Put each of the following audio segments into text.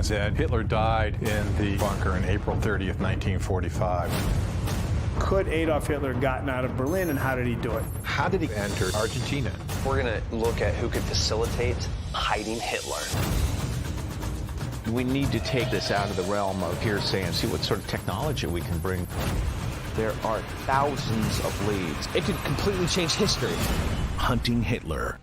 is that Hitler died in the bunker on April 30th, 1945. Could Adolf Hitler have gotten out of Berlin, and how did he do it? How did he enter Argentina? We're going to look at who could facilitate hiding Hitler. We need to take this out of the realm of hearsay and see what sort of technology we can bring. There are thousands of leads. It could completely change history. Hunting Hitler.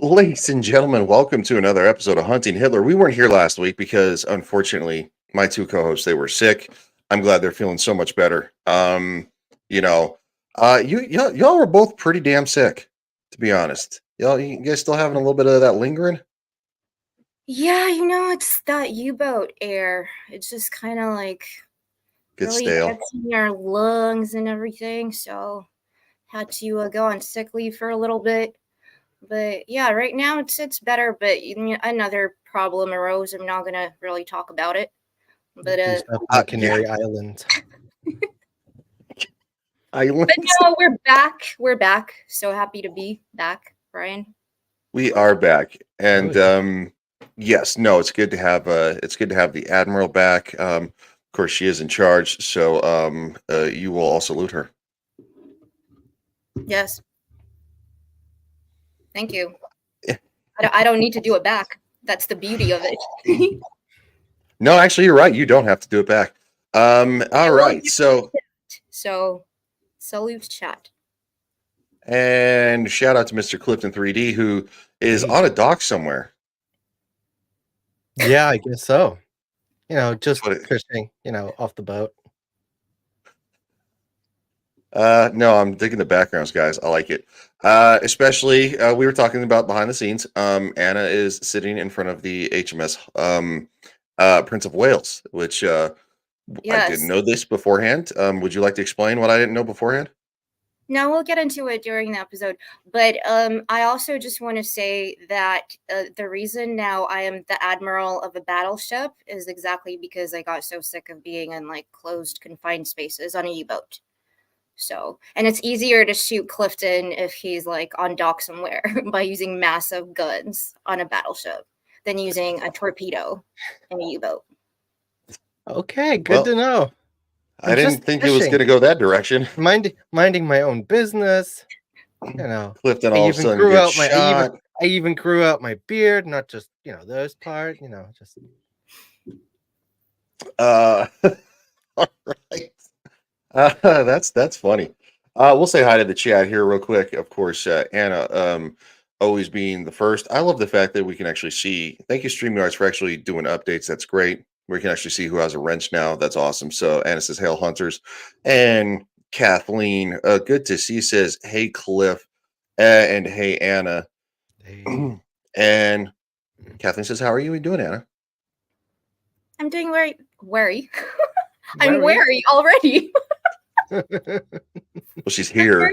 Ladies and gentlemen, welcome to another episode of Hunting Hitler. We weren't here last week because, unfortunately, my two co-hosts, they were sick. I'm glad they're feeling so much better. Y'all were both pretty damn sick, to be honest. You guys still having a little bit of that lingering? Yeah, it's that U-boat air. It's just kind of like really stale. gets in your lungs and everything. So had to go on sick leave for a little bit. But yeah, right now it's better. But another problem arose. I'm not gonna really talk about it. But Canary Islands. But no, we're back. We're back. So happy to be back, Brian. We are back, and yes, no, it's good to have the Admiral back. Of course, she is in charge, so you will all salute her. Yes. Thank you. I don't need to do it back. That's the beauty of it. No, actually, you're right. You don't have to do it back. All right. So salute chat. And shout out to Mr. Clifton 3D, who is on a dock somewhere. Yeah, I guess so. Just fishing, off the boat. No, I'm digging the backgrounds, guys. I like it. Especially, we were talking about behind the scenes. Anna is sitting in front of the HMS Prince of Wales, which Yes. I didn't know this beforehand. Would you like to explain what I didn't know beforehand? No, we'll get into it during the episode. But I also just want to say that the reason now I am the admiral of a battleship is exactly because I got so sick of being in closed, confined spaces on a U-boat. So, and it's easier to shoot Clifton if he's on dock somewhere by using massive guns on a battleship than using a torpedo in a U-boat. Okay, good to know. I didn't think it was going to go that direction. Minding my own business. Clifton all of a sudden gets shot. I even grew out my beard, not just those part. Just. All right. That's funny. We'll say hi to the chat here real quick. Of course, Anna, always being the first. I love the fact that we can actually see. Thank you, StreamYards, for actually doing updates. That's great. We can actually see who has a wrench now. That's awesome. So Anna says, "Hail Hunters," and Kathleen, good to see, says, "Hey Cliff," and "Hey Anna." Hey. And Kathleen says, "How are you doing, Anna?" I'm doing very wary. I'm wary already. Well, she's here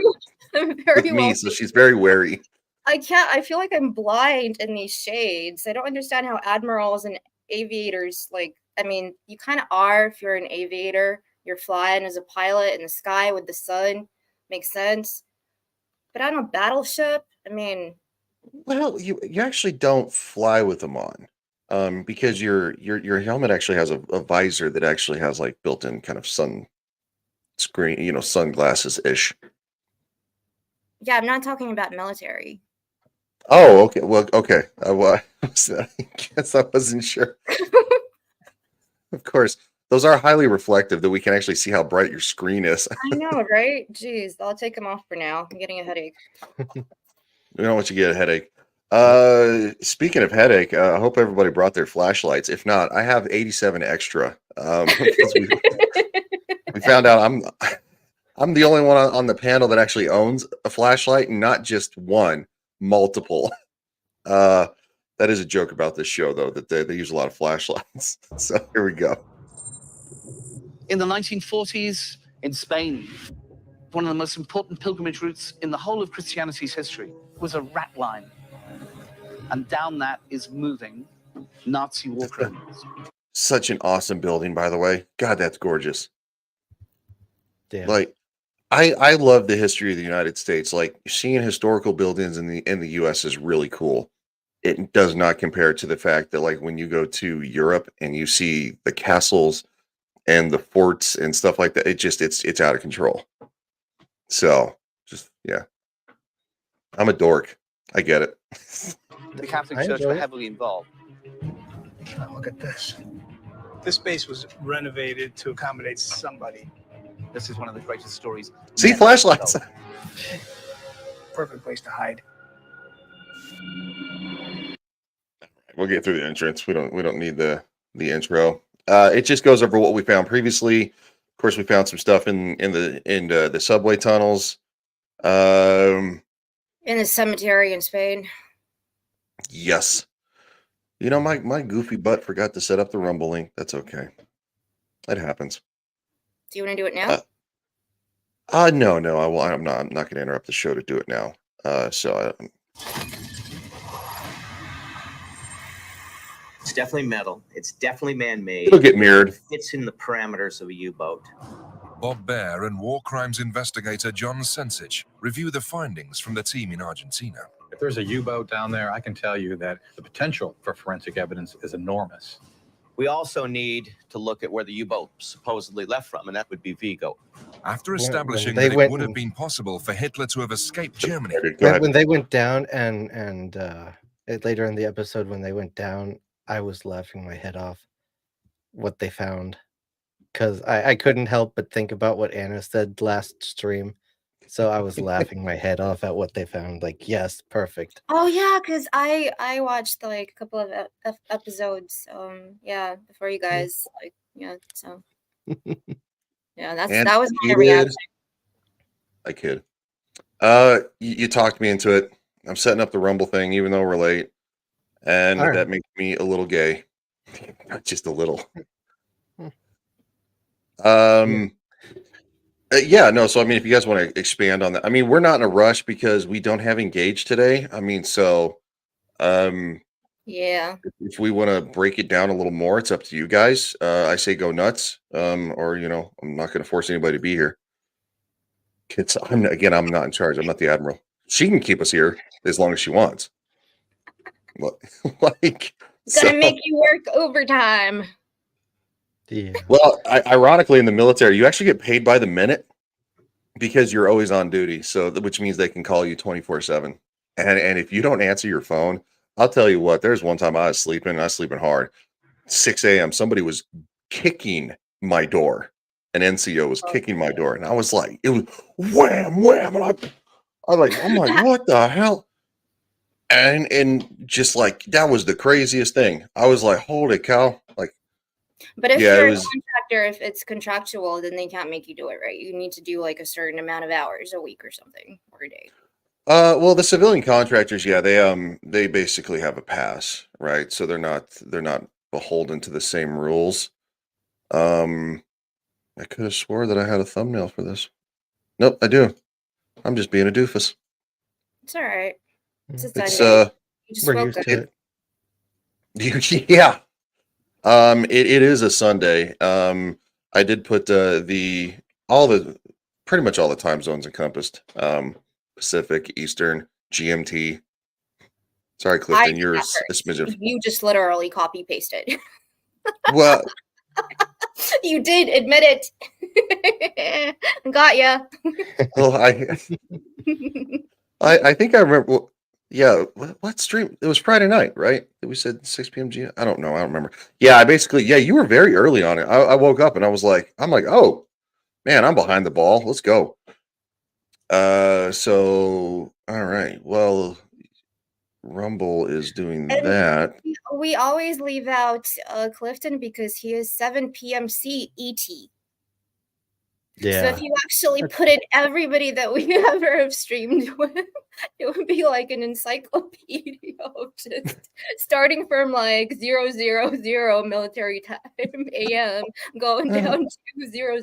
with me, so she's very wary. I feel like I'm blind in these shades. I don't understand how admirals and aviators, you kind of are if you're an aviator. You're flying as a pilot in the sky with the sun. Makes sense. But on a battleship, well, you actually don't fly with them on. Because your helmet actually has a visor that actually has built-in kind of sun screen, sunglasses ish. Yeah, I'm not talking about military. Oh, okay. Well, okay. I guess I wasn't sure. Of course, those are highly reflective that we can actually see how bright your screen is. I know, right? Jeez, I'll take them off for now. I'm getting a headache. We don't want you to get a headache. Speaking of headache, I hope everybody brought their flashlights. If not, I have 87 extra. We found out I'm the only one on the panel that actually owns a flashlight, and not just one, multiple. That is a joke about this show, though, that they use a lot of flashlights. So here we go. In the 1940s, in Spain, one of the most important pilgrimage routes in the whole of Christianity's history was a Ratline. And down that is moving Nazi war criminals. Such an awesome building, by the way. God, that's gorgeous. Damn. I love the history of the United States. Seeing historical buildings in the US is really cool. it does not compare to the fact that like when you go to Europe and you see the castles and the forts and stuff like that, it's out of control. So just yeah, I'm a dork. I get it. The Catholic I Church enjoy were it. heavily involved. Oh, look at this. This space was renovated to accommodate somebody. This is one of the greatest stories. See never flashlights. told. Perfect place to hide. We'll get through the entrance. We don't need the intro. It just goes over what we found previously. Of course, we found some stuff in the subway tunnels. In the cemetery in Spain. Yes. You know, my goofy butt forgot to set up the Rumble link. That's okay. That happens. Do you want to do it now? No, I will. I'm not going to interrupt the show to do it now. It's definitely metal. It's definitely man-made. It'll get mirrored. It fits in the parameters of a U-boat. Bob Baer and war crimes investigator John Sensich review the findings from the team in Argentina. If there's a U-boat down there, I can tell you that the potential for forensic evidence is enormous. We also need to look at where the U-boat supposedly left from, and that would be Vigo. After establishing they that it went would have and- been possible for Hitler to have escaped Germany, When they went down and later in the episode when they went down, I was laughing my head off what they found because I couldn't help but think about what Anna said last stream. So I was laughing my head off at what they found. Like, yes, perfect. Oh yeah, because I watched like a couple of episodes. Yeah, before you guys like so yeah, that was my reaction. I kid. You talked me into it. I'm setting up the Rumble thing, even though we're late, and All right. that makes me a little gay, just a little. Yeah, no. So I mean, if you guys want to expand on that, I mean, we're not in a rush because we don't have Engage today. I mean, so Yeah. if we want to break it down a little more, it's up to you guys. I say go nuts. Or I'm not going to force anybody to be here. I'm not in charge. I'm not the admiral. She can keep us here as long as she wants. Like, Gonna make you work overtime. Yeah. Well, ironically, in the military, you actually get paid by the minute because you're always on duty. So, which means they can call you 24/7. And if you don't answer your phone, I'll tell you what. There's one time I was sleeping hard. 6 a.m. Somebody was kicking my door. An NCO was kicking my door, and I was like, it was wham, wham, and I'm like, what the hell? And just like that was the craziest thing. I was like, holy cow! Like, but if yeah, you're a contractor, if it's contractual, then they can't make you do it, right? You need to do like a certain amount of hours a week or something, or a day. Well, the civilian contractors, yeah, they basically have a pass, right? So they're not beholden to the same rules. I could have swore that I had a thumbnail for this. Nope, I do. I'm just being a doofus. It's all right. It's a It's Sunday. You just we're woke used up. to it. Yeah. It is a Sunday. I did put pretty much all the time zones encompassed. Pacific, Eastern, GMT. Sorry, Clifton, did you're a that first. smidgen. You just literally copy pasted. Well, You did admit it. Got ya. well, I think I remember. Well, yeah, what stream? It was Friday night, right? We said 6 p.m. G. I don't know. I don't remember. Yeah, you were very early on it. I woke up and I'm like, oh man, I'm behind the ball. Let's go. So all right. Well, Rumble is doing And that. we always leave out Clifton because he is 7 p.m. CET. So Yeah. if you actually put in everybody that we ever have streamed with, it would be like an encyclopedia of just starting from like 000 military time AM, going down to 00.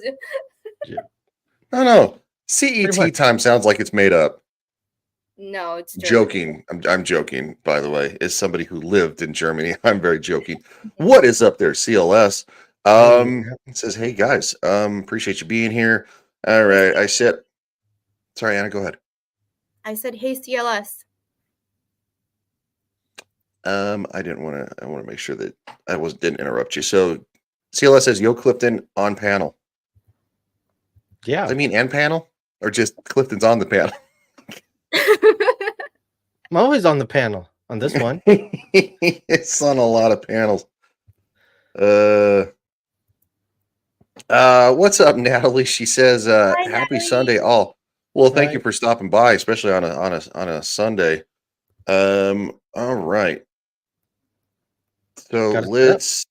No. CET time sounds like it's made up. No, it's Joking. I'm joking, by the way. As somebody who lived in Germany, I'm very joking. What is up there, CLS? It says, hey guys, appreciate you being here. All right. Sorry, Anna, go ahead. I said, hey, CLS. I didn't want to. I want to make sure that I didn't interrupt you. So, CLS says, "Yo, Clifton on panel." Yeah. Does that mean and panel, or just Clifton's on the panel? I'm always on the panel on this one. It's on a lot of panels. What's up, Natalie? She says, Hi, "Happy Natalie. Sunday, all." Well, thank you Right. for stopping by, especially on a Sunday. All right. So Got it set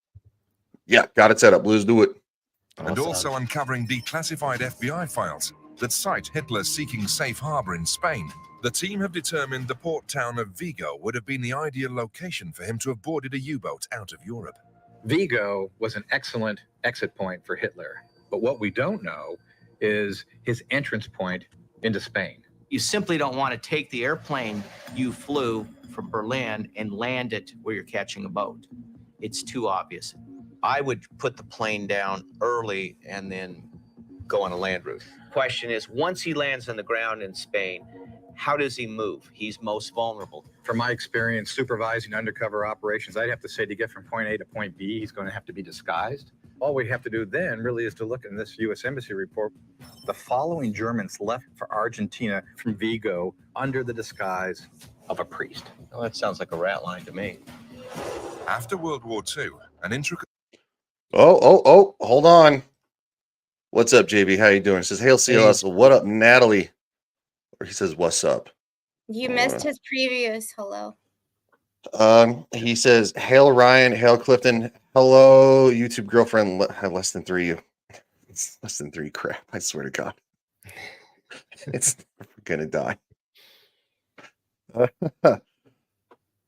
up? got it set up. Let's do it. And Awesome. also uncovering declassified FBI files that cite Hitler seeking safe harbor in Spain. The team have determined the port town of Vigo would have been the ideal location for him to have boarded a U-boat out of Europe. Vigo was an excellent exit point for Hitler. But what we don't know is his entrance point into Spain. You simply don't want to take the airplane you flew from Berlin and land it where you're catching a boat. It's too obvious. I would put the plane down early and then go on a land route. Question is, once he lands on the ground in Spain, how does he move? He's most vulnerable. From my experience supervising undercover operations, I'd have to say to get from point A to point B, he's going to have to be disguised. All we have to do then really is to look in this U.S. Embassy report. The following Germans left for Argentina from Vigo under the disguise of a priest. Well, that sounds like a rat line to me. After World War II, an intricate... Oh, hold on. What's up, JB? How you doing? It says, "Hail CLS." What up, Natalie? Or he says, "What's up?" You missed his previous hello. He says, "Hail Ryan, hail Clifton, hello YouTube girlfriend." Less than 3. It's less than 3. Crap! I swear to God, it's gonna die.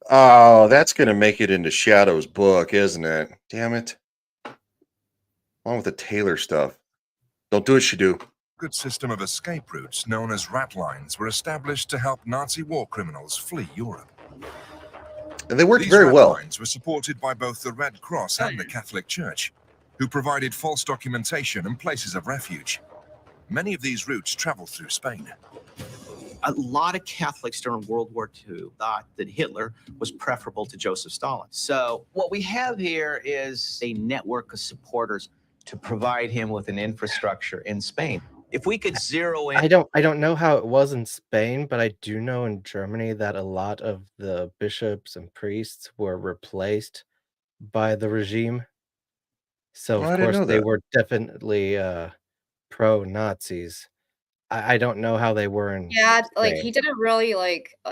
Oh, that's gonna make it into Shadow's book, isn't it? Damn it! Along with the Taylor stuff. Don't do it, Shadu. good system of escape routes known as Ratlines were established to help Nazi war criminals flee Europe. And they worked These very well. Ratlines were supported by both the Red Cross and the Catholic Church, who provided false documentation and places of refuge. Many of these routes traveled through Spain. A lot of Catholics during World War II thought that Hitler was preferable to Joseph Stalin. So what we have here is a network of supporters to provide him with an infrastructure in Spain. If we could zero in... I don't know how it was in Spain, but I do know in Germany that a lot of the bishops and priests were replaced by the regime. So Oh, I of didn't course know they that. were definitely pro-Nazis. I don't know how they were in Yeah, like Spain. he did a really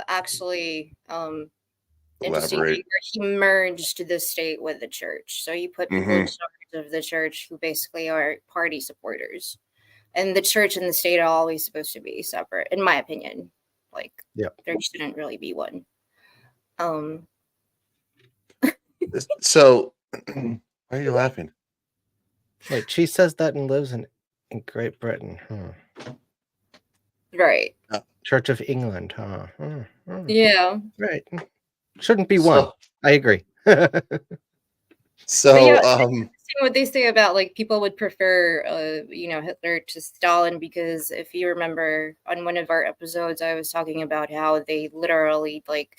actually interesting thing Elaborate. where he merged the state with the church. So he put people in charge of the church who basically are party supporters. And the church and the state are always supposed to be separate, in my opinion. Like, there shouldn't really be one. So, why are you laughing? Wait, she says that and lives in Great Britain. Right. Church of England, huh? Yeah. Right. Shouldn't be one. I agree. So, yeah, it's interesting what they say about like people would prefer, Hitler to Stalin, because if you remember on one of our episodes, I was talking about how they literally like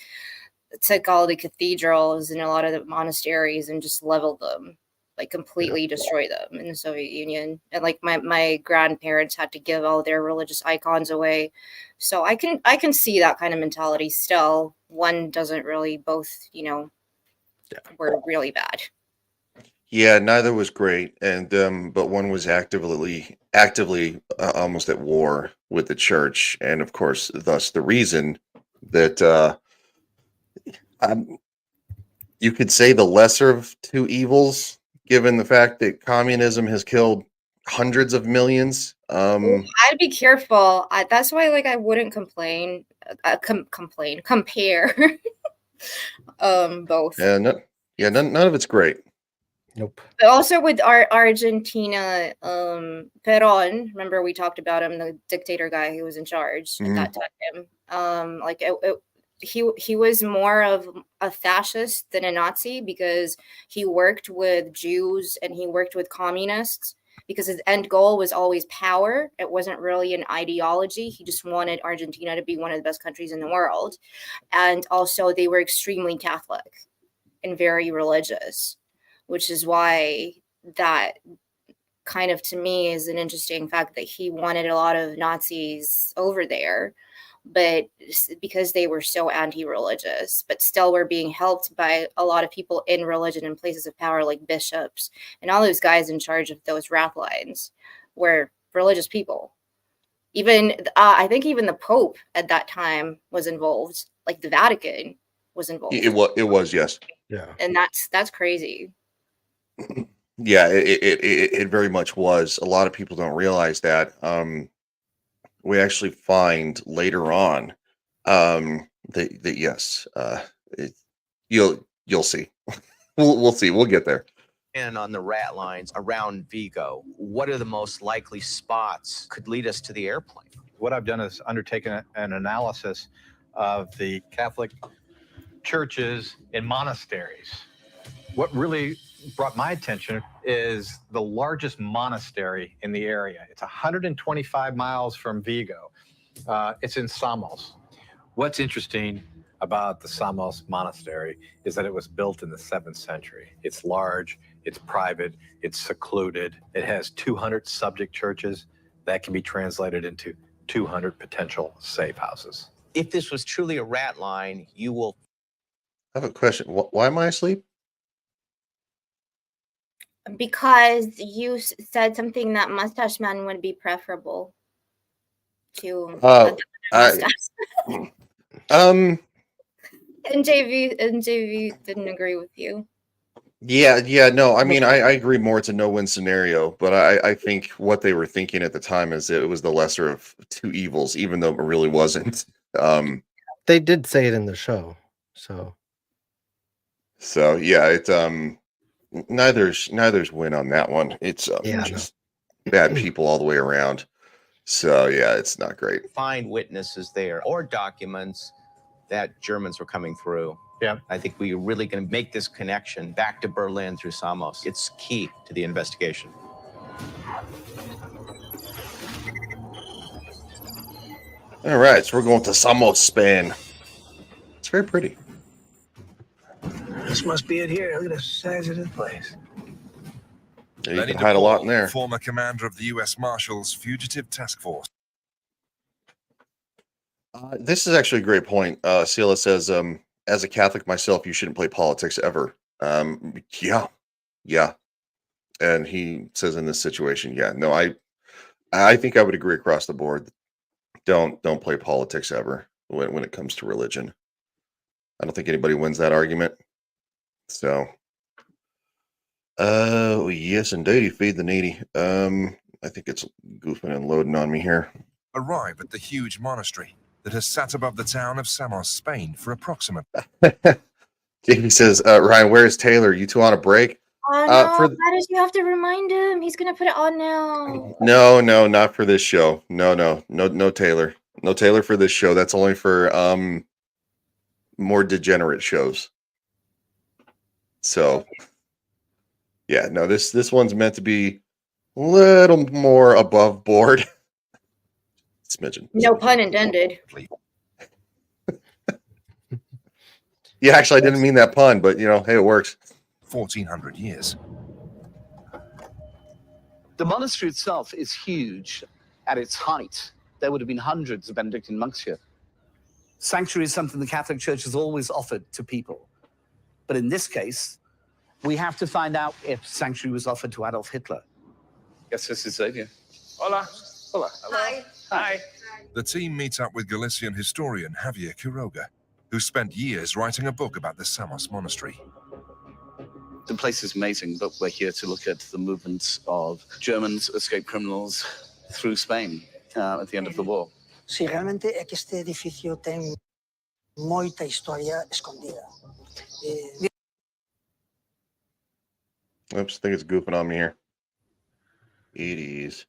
took all the cathedrals and a lot of the monasteries and just leveled them, like completely destroy them in the Soviet Union. And like my grandparents had to give all their religious icons away. So I can see that kind of mentality still. One doesn't really, both, were really bad. Yeah, neither was great, and but one was actively almost at war with the church, and of course, thus the reason that you could say the lesser of two evils, given the fact that communism has killed hundreds of millions. I'd be careful. That's why, like, I wouldn't compare. Both. None of it's great. Nope. But also with Argentina, Peron. Remember we talked about him, the dictator guy who was in charge at that time. He was more of a fascist than a Nazi because he worked with Jews and he worked with communists. because his end goal was always power. It wasn't really an ideology. He just wanted Argentina to be one of the best countries in the world. And also they were extremely Catholic and very religious, which is why that kind of, to me, is an interesting fact that he wanted a lot of Nazis over there, but because they were so anti-religious, but still were being helped by a lot of people in religion and places of power, like bishops and all those guys in charge of those Ratlines were religious people. Even I think even the Pope at that time was involved, like the Vatican was involved. It was, yes. Yeah. And that's crazy. Yeah, it very much was. A lot of people don't realize that. We actually find later on that yes, you'll see. We'll see. We'll get there. And on the Ratlines around Vigo, what are the most likely spots could lead us to the airplane? What I've done is undertaken an analysis of the Catholic churches and monasteries. What really brought my attention is the largest monastery in the area. It's 125 miles from Vigo. It's in Samos. What's interesting about the Samos Monastery is that it was built in the 7th century. It's large, it's private, it's secluded. It has 200 subject churches that can be translated into 200 potential safe houses. If this was truly a Ratline, you will. I have a question. Why am I asleep? Because you said something that Mustache Man would be preferable to Mustache. NJV didn't agree with you. Yeah, no. I mean, I agree more. It's a no-win scenario, but I think what they were thinking at the time is it was the lesser of two evils, even though it really wasn't. They did say it in the show, so yeah, it's neither's win on that one. It's just bad people all the way around. So yeah, it's not great. Find witnesses there or documents that Germans were coming through. Yeah, I think we're really going to make this connection back to Berlin through Samos. It's key to the investigation. All right, so we're going to Samos, Spain. It's very pretty. This must be it here. Look at the size of this place. Yeah, you can hide a lot in there. Former commander of the U.S. Marshals Fugitive Task Force. This is actually a great point. Sela says, as a Catholic myself, you shouldn't play politics ever. Yeah. And he says in this situation, no, I think I would agree across the board. Don't play politics ever when it comes to religion. I don't think anybody wins that argument. So, yes, indeed, feed the needy. I think it's goofing and loading on me here. Arrive at the huge monastery that has sat above the town of Samos, Spain for approximate. Jamie says, Ryan, where's Taylor? You two on a break? Oh no, why did you have to remind him? He's gonna put it on now. No, not for this show. No Taylor. No Taylor for this show. That's only for more degenerate shows. So yeah, no, this one's meant to be a little more above board. Smidgen. No pun intended. Yeah, actually, I didn't mean that pun, but hey, it works. 1400 years. The monastery itself is huge. At its height, there would have been hundreds of Benedictine monks here. Sanctuary is something the Catholic Church has always offered to people. But in this case, we have to find out if sanctuary was offered to Adolf Hitler. Yes, this is Xavier. Hola. Hola. Hi. Hi. The team meets up with Galician historian Javier Quiroga, who spent years writing a book about the Samos Monastery. The place is amazing, but we're here to look at the movements of Germans, escaped criminals, through Spain at the end of the war. Sí, realmente é que este edificio ten moita historia escondida. Oops, I think it's goofing on me here. It is.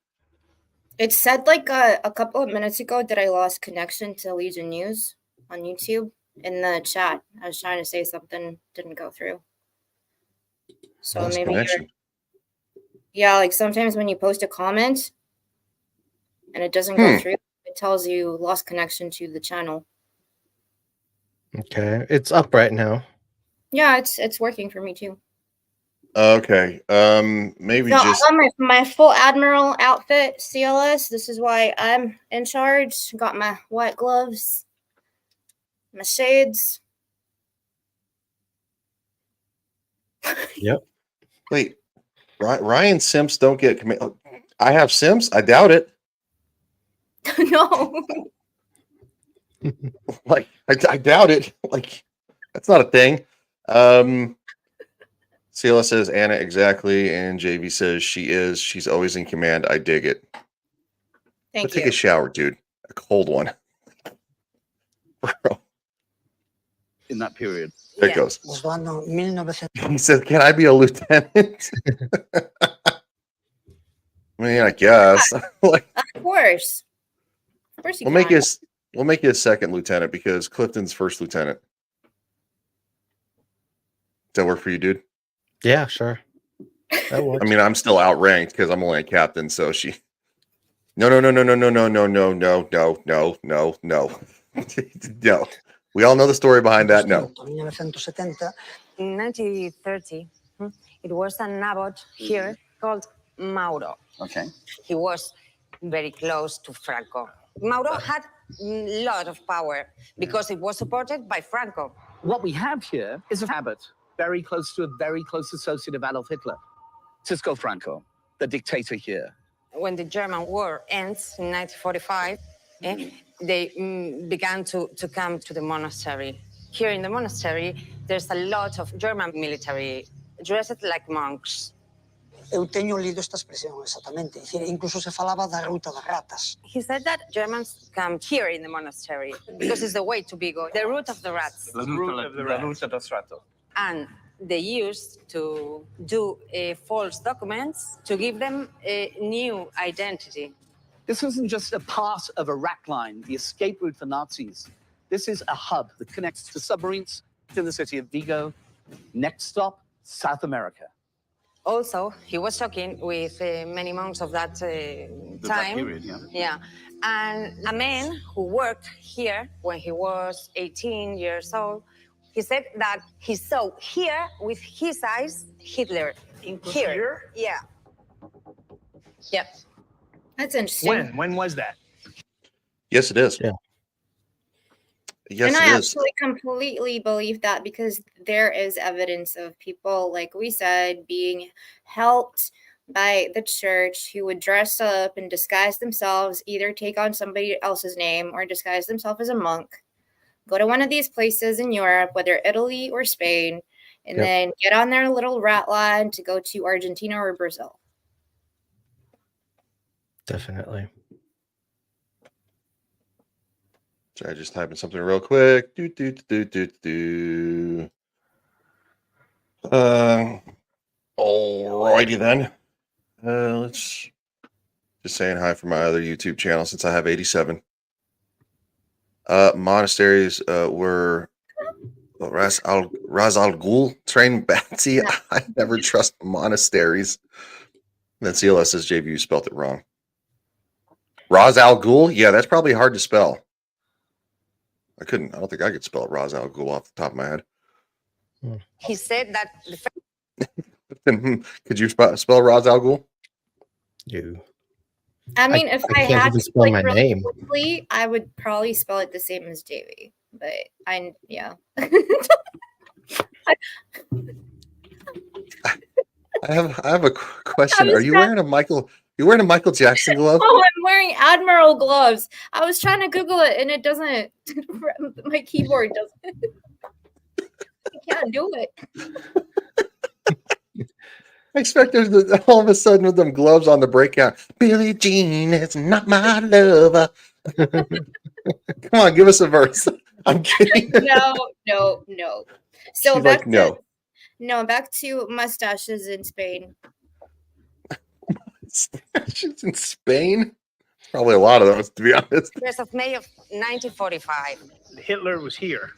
It said like a couple of minutes ago that I lost connection to Legion News on YouTube in the chat. I was trying to say something, didn't go through. So Lost maybe connection. Yeah, like sometimes when you post a comment and it doesn't go through, it tells you lost connection to the channel. Okay, it's up right now. Yeah, it's working for me too. Okay. Maybe So just I got my full Admiral outfit, CLS. This is why I'm in charge. Got my white gloves, my shades. Yep. wait. Ryan Simps don't get command. I have Simps. I doubt it. No. Like I doubt it. Like that's not a thing. CLS says Anna exactly, and JV says she is. She's always in command. I dig it. Thank But take you. a shower, dude. A cold one. Bro. In that period. There it goes. Los años 1900. He says, "Can I be a lieutenant?" I mean, I guess. Like, Of course. Of course you we'll make can. you a second lieutenant because Clifton's first lieutenant. Does that work for you, dude? Yeah, sure. That works. I mean, I'm still outranked because I'm only a captain. So she. No. No. We all know the story behind that. No. 1970. In 1930, it was an abbot here called Mauro. Okay. He was very close to Franco. Mauro had a lot of power because it was supported by Franco. What we have here is an abbot, very close to a very close associate of Adolf Hitler, Cisco Franco, the dictator here. When the German war ends in 1945, they began to come to the monastery. Here in the monastery, there's a lot of German military dressed like monks. Eu teño lido esta expresión exactamente. Es decir, incluso se falaba da ruta das ratas. He said that Germans come here in the monastery because it's the way to Vigo, the route of the rats. La ruta del strato. And they used to do false documents to give them a new identity. This isn't just a part of a rat line, the escape route for Nazis. This is a hub that connects to submarines in the city of Vigo. Next stop, South America. Also, he was talking with many monks of that time. That period, yeah. Yeah. And a man who worked here when he was 18 years old, he said that he saw here with his eyes Hitler. Here? Yeah. Yep. That's interesting. When was that? Yes, it is. Yeah. Yes, and I it is. absolutely completely believe that because there is evidence of people, like we said, being helped by the church who would dress up and disguise themselves, either take on somebody else's name or disguise themselves as a monk, go to one of these places in Europe, whether Italy or Spain, and then get on their little rat line to go to Argentina or Brazil. Definitely. So I just type in something real quick. Alrighty then. Let's just saying hi for my other YouTube channel since I have 87. Monasteries were Ras Al Ghul trained Batsy. I never trust monasteries. And then CLS says JV, you spelled it wrong. Ras Al Ghul? Yeah, that's probably hard to spell. I don't think I could spell Ras Al Ghul off the top of my head. He said that Could you spell Ras Al Ghul? You. I mean, if I can't had even to spell my really name. quickly, I would probably spell it the same as JV. But yeah. I have a question. Are you wearing a Michael? You wearing a Michael Jackson glove? Oh, I'm wearing Admiral gloves. I was trying to Google it and it doesn't. My keyboard doesn't. I can't do it. I expect there's all of a sudden with them gloves on the breakout. Billie Jean is not my lover. Come on, give us a verse. I'm kidding. No. So She's back like, no. Back to mustaches in Spain. Mustaches in Spain? Probably a lot of those, to be honest. 1st of May of 1945. Hitler was here.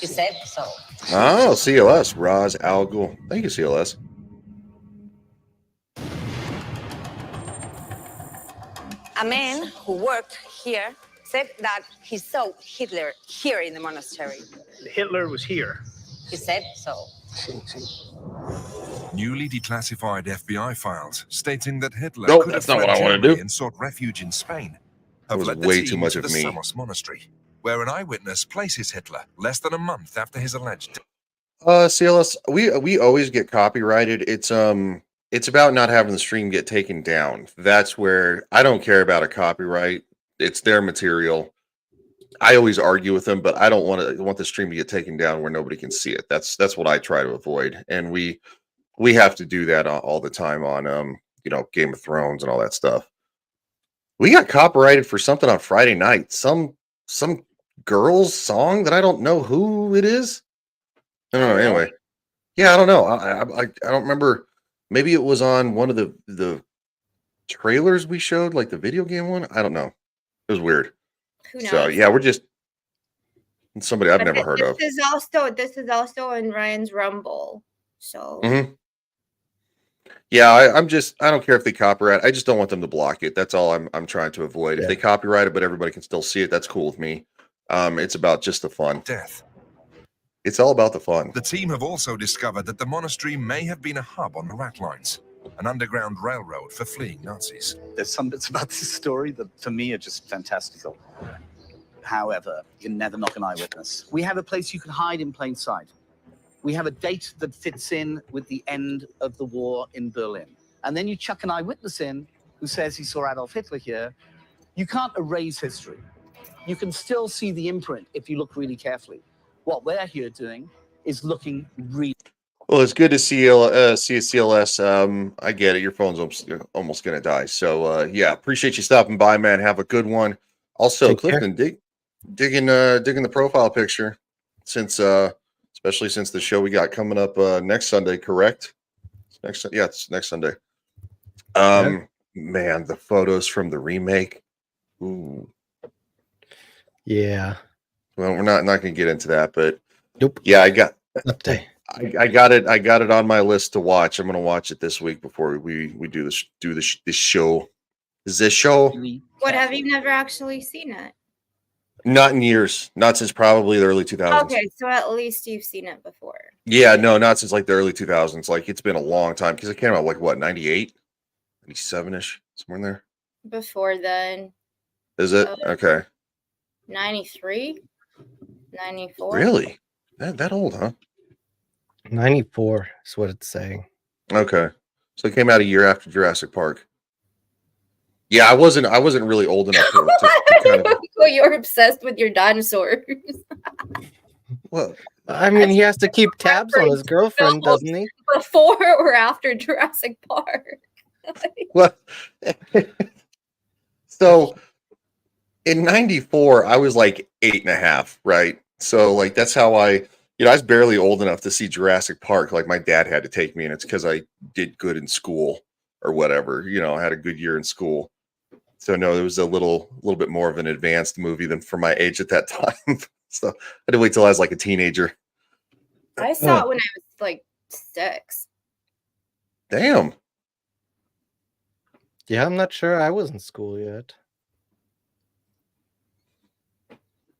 He said so. Oh, CLS. Ras Al Ghul. Thank you, CLS. a man who worked here said that he saw Hitler here in the monastery. Hitler was here. He said so. Newly declassified FBI files stating that Hitler Nope, could have that's not fled what I want to Germany do. and sought refuge in Spain That have was led the way team too much to of the me. Samos Monastery, where an eyewitness places Hitler less than a month after his alleged death. CLS, we always get copyrighted. It's about not having the stream get taken down. That's where I don't care about a copyright. It's their material. I always argue with them, but I don't want the stream to get taken down where nobody can see it. That's what I try to avoid, and we have to do that all the time on Game of Thrones and all that stuff. We got copyrighted for something on Friday night. Some girl's song that I don't know who it is. I don't know. Anyway, yeah, I don't know. I don't remember. Maybe it was on one of the trailers we showed, like the video game one. I don't know. It was weird. Who knows? So yeah, we're just somebody I've never heard of. This is also in Ryan's Rumble. So yeah, I don't care if they copyright. I just don't want them to block it. That's all I'm trying to avoid. If they copyright it, but everybody can still see it, that's cool with me. It's about just the fun. Death. It's all about the fun. The team have also discovered that the monastery may have been a hub on the Ratlines, an underground railroad for fleeing Nazis. There's some bits about this story that, for me, are just fantastical. However, you can never knock an eyewitness. We have a place you can hide in plain sight. We have a date that fits in with the end of the war in Berlin. And then you chuck an eyewitness in who says he saw Adolf Hitler here. You can't erase history. You can still see the imprint if you look really carefully. What we're here doing is looking really... Well, it's good to see a CLS. I get it. Your phone's almost going to die. So, yeah, appreciate you stopping by, man. Have a good one. Also, Take Clifton, digging the profile picture especially since the show we got coming up next Sunday, correct? It's next Sunday. Man, the photos from the remake. Ooh. Yeah. Well, we're not going to get into that, but nope. Yeah, I got update. I got it on my list to watch. I'm going to watch it this week before we do this show. Is this show? What, have you never actually seen it? Not in years. Not since probably the early 2000s. Okay, so at least you've seen it before. Yeah, no, not since like the early 2000s. Like it's been a long time because it came out like what, 98, 97ish, somewhere in there. Before then. Is it? Okay. 93, 94. Really? That old, huh? 94 is what it's saying. Okay. So it came out a year after Jurassic Park. Yeah, I wasn't really old enough to kind of... Well, you're obsessed with your dinosaurs. Well, I mean, he has to keep tabs on his girlfriend, doesn't he? Before or after Jurassic Park? Well, so in 94, I was like 8.5, right? So like that's how I was barely old enough to see Jurassic Park. Like my dad had to take me, and it's because I did good in school or whatever. I had a good year in school. So no, it was a little bit more of an advanced movie than for my age at that time. So I had to wait till I was like a teenager. I saw it when I was like 6. Damn. Yeah, I'm not sure. I was in school yet.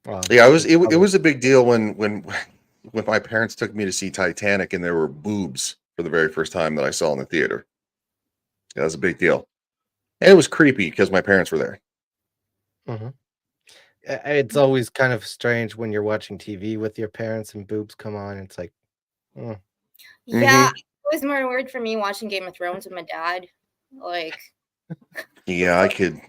Well, Yeah, it was a big deal when my parents took me to see Titanic and there were boobs for the very first time that I saw in the theater. Yeah, that was a big deal. And it was creepy because my parents were there. Mm-hmm. It's always kind of strange when you're watching TV with your parents and boobs come on. It's like, Yeah, Mm-hmm. it was more weird for me watching Game of Thrones with my dad. Like, Yeah, I could.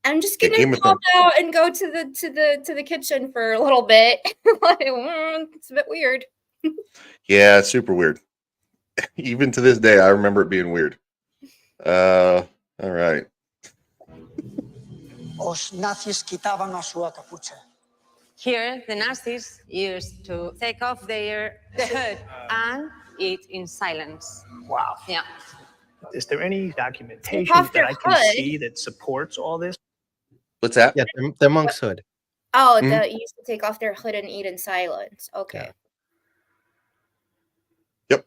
I'm just Yeah, gonna Game of pop out and go to the kitchen for a little bit. Like, it's a bit weird. Yeah, it's super weird. Even to this day, I remember it being weird. All right. Os nazis quitaban a súa capucha. Here, the Nazis used to take off the hood and eat in silence. Wow. Yeah. Is there any documentation off that their I can hood? see that supports all this? What's that? yeah, they're monk's hood. Oh, Mhm. they used to take off their hood and eat in silence. Okay. Yep.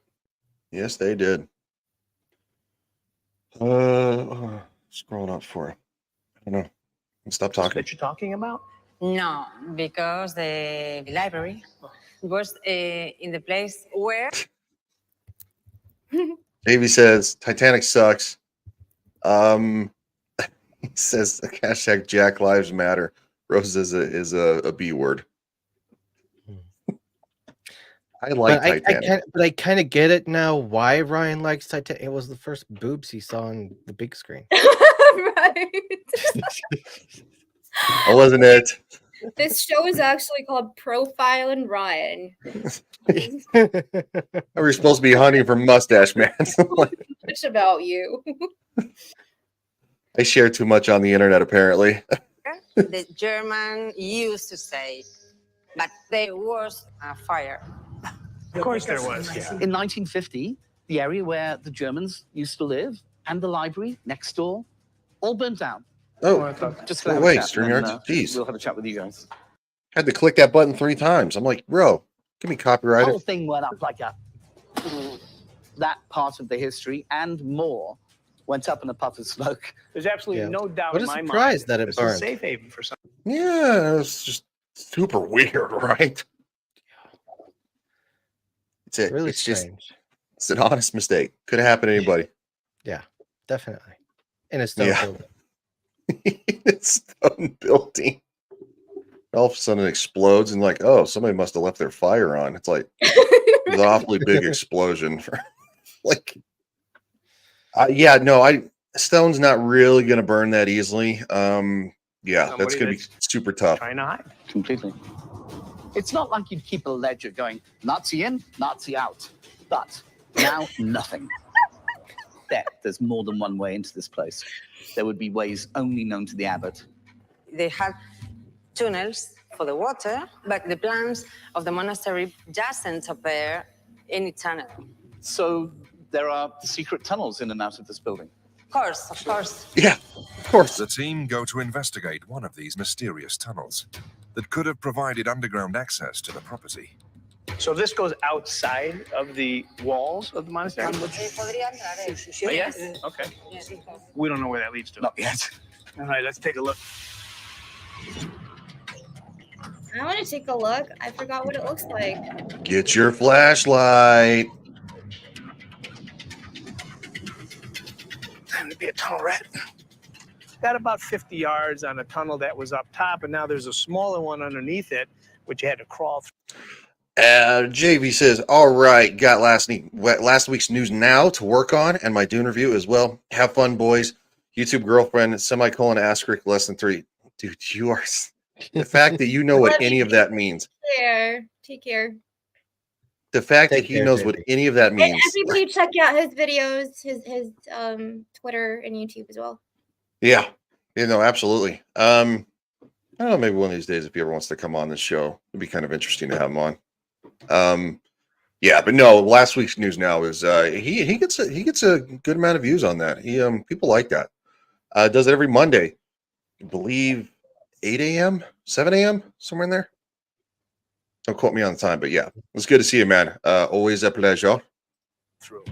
Yes, they did. Scrolling up for don't know. Stop That talking. you're talking about? No, because the library was in the place where. Davey says Titanic sucks. He says hashtag Jack Lives Matter. Rose is a B word. I like Titanic. But I kind of get it now why Ryan likes Titanic. It was the first boobs he saw on the big screen. Right. Wasn't it? This show is actually called Profiling Ryan. We're supposed to be hunting for Mustache Man. Much about you. I share too much on the internet, apparently. The German used to say, but there was a fire. Of course there was, yeah. In 1950, the area where the Germans used to live and the library next door all burnt down. Oh, just no way, StreamYard. Jeez. We'll have a chat with you guys. Had to click that button 3 times. I'm like, bro, give me The copyright. whole thing went up like a... That part of the history and more went up in a puff of smoke. There's absolutely no doubt What in a my mind. surprise that it This burned. is a safe haven for some. Yeah, it's just super weird, right? It's it. Really It's just strange. it's an honest mistake. Could have happened to anybody. Yeah, definitely. In a stone Yeah. building. It's stone building. All of a sudden it explodes and like, oh, somebody must have left their fire on. It's like an awfully big explosion. Like, yeah, no, stone's not really gonna burn that easily. Yeah, that's gonna be super tough. Trying to hide. Completely. It's not like you'd keep a ledger going, Nazi in, Nazi out. But now, nothing. There's more than one way into this place. There would be ways only known to the abbot. They had tunnels for the water, but the plans of the monastery doesn't appear any tunnel. So there are secret tunnels in and out of this building. Of course. Yeah, of course. The team go to investigate one of these mysterious tunnels that could have provided underground access to the property. So this goes outside of the walls of the monastery? Oh, yeah? Okay. We don't know where that leads to. Not yet. All right, let's take a look. I want to take a look. I forgot what it looks like. Get your flashlight. Time to be a tunnel rat. Got about 50 yards on a tunnel that was up top, and now there's a smaller one underneath it, which you had to crawl through. JV says, all right, got last week's news now to work on, and my Dune review as well. Have fun, boys. YouTube girlfriend, semicolon asterisk less than 3. Dude, you are the fact that you know what any of that means. Take care. The fact that he knows what any of that And means. everybody check out his videos, his Twitter and YouTube as well. Yeah, you know, absolutely. I don't know, maybe one of these days if he ever wants to come on this show, it'd be kind of interesting to have him on. Yeah, but no, last week's news now is he gets a good amount of views on that. He people like that. Does it every Monday. I believe 8 a.m., 7 a.m., somewhere in there. Don't quote me on the time, but yeah, it's good to see you, man. Always a pleasure. Through.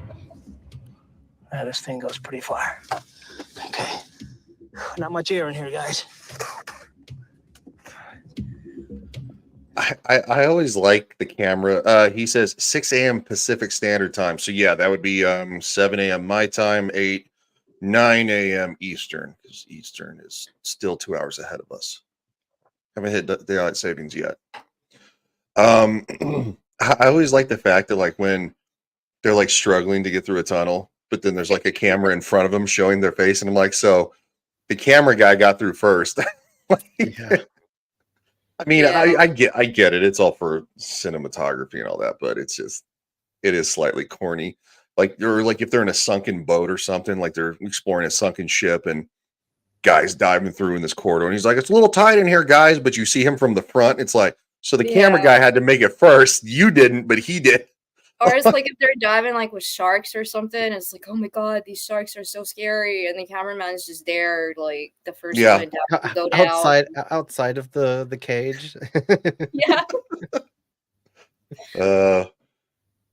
This thing goes pretty far. Okay. Not much air in here, guys. I always like the camera. He says 6 a.m. Pacific Standard Time. So yeah, that would be 7 a.m. my time, 9 a.m. Eastern, because Eastern is still 2 hours ahead of us. Haven't hit daylight savings yet. I always like the fact that like when they're like struggling to get through a tunnel, but then there's like a camera in front of them showing their face, and I'm like, so the camera guy got through first. Yeah. I mean, yeah. I get it. It's all for cinematography and all that, but it is slightly corny. Like if they're in a sunken boat or something, like they're exploring a sunken ship and guys diving through in this corridor, and he's like, it's a little tight in here, guys, but you see him from the front. It's like, so the camera guy had to make it first. You didn't, but he did. Or it's like if they're diving like with sharks or something, it's like, oh my god, these sharks are so scary, and the cameraman's just there, like the first one to go down. Outside of the cage. Yeah.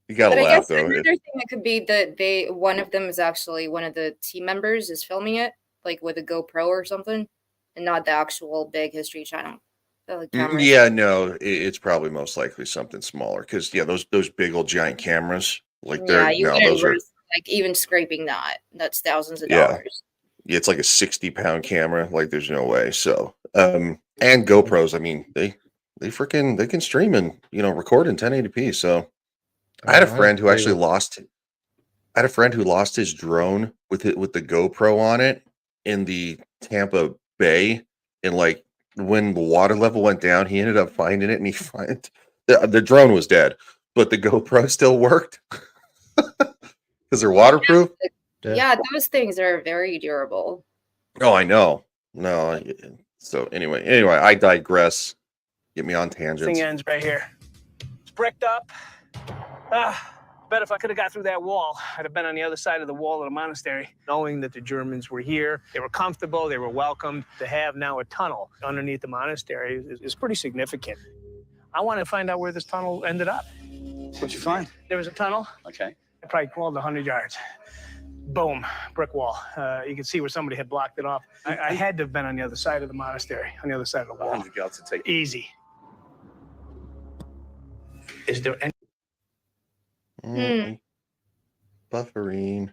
You gotta but laugh I guess though. another thing that could be that one of them is actually one of the team members is filming it, like with a GoPro or something. and not the actual big History Channel cameras. Yeah, no, it's probably most likely something smaller because yeah, those big old giant cameros, like Yeah, you wouldn't those are risk, like even scraping that. That's thousands of yeah, dollars. it's like a 60-pound camera. Like there's no way. So and GoPros, I mean, they can stream and record in 1080p. So I had a friend who actually lost. I had a friend who lost his drone with the GoPro on it in the Tampa Bay, and like when the water level went down, he ended up finding it, and the drone was dead, but the GoPro still worked because they're waterproof. Yeah, those things are very durable. Oh, I know. No, so anyway, I digress. Get me on tangents. Thing ends right here. It's bricked up. Bet if I could have got through that wall, I'd have been on the other side of the wall of the monastery, knowing that the Germans were here. They were comfortable. They were welcomed. To have now a tunnel underneath the monastery is pretty significant. I want to find out where this tunnel ended up. What'd you find? There was a tunnel. Okay. I probably crawled 100 yards. Boom, brick wall. You can see where somebody had blocked it off. I had to have been on the other side of the monastery, on the other side of the wall. 100 yards to take. Easy. Is there any? Buffering.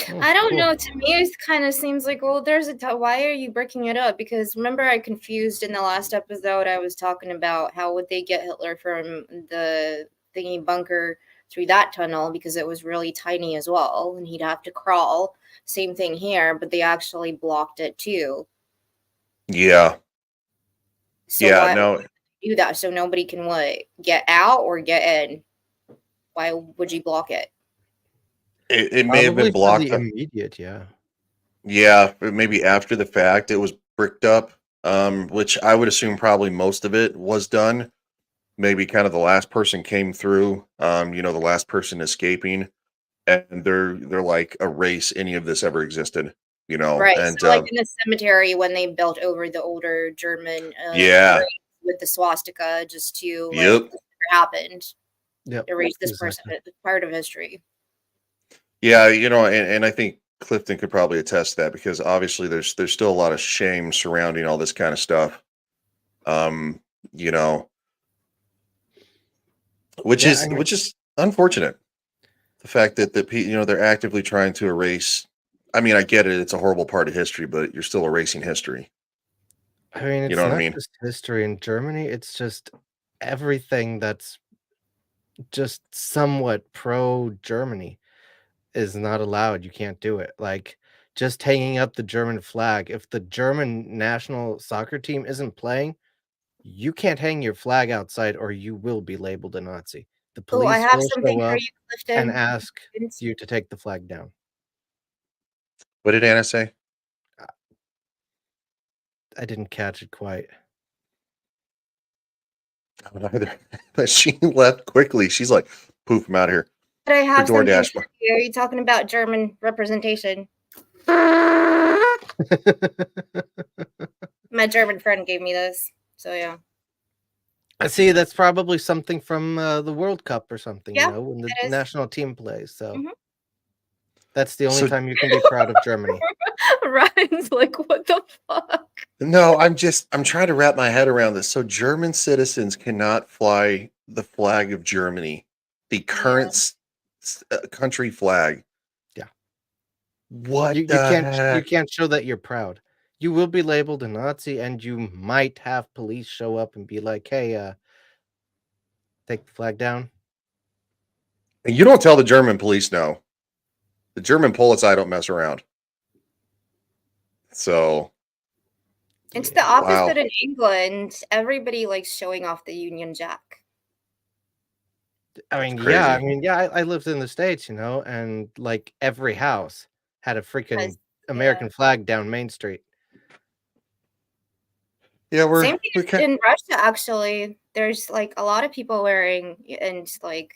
I don't know. To me, it kind of seems like, well, there's why are you breaking it up? Because remember, I confused in the last episode. I was talking about how would they get Hitler from the thingy bunker through that tunnel because it was really tiny as well, and he'd have to crawl. Same thing here, but they actually blocked it too. Yeah. So yeah. why No. do that? So nobody can get out or get in. Why would you block it? It may have been blocked. Immediate, yeah. Yeah, but maybe after the fact, it was bricked up, which I would assume probably most of it was done. Maybe kind of the last person came through, the last person escaping, and they're like erase any of this ever existed, Right. And So like in the cemetery when they built over the older German yeah, with the swastika just to yep, this never happened. Yep. Erase this person. It's part of history. yeah, and I think Clifton could probably attest to that because obviously there's still a lot of shame surrounding all this kind of stuff. Which is unfortunate. The fact that they're actively trying to erase. I mean, I get it; it's a horrible part of history, but you're still erasing history. I mean, it's not just history in Germany; it's just everything that's just somewhat pro-Germany is not allowed. You can't do it. Like just hanging up the German flag. If the German national soccer team isn't playing, you can't hang your flag outside or you will be labeled a Nazi. The police I have will something show for up you, Clifton. and ask you to take the flag down. What did Anna say? I didn't catch it quite. I don't either. But she left quickly. She's like, poof, I'm out of here. But I have something DoorDash. for you. Are you talking about German representation? My German friend gave me this. So yeah. I see. That's probably something from the World Cup or something, Yeah, when the it is. national team plays. So Mhm. that's the only time you can be proud of Germany. Ryan's like, what the fuck? No, I'm trying to wrap my head around this. So German citizens cannot fly the flag of Germany, the current country flag. Yeah. What You can't show that you're proud. You will be labeled a Nazi, and you might have police show up and be like, "Hey, take the flag down." And you don't tell the German police no. The German Polizei don't mess around. So It's the opposite in England. Everybody likes showing off the Union Jack. I mean, I lived in the States, and like every house had a freaking American flag down Main Street. Yeah, Same thing in Russia, actually. There's like a lot of people wearing and like,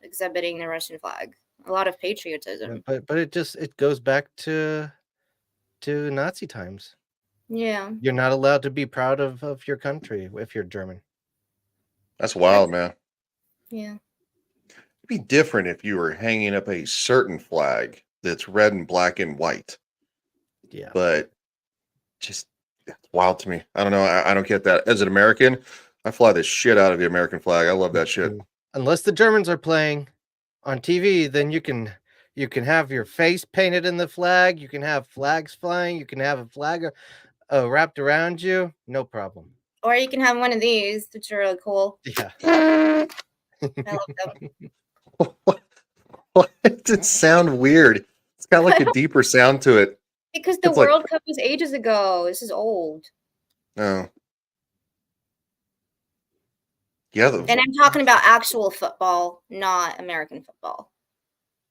exhibiting the Russian flag. A lot of patriotism. But it goes back to Nazi times. Yeah. You're not allowed to be proud of your country if you're German. That's wild, man. Yeah. It'd be different if you were hanging up a certain flag that's red and black and white. Yeah. But just It's wild to me. I don't know. I don't get that. As an American, I fly the shit out of the American flag. I love that shit. Unless the Germans are playing on TV, then you can have your face painted in the flag. You can have flags flying. You can have a flag wrapped around you. No problem. Or you can have one of these, which are really cool. Yeah. I love them. Why does it sound weird? It's got like a deeper sound to it. Because the It's like- World Cup was ages ago. This is old. No. Yeah. And I'm talking about actual football, not American football.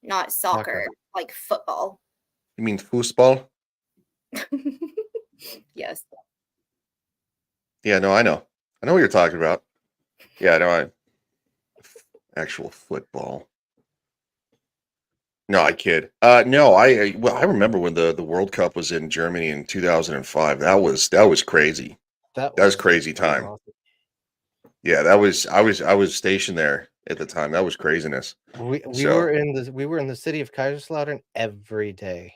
Not soccer, like football. You mean foosball? Yes. Yeah, no, I know. I know what you're talking about. Yeah, no, actual football. No, I kid. No, well, I remember when the World Cup was in Germany in 2005. That was crazy. That was crazy time. Awesome. Yeah, I was stationed there at the time. That was craziness. We were in the city of Kaiserslautern every day.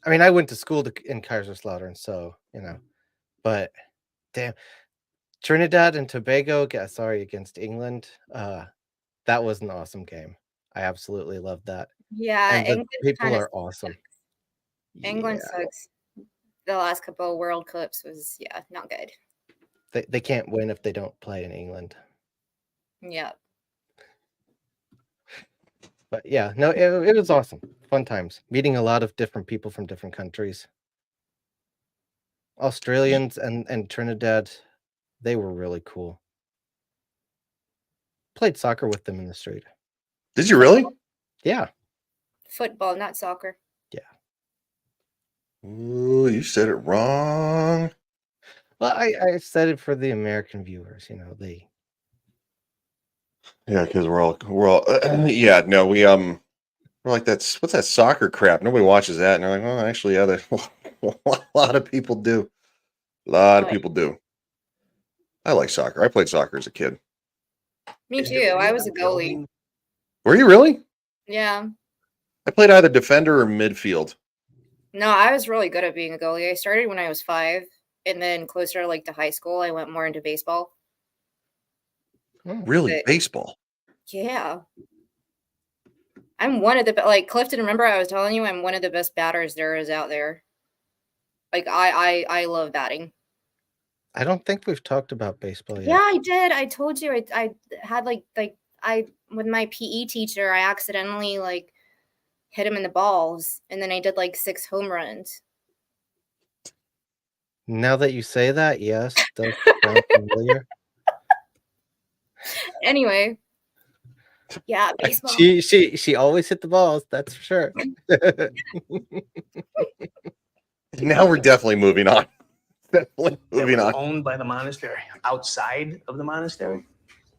I mean, I went to school in Kaiserslautern, so but damn, Trinidad and Tobago, against England. That was an awesome game. I absolutely loved that. Yeah, and the people are awesome. England sucks. The last couple of World Cups was not good. They can't win if they don't play in England. Yeah. But yeah, no, it was awesome. Fun times. Meeting a lot of different people from different countries. Australians and Trinidad, they were really cool. Played soccer with them in the street. Did you really? Yeah. Football, not soccer. Yeah. Ooh, you said it wrong. Well, I said it for the American viewers, they. Yeah, because we're all yeah, no, we're like, what's that soccer crap? Nobody watches that. And they're like, well, actually, yeah, a lot of people do. A lot of people do. I like soccer. I played soccer as a kid. Me too. I was a goalie. Were you really? Yeah. I played either defender or midfield. No, I was really good at being a goalie. I started when I was 5, and then closer to high school, I went more into baseball. Really? Baseball? Yeah. I'm one of the Clifton, remember I was telling you I'm one of the best batters there is out there. Like I love batting. I don't think we've talked about baseball yet. Yeah, I did. I told you I had with my PE teacher, I accidentally hit him in the balls, and then I did 6 home runs. Now that you say that, yes, does sound familiar. Anyway. Yeah, baseball. She always hit the balls, that's for sure. Now we're definitely moving on. Definitely moving on. Owned by the monastery, outside of the monastery.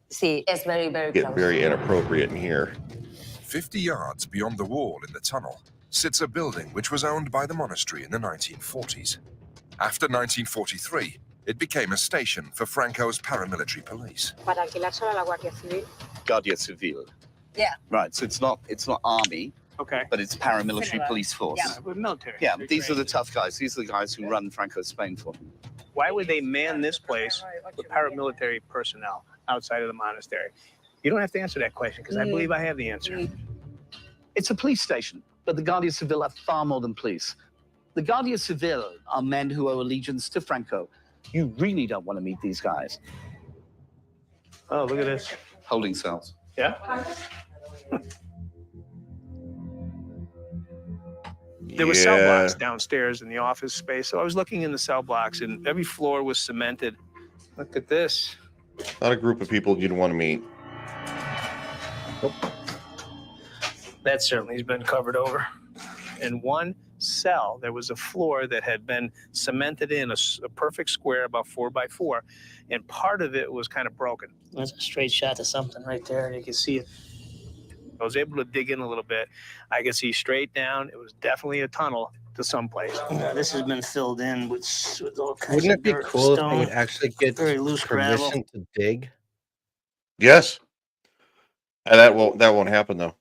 See, it's very, very Get close. very inappropriate in here. 50 yards beyond the wall in the tunnel sits a building which was owned by the monastery in the 1940s. After 1943, it became a station for Franco's paramilitary police. Para alquilárselo a la Guardia Civil. Guardia Civil. Yeah. Right, so it's not army, Okay. but it's paramilitary police force. Yeah, with military. Yeah, They're these are the trained. tough guys. These are the guys who run Franco's Spain for them. Why would they man this place with paramilitary personnel outside of the monastery? You don't have to answer that question because I believe I have the answer. It's a police station, but the Guardia Civil are far more than police. The Guardia Civil are men who owe allegiance to Franco. You really don't want to meet these guys. Oh, look at this. Holding cells. Yeah? There were cell blocks downstairs in the office space. So I was looking in the cell blocks, and every floor was cemented. Look at this. Not a group of people you'd want to meet. Nope. That certainly has been covered over. In one cell, there was a floor that had been cemented in a perfect square, about 4 by 4, and part of it was kind of broken. That's a straight shot to something right there. You can see it. I was able to dig in a little bit. I could see straight down. It was definitely a tunnel to someplace. This has been filled in with all kinds Wouldn't of it be dirt, cool if stone, they would actually get very loose gravel. permission to dig? Yes. And that won't happen though.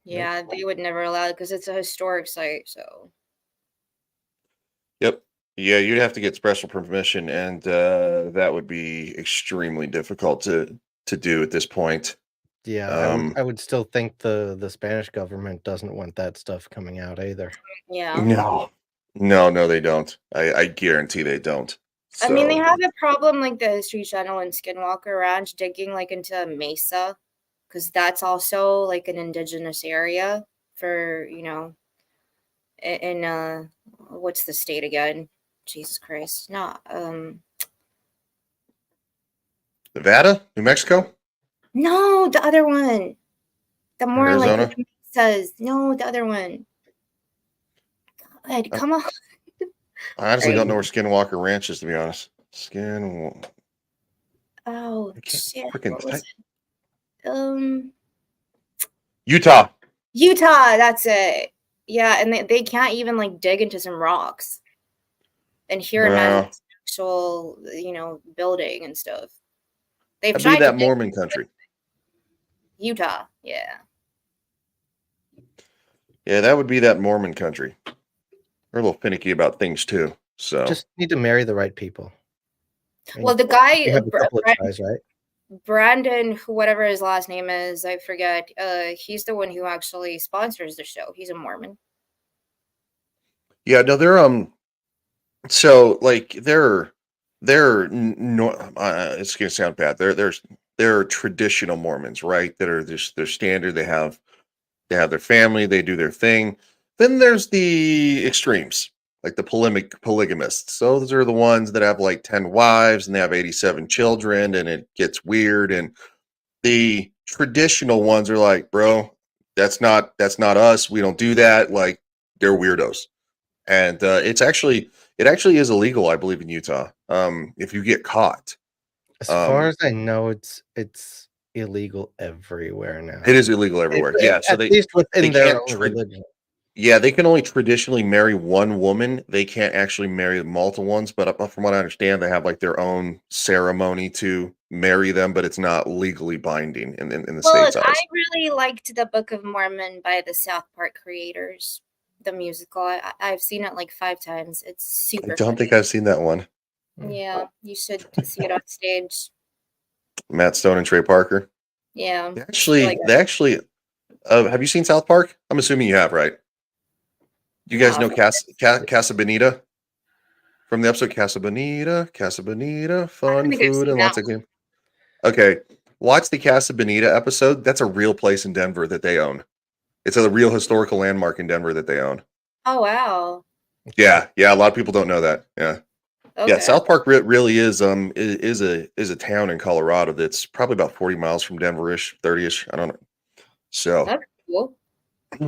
Yeah, they would never allow it because it's a historic site. So. Yep. Yeah, you'd have to get special permission, and that would be extremely difficult to do at this point. Yeah, I would still think the Spanish government doesn't want that stuff coming out either. Yeah. No, they don't. I guarantee they don't. I mean, they So have a problem like the History Channel and Skinwalker Ranch digging like into a mesa, because that's also like an indigenous area for, you know, in what's the state again? Jesus Christ. Not Nevada, New Mexico, no, the other one. The more like Arizona. it says, no, the other one. God, come on. I honestly don't know where Skinwalker Ranch is, to be honest. Oh shit. freaking What was it? Utah. Utah, that's it. Yeah, and they can't even like dig into some rocks. And here Wow. has actual, you know, building and stuff. They've That'd tried be that to dig Mormon country. Utah, yeah. Yeah, that would be that Mormon country. They're a little finicky about things too. So Just need to marry the right people. I mean, Well, the guy you have a couple of tries, right? Brandon, whatever his last name is, I forget. He's the one who actually sponsors the show. He's a Mormon. yeah, no, they're so like it's gonna sound bad. They're traditional Mormons, right? That are just they're standard. They have their family, they do their thing. Then there's the extremes, like the polygamists. So those are the ones that have like 10 wives and they have 87 children, and it gets weird. And the traditional ones are like, bro, that's not us. We don't do that. Like, they're weirdos. And it actually is illegal, I believe, in Utah. If you get caught. As far as I know, it's illegal everywhere now. It is illegal everywhere. Yeah, so at least within their own can't religion. Yeah, they can only traditionally marry one woman. They can't actually marry multiple ones. But from what I understand, they have like their own ceremony to marry them, but it's not legally binding in the Well, state's I eyes. really liked the Book of Mormon by the South Park creators, the musical. I've seen it like 5 times. It's super I don't funny. think I've seen that one. Yeah, you should see it on stage. Matt Stone and Trey Parker. Yeah. They actually have you seen South Park? I'm assuming you have, right? You guys know Casa Bonita from the episode Casa Bonita, fun think I've food seen and that lots of game. Okay, watch the Casa Bonita episode. That's a real place in Denver that they own. It's a real historical landmark in Denver that they own. Oh wow. Yeah, a lot of people don't know that. Yeah, Okay. yeah. South Park really is a town in Colorado that's probably about 40 miles from Denver-ish, 30-ish. I don't know. So That's cool.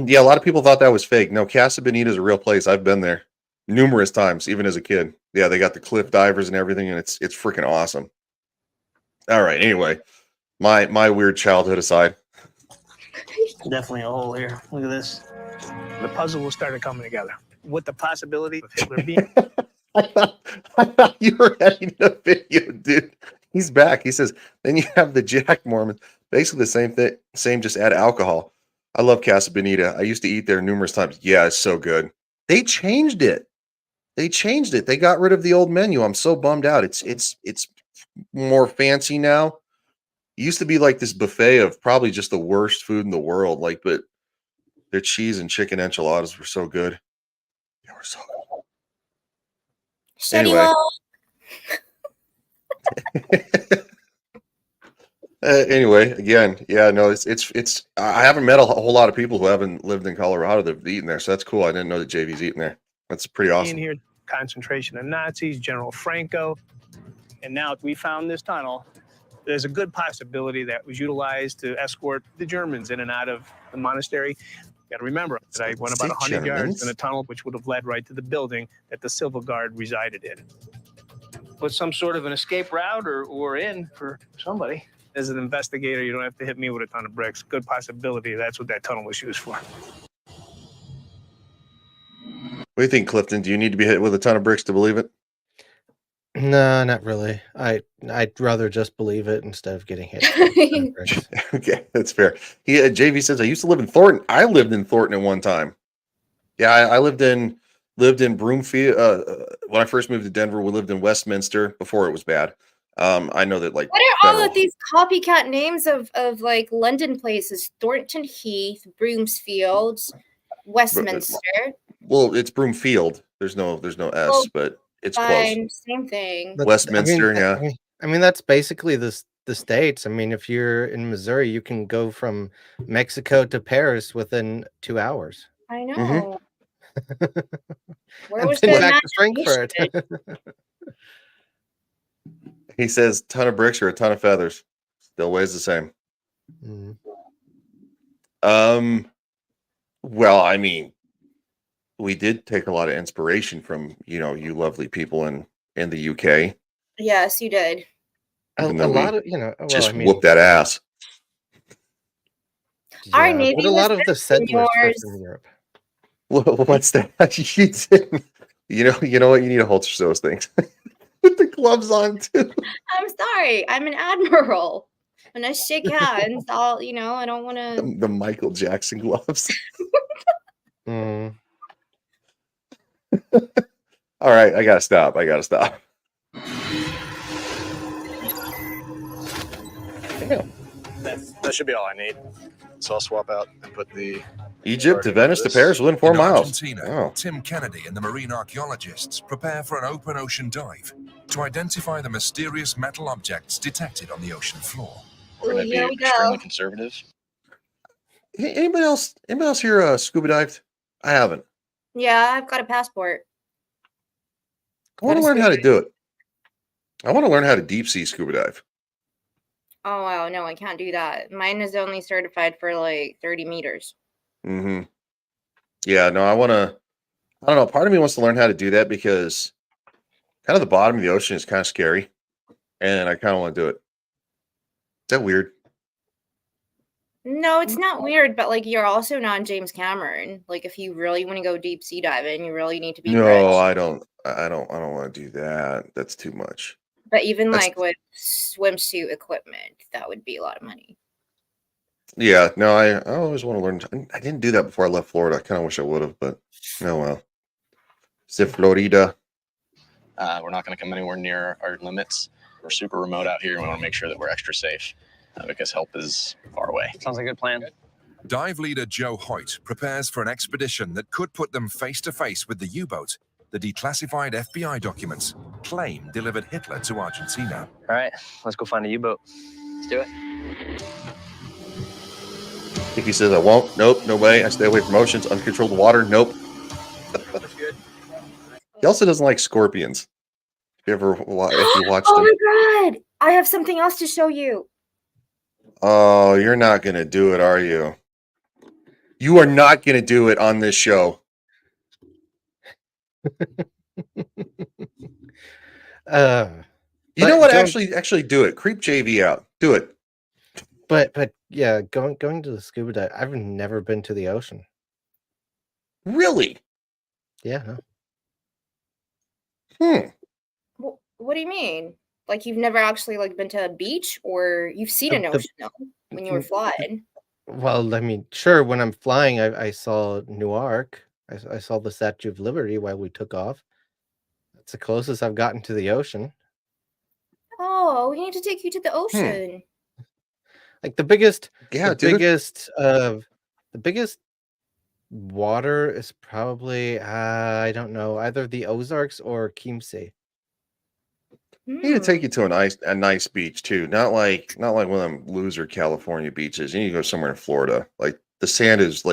yeah, a lot of people thought that was fake. No, Casa Bonita is a real place. I've been there numerous times, even as a kid. Yeah, they got the cliff divers and everything, and it's freaking awesome. All right. Anyway, my weird childhood aside. Definitely a hole here. Look at this. The puzzle will start coming together. With the possibility of Hitler being I thought you were editing a video, dude. He's back. He says, then you have the Jack Mormon. Basically the same thing. Same, just add alcohol. I love Casa Bonita. I used to eat there numerous times. Yeah, it's so good. They changed it. They got rid of the old menu. I'm so bummed out. It's more fancy now. It used to be like this buffet of probably just the worst food in the world. Like, but their cheese and chicken enchiladas were so good. They were so good. Anyway. Anyway, again, yeah, no, it's. I haven't met a whole lot of people who haven't lived in Colorado that've eaten there, so that's cool. I didn't know that JV's eating there. That's pretty awesome. in here, concentration of Nazis, General Franco, and now we found this tunnel. There's a good possibility that was utilized to escort the Germans in and out of the monastery. You got to remember that I went about 100 yards in a tunnel, which would have led right to the building that the civil guard resided in. Was some sort of an escape route or in for somebody. As an investigator, you don't have to hit me with a ton of bricks. Good possibility that's what that tunnel was used for. What do you think, Clifton? Do you need to be hit with a ton of bricks to believe it? No, not really. I'd rather just believe it instead of getting hit. Okay, that's fair. JV says, I used to live in Thornton. I lived in Thornton at one time. Yeah, I lived in lived in Broomfield. When I first moved to Denver, we lived in Westminster before it was bad. I know that like What are all federal. of these copycat names of like London places? Thornton Heath, Broomfield, Westminster. Well, it's Broomfield. There's no S, Well, but it's close. fine, same thing. Westminster, yeah. I mean that's basically the states. I mean, if you're in Missouri, you can go from Mexico to Paris within 2 hours. I know. Mm-hmm. Where And was then the back to Frankfurt. imagination? He says ton of bricks or a ton of feathers. Still weighs the same. Well, I mean, we did take a lot of inspiration from, you lovely people in the UK. Yes, you did. Even A though lot we of, well, just I mean, whooped that ass. Our yeah, Navy but a was lot of the better than settlers were yours. from Europe. What's that? You know what? You need to holster those things. Put the gloves on too. I'm sorry. I'm an admiral. When I shake hands, I don't want to. The Michael Jackson gloves. Mm. All right, I gotta stop. Damn. That should be all I need. So I'll swap out and put the Egypt to Venice to Paris within 4 In miles. Argentina, Oh. Tim Kennedy and the marine archaeologists prepare for an open ocean dive to identify the mysterious metal objects detected on the ocean floor. We're gonna be extremely conservative. Hey, anybody else here scuba dived? I haven't. Yeah, I've got a passport. I want to learn how to do it. I want to learn how to deep sea scuba dive. Oh wow, no, I can't do that. Mine is only certified for like 30 meters. Mm-hmm. Yeah, no, I don't know. Part of me wants to learn how to do that because kind of the bottom of the ocean is kind of scary. And I kind of want to do it. Is that weird? No, it's not weird, but like you're also not James Cameron. Like if you really want to go deep sea diving, you really need to be No, rich. I don't want to do that. That's too much. But even like with swimsuit equipment, that would be a lot of money. Yeah, no, I always want to learn. I didn't do that before I left Florida. I kind of wish I would have, but no, well. It's Florida. We're not going to come anywhere near our limits. We're super remote out here, and we want to make sure that we're extra safe because help is far away. Sounds like a good plan. Dive leader Joe Hoyt prepares for an expedition that could put them face to face with the U-boat the declassified FBI documents claim delivered Hitler to Argentina. All right, let's go find a U-boat. Let's do it. If he says I won't, nope, no way. I stay away from oceans, uncontrolled water, nope. He also doesn't like scorpions. If you watched Oh him. my god! I have something else to show you. Oh, you're not gonna do it, are you? You are not gonna do it on this show. You know what? Actually, do it. Creep JV out. Do it. But yeah, going to the scuba dive. I've never been to the ocean. Really? Yeah. What do you mean? Like you've never actually like been to a beach, or you've seen an ocean though when you were flying? Well, I mean, sure. When I'm flying, I saw Newark. I saw the Statue of Liberty while we took off. That's the closest I've gotten to the ocean. Oh, we need to take you to the ocean. Like the biggest, yeah, the biggest water is probably I don't know, either the Ozarks or Chiemsee. I need to take you to a nice beach too. Not like one of them loser California beaches. You need to go somewhere in Florida. Like the sand is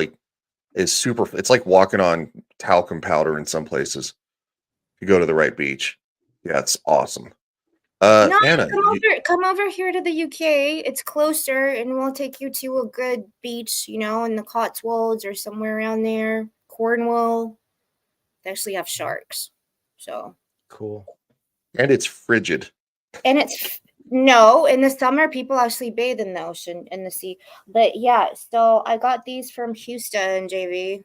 super. It's like walking on talcum powder in some places. If you go to the right beach, yeah, it's awesome. No, Anna, come over here to the UK. It's closer, and we'll take you to a good beach, in the Cotswolds or somewhere around there. Cornwall. They actually have sharks. So cool. And it's frigid. And in the summer, people actually bathe in the ocean, in the sea. But yeah, so I got these from Houston, JV.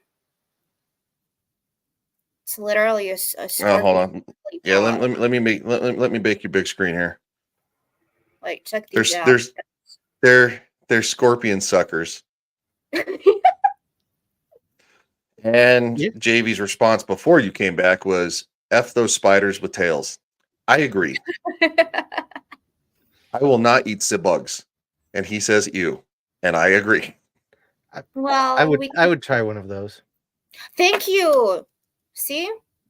It's literally a Oh, hold on. Yeah, let me make you big screen here. Like, check these out. They're scorpion suckers. And JV's response before you came back was, F those spiders with tails. I agree. I will not eat bugs. And he says, ew. And I agree. Well, I would try one of those. Thank you. See?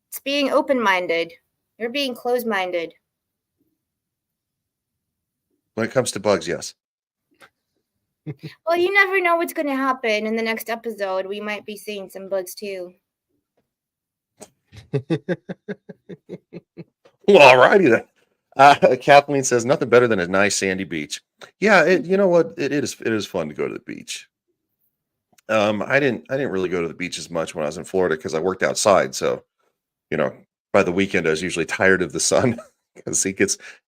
It's being open-minded. You're being closed-minded. When it comes to bugs, yes. Well, you never know what's going to happen in the next episode. We might be seeing some bugs too. Well, alrighty then. Kathleen says nothing better than a nice sandy beach. Yeah, you know what? It is fun to go to the beach. I didn't really go to the beach as much when I was in Florida because I worked outside. So, by the weekend I was usually tired of the sun because it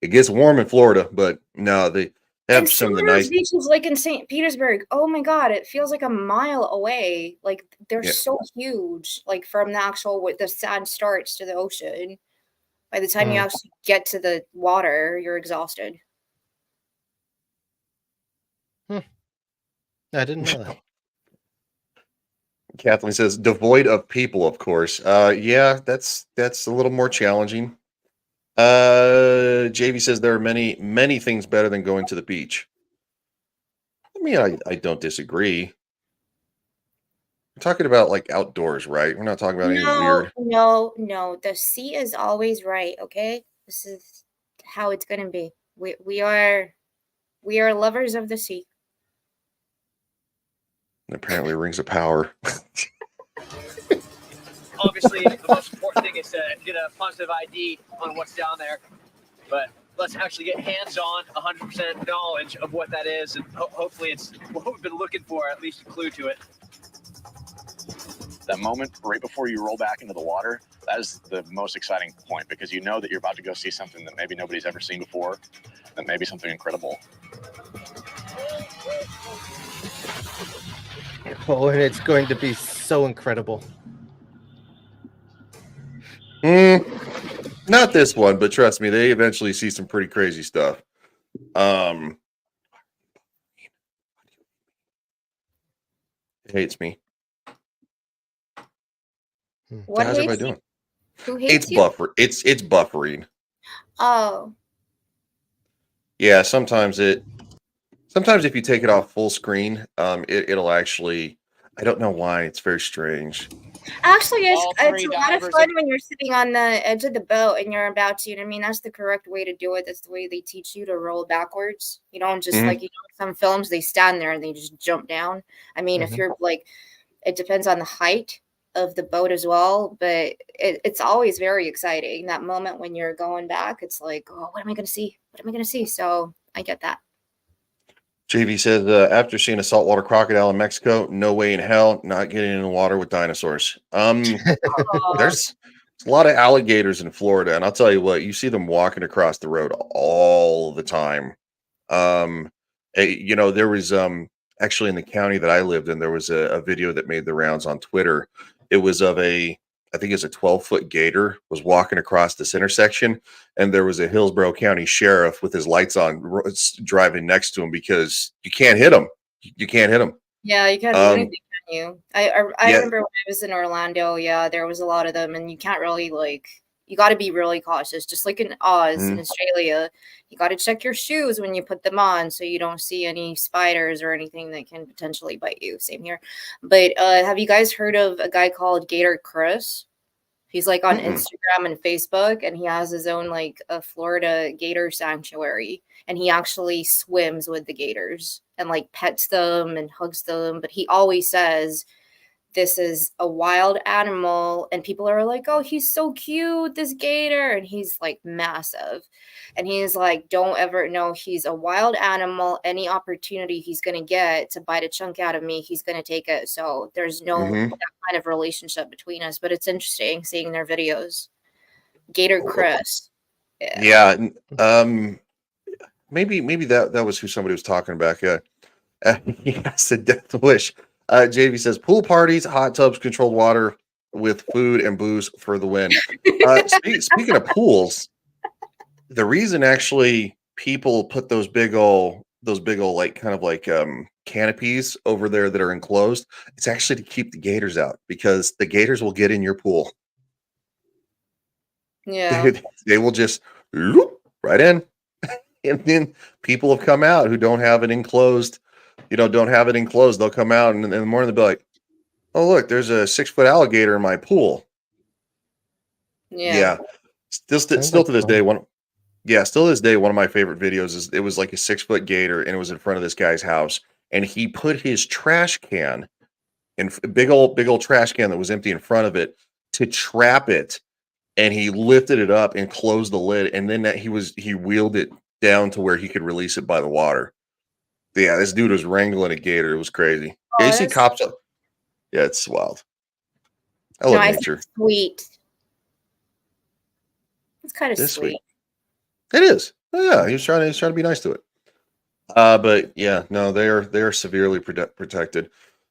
gets warm in Florida. But no, they have And some of the of those nice beaches, like in St. Petersburg, oh my God, it feels like a mile away. Like they're Yeah. so huge, like from the actual where the sand starts to the ocean. By the time you actually get to the water, you're exhausted. I didn't know that. Kathleen says devoid of people, of course. Yeah, that's a little more challenging. JV says there are many things better than going to the beach. I mean, I don't disagree. We're talking about like outdoors, right? We're not talking about anything weird. No. The sea is always right. Okay, this is how it's gonna be. We are lovers of the sea. And apparently, rings of power. Obviously, the most important thing is to get a positive ID on what's down there. But let's actually get hands-on, 100% knowledge of what that is, and hopefully it's what we've been looking for, at least a clue to it. That moment right before you roll back into the water, that is the most exciting point because you know that you're about to go see something that maybe nobody's ever seen before, that may be something incredible. Oh, and it's going to be so incredible. Not this one, but trust me, they eventually see some pretty crazy stuff. It hates me. What How's hates everybody doing? Who hates It's you? It's buffering. Oh, Yeah, sometimes if you take it off full screen, it'll actually. I don't know why. It's very strange. actually, it's All a three lot of divers fun when you're sitting on the edge of the boat and you're about to. I mean, that's the correct way to do it. That's the way they teach you to roll backwards. You don't just like some films they stand there and they just jump down. I mean, if you're like, it depends on the height of the boat as well, but it's always very exciting. That moment when you're going back, it's like, oh, what am I going to see? What am I going to see? So I get that. JV says after seeing a saltwater crocodile in Mexico, no way in hell not getting in the water with dinosaurs. There's a lot of alligators in Florida, and I'll tell you what, you see them walking across the road all the time. There was actually in the county that I lived in, there was a video that made the rounds on Twitter. It was of I think it's a 12-foot gator was walking across this intersection, and there was a Hillsborough County sheriff with his lights on driving next to him because you can't hit him. You can't hit him. Yeah, you can't do anything, can you? I remember when I was in Orlando, yeah, there was a lot of them, and you can't really you got to be really cautious. Just like in Oz in Australia, you got to check your shoes when you put them on so you don't see any spiders or anything that can potentially bite you. Same here. But have you guys heard of a guy called Gator Chris? He's like on Instagram and Facebook, and he has his own like a Florida gator sanctuary, and he actually swims with the gators and like pets them and hugs them. But he always says this is a wild animal, and people are like, oh, he's so cute, this gator, and he's like massive, and he's like, don't ever know, he's a wild animal. Any opportunity he's going to get to bite a chunk out of me, he's going to take it. So there's no that kind of relationship between us, but it's interesting seeing their videos. Gator Chris. Yeah. Maybe that was who somebody was talking about. Yes, a death wish. JV says pool parties, hot tubs, controlled water with food and booze for the win. Speaking of pools, the reason actually people put those big old those big old like kind of like canopies over there that are enclosed. It's actually to keep the gators out because the gators will get in your pool. Yeah. They will just loop right in. And then people have come out who don't have it enclosed, don't have it enclosed. They'll come out and in the morning they'll be like, oh, look, there's a 6-foot alligator in my pool. Yeah. Still to this day, still to this day, one of my favorite videos is it was like a 6-foot gator and it was in front of this guy's house. And he put his trash can in big old trash can that was empty in front of it to trap it. And he lifted it up and closed the lid. And then he wheeled it down to where he could release it by the water. Yeah, this dude was wrangling a gator. It was crazy. Yeah, you see cops up. Yeah, it's wild. I love nature. Sweet. It's kind of sweet. It is. Oh, yeah, he's trying to be nice to it. But yeah, no, they are severely protected.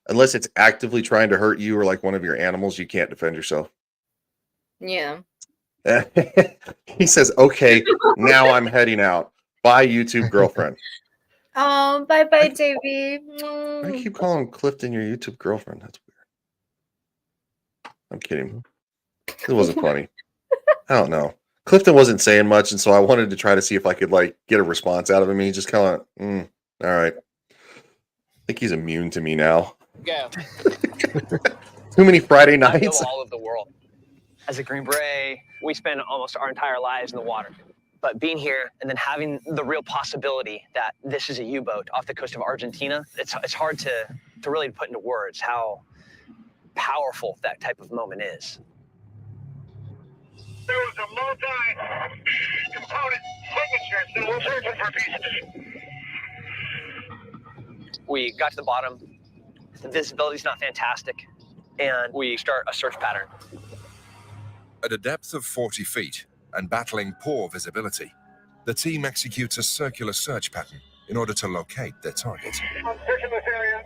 Unless it's actively trying to hurt you or like one of your animals, you can't defend yourself. Yeah. He says, "Okay, now I'm heading out. Bye, YouTube girlfriend." Oh, bye, JB. I keep calling Clifton your YouTube girlfriend. That's weird. I'm kidding. It wasn't funny. I don't know. Clifton wasn't saying much, and so I wanted to try to see if I could like get a response out of him. He just kind of, all right. I think he's immune to me now. Go. Too many Friday I know nights. all of the world. As a Green Beret, we spend almost our entire lives in the water. But being here and then having the real possibility that this is a U-boat off the coast of Argentina, it's hard to really put into words how powerful that type of moment is. There was a multi-component signature, so we're searching for pieces. We got to the bottom. The visibility's not fantastic, and we start a search pattern. At a depth of 40 feet and battling poor visibility, the team executes a circular search pattern in order to locate their target. I'm searching this area.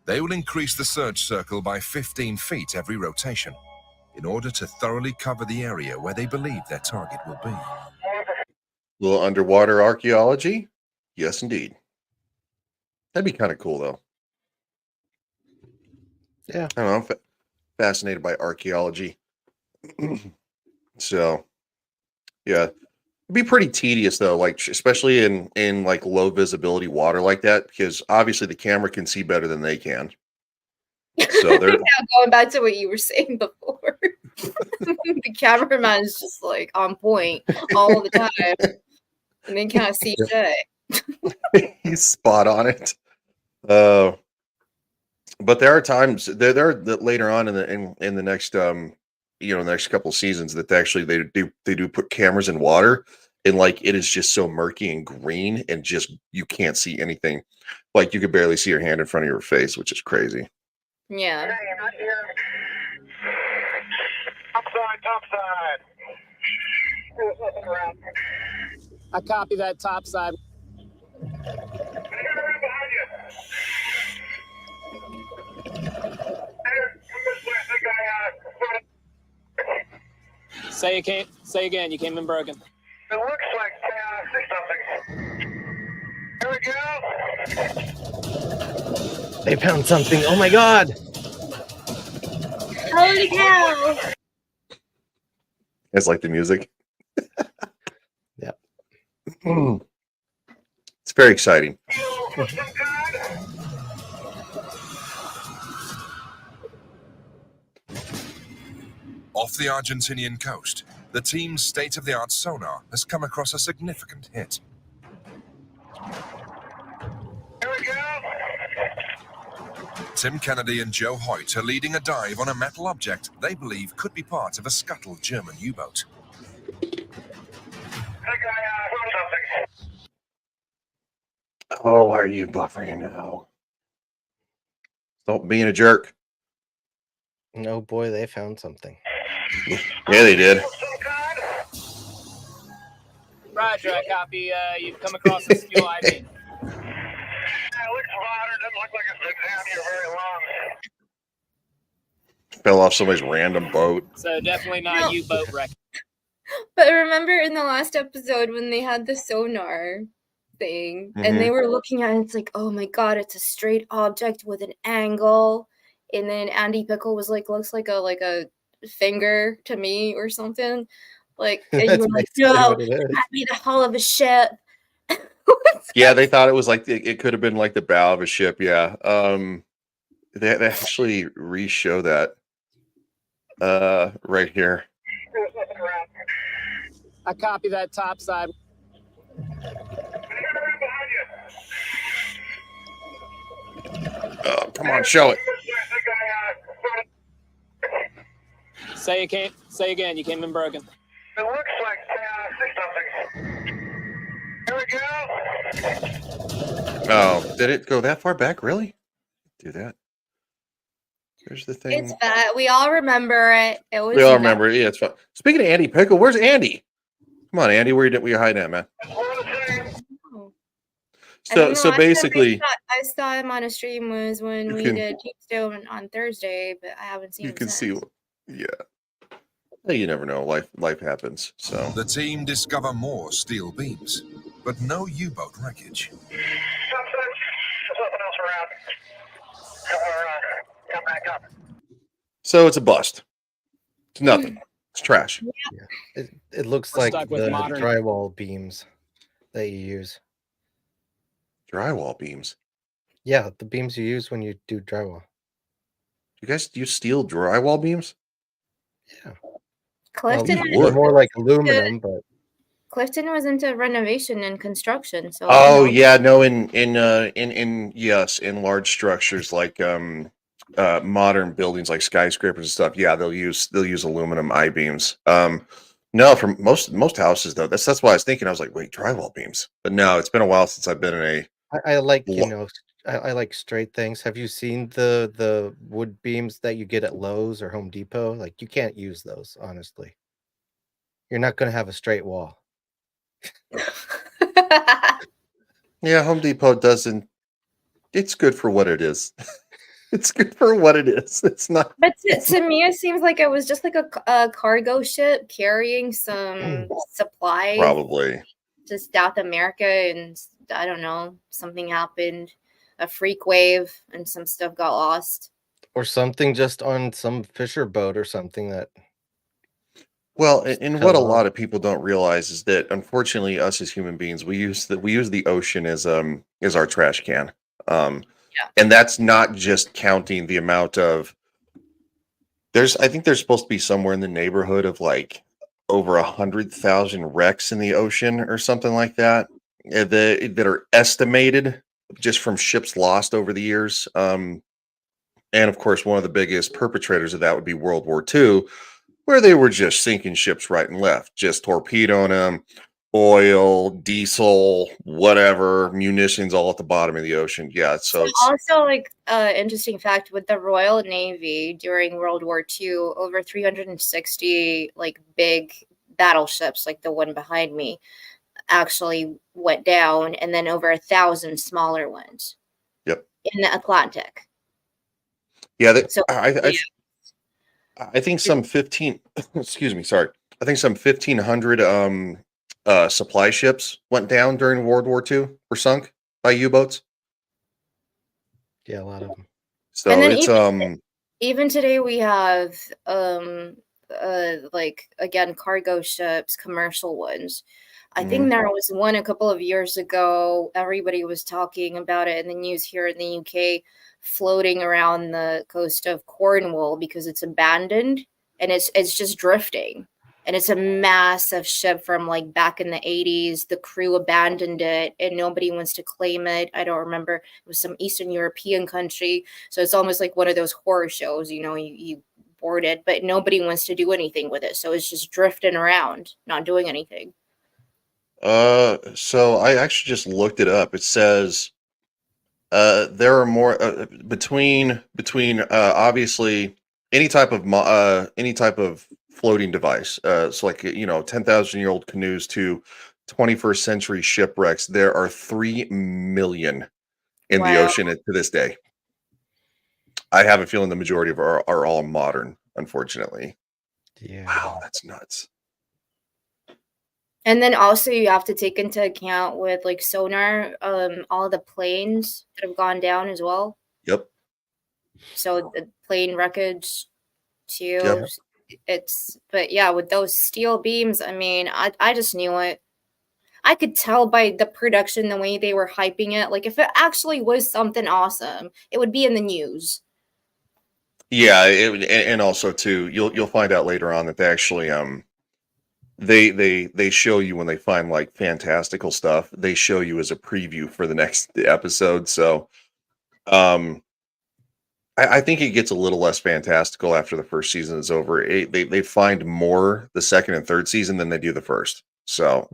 They will increase the search circle by 15 feet every rotation in order to thoroughly cover the area where they believe their target will be. Little underwater archaeology? Yes, indeed. That'd be kind of cool, though. Yeah. I don't know. I'm fascinated by archaeology. So, yeah. It'd be pretty tedious, though, like especially in like low visibility water like that, because obviously the camera can see better than they can. So they're going back to what you were saying before. The cameraman is just like on point all the time, and they can't see shit. He's spot on it. But there are times there later on in the next next couple of seasons that actually they do put cameras in water, and like it is just so murky and green and just you can't see anything. Like you could barely see your hand in front of your face, which is crazy. Yeah. Topside. There's nothing around. I copy that topside. Say again. You came in broken. It looks like something. Here we go. They found something. Oh my god! Holy cow! It's like the music. Yeah. It's very exciting. Off the Argentinian coast, the team's state-of-the-art sonar has come across a significant hit. Here we go. Tim Kennedy and Joe Hoyt are leading a dive on a metal object they believe could be part of a scuttled German U-boat. Oh, why are you buffering now? Stop being a jerk. No, boy, they found something. Yeah, they did. Roger, I copy. You've come across a skill ID. It looks modern. Doesn't look like it's been down here very long. Fell off somebody's random boat. So definitely not a U-boat wreck. But remember in the last episode when they had the sonar, thing, and they were looking at it. It's like, oh my god, it's a straight object with an angle. And then Andy Pickle was like, looks like a finger to me or something. Like, and you That's were like, basically no, what it is. that'd be the hull of a ship. Yeah, they thought it was like it could have been like the bow of a ship. Yeah. They actually re-show that right here. I copy that top side. Oh, come on, show it. Say again. You came in broken. It looks like something. Here we go. Oh, did it go that far back? Really? Do that. Here's the thing. It's bad. We all remember it. It was. We all remember it. Yeah, it's fun. Speaking of Andy Pickle, where's Andy? Come on, Andy. Where you hiding at, man? So basically, I saw him on a stream was when we did Tombstone on Thursday, but I haven't seen him since. Yeah. Well, you never know. Life happens. So The team discover more steel beams, but no U-boat wreckage. Something else around. Come back up. So it's a bust. It's nothing. It's trash. Yeah. It looks like the drywall beams that you use. Drywall beams. Yeah, the beams you use when you do drywall. You guys use steel drywall beams? Yeah. Clifton Well, more like aluminum, but Clifton was into renovation and construction. So Oh yeah, no, in large structures like modern buildings like skyscrapers and stuff. Yeah, they'll use aluminum I-beams. No, for most houses though. That's why I was thinking. I was like, wait, drywall beams. But no, it's been a while since I've been in a. I like I like straight things. Have you seen the wood beams that you get at Lowe's or Home Depot? Like, you can't use those, honestly. You're not going to have a straight wall. Yeah, Home Depot doesn't. It's good for what it is. It's good for what it is. It's not. But to me, it seems like it was just like a cargo ship carrying some supplies. Probably. To South America, and I don't know, something happened, a freak wave, and some stuff got lost. Or something just on some fisher boat or something that. Well, and what a lot of people don't realize is that unfortunately, us as human beings, we use the ocean as our trash can. And that's not just counting the amount of. I think there's supposed to be somewhere in the neighborhood of like over 100,000 wrecks in the ocean or something like that that are estimated just from ships lost over the years. And of course, one of the biggest perpetrators of that would be World War II, where they were just sinking ships right and left, just torpedoing them, oil, diesel, whatever, munitions all at the bottom of the ocean. Yeah. So it's also like interesting fact with the Royal Navy during World War II, over 360 like big battleships, like the one behind me, actually went down, and then over 1,000 smaller ones. Yep. In the Atlantic. Yeah. I think some 15. Excuse me. Sorry. I think some 1,500 supply ships went down during World War II or sunk by U-boats. Yeah, a lot of them. So it's even today we have like again cargo ships, commercial ones. I think there was one a couple of years ago. Everybody was talking about it in the news here in the UK, floating around the coast of Cornwall because it's abandoned and it's just drifting. And it's a massive ship from like back in the 80s. The crew abandoned it and nobody wants to claim it. I don't remember. It was some Eastern European country. So it's almost like one of those horror shows, you board it, but nobody wants to do anything with it. So it's just drifting around, not doing anything. So I actually just looked it up. It says there are more between obviously any type of floating device. So like 10,000-year-old canoes to 21st century shipwrecks. There are 3 million in the ocean to this day. I have a feeling the majority of are all modern, unfortunately. Yeah. Wow, that's nuts. And then also you have to take into account with like sonar, all the planes that have gone down as well. Yep. So the plane wreckage too. Yep. But yeah, with those steel beams, I mean, I just knew it. I could tell by the production, the way they were hyping it. Like if it actually was something awesome, it would be in the news. Yeah, and also too, you'll find out later on that they actually they show you when they find like fantastical stuff. They show you as a preview for the next episode. So I think it gets a little less fantastical after the first season is over. They find more the second and third season than they do the first. So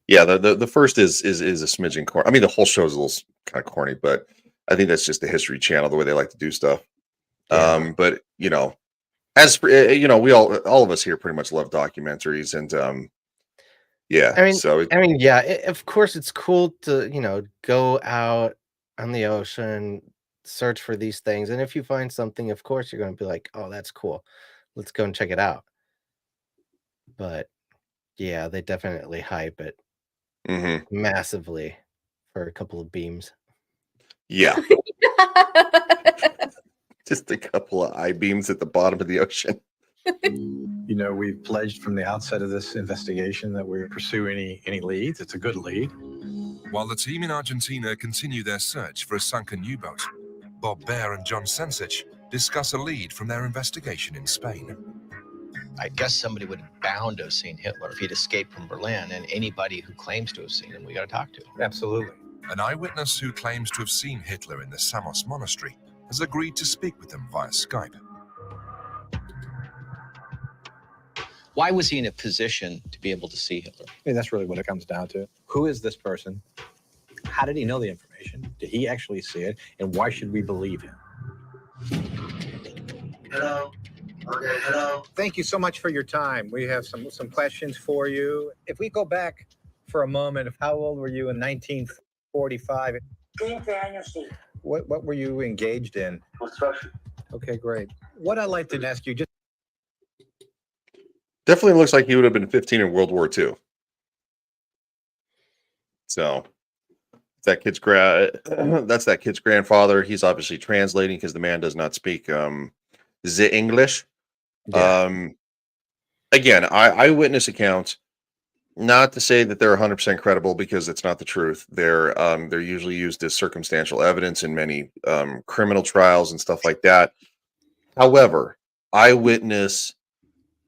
yeah, the first is a smidgen corny. I mean, the whole show is a little kind of corny, but I think that's just the History Channel, the way they like to do stuff. But you know, as for, you know, we all of us here pretty much love documentaries, and yeah. Yeah, of course it's cool to, you know, go out on the ocean, search for these things, and if you find something, of course you're going to be like, oh, that's cool, let's go and check it out. But yeah, they definitely hype it massively for a couple of beams. Yeah. Just a couple of I-beams at the bottom of the ocean. You know, we've pledged from the outset of this investigation that we pursue any leads. It's a good lead. While the team in Argentina continue their search for a sunken U-boat, Bob Baer and John Sensich discuss a lead from their investigation in Spain. I guess somebody would have bound to have seen Hitler if he'd escaped from Berlin, and anybody who claims to have seen him, we got to talk to. Absolutely. An eyewitness who claims to have seen Hitler in the Samos monastery has agreed to speak with them via Skype. Why was he in a position to be able to see Hitler? I mean, that's really what it comes down to. Who is this person? How did he know the information? Did he actually see it? And why should we believe him? Hello. Okay, hello. Thank you so much for your time. We have some questions for you. If we go back for a moment, how old were you in 1945? 15 años, sí. What were you engaged in? Construction. Okay, great. What I'd like to ask you, just Definitely looks like he would have been 15 in World War II. So that kid's that's that kid's grandfather. He's obviously translating because the man does not speak the English. Yeah. Again, eyewitness accounts. Not to say that they're 100% credible, because it's not the truth. They're usually used as circumstantial evidence in many criminal trials and stuff like that. However, eyewitness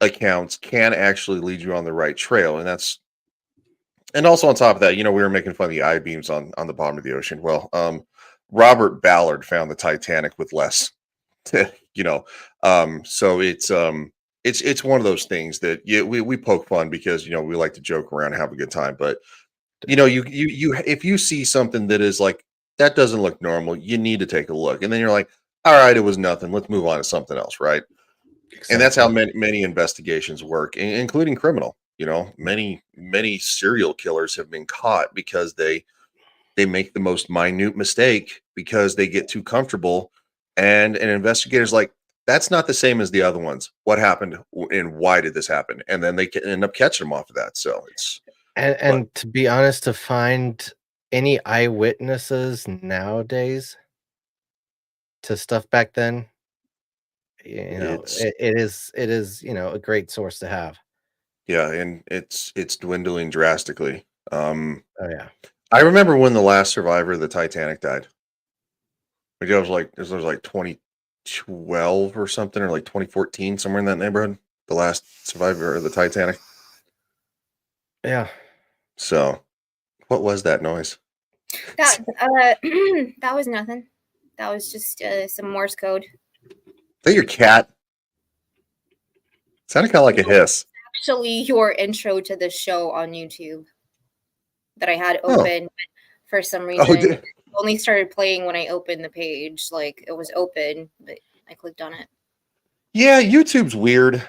accounts can actually lead you on the right trail, and also on top of that, you know, we were making fun of the I-beams on the bottom of the ocean. Well, Robert Ballard found the Titanic with less, you know, so it's one of those things that we poke fun because, you know, we like to joke around and have a good time. But, you know, you if you see something that is like, that doesn't look normal, you need to take a look. And then you're like, all right, it was nothing. Let's move on to something else. Right. Exactly. And that's how many investigations work, including criminal. You know, many serial killers have been caught because they make the most minute mistake because they get too comfortable. And an investigator's like, that's not the same as the other ones. What happened and why did this happen? And then they can end up catching them off of that. So it's and to be honest, to find any eyewitnesses nowadays to stuff back then, you know, it is, you know, a great source to have. Yeah, and it's dwindling drastically. Oh yeah. I remember when the last survivor of the Titanic died. It was like 2012 or something, or like 2014, somewhere in that neighborhood. The last survivor of the Titanic. Yeah. So, what was that noise? That was nothing. That was just some Morse code. Is that your cat? Sounded kind of like a hiss. Actually, your intro to the show on YouTube that I had open, but for some reason it only started playing when I opened the page. Like it was open, but I clicked on it. Yeah, YouTube's weird.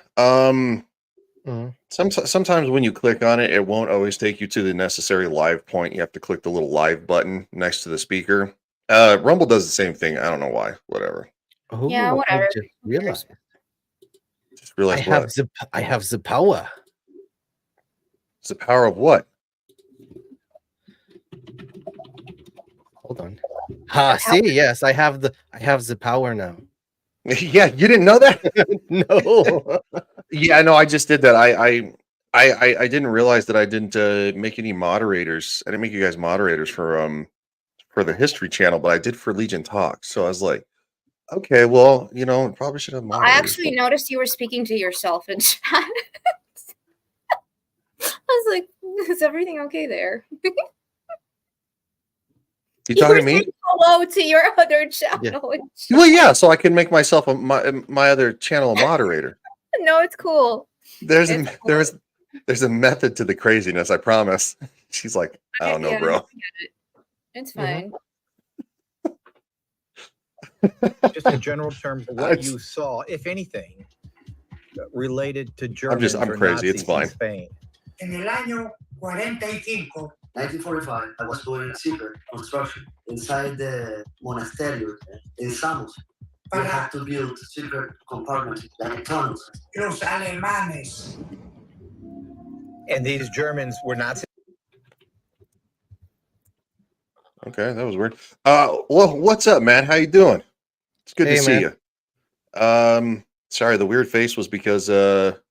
Sometimes when you click on it, it won't always take you to the necessary live point. You have to click the little live button next to the speaker. Rumble does the same thing. I don't know why. Whatever. Oh, yeah, whatever. Just realized I have the power. It's the power of what? Hold on. Ha, see, yes, I have the power now. Yeah, you didn't know that? No. Yeah, no, I just did that. I didn't realize that I didn't make any moderators. I didn't make you guys moderators for the History Channel, but I did for Legion Talk. So I was like, okay, well, probably should have I moderators. actually noticed you were speaking to yourself in chat. I was like, is everything okay there? You talking to me? saying hello to your other channel. Well, yeah, so I can make myself my other channel a moderator. No, it's cool. There's a method to the craziness, I promise. She's like, I don't know, Yeah, bro. I get it. It's fine. Just in general terms, what you saw, if anything, related to Germans I'm or crazy. Nazis It's fine. in Spain. En el año 45, 1945, I was doing secret construction inside the monastery in Samos. We had to build secret compartments like tunnels. los alemanes. And these Germans were Nazis. Okay, that was weird. Well, what's up, man? How you doing? It's good Hey, to see man. you. Sorry, the weird face was because the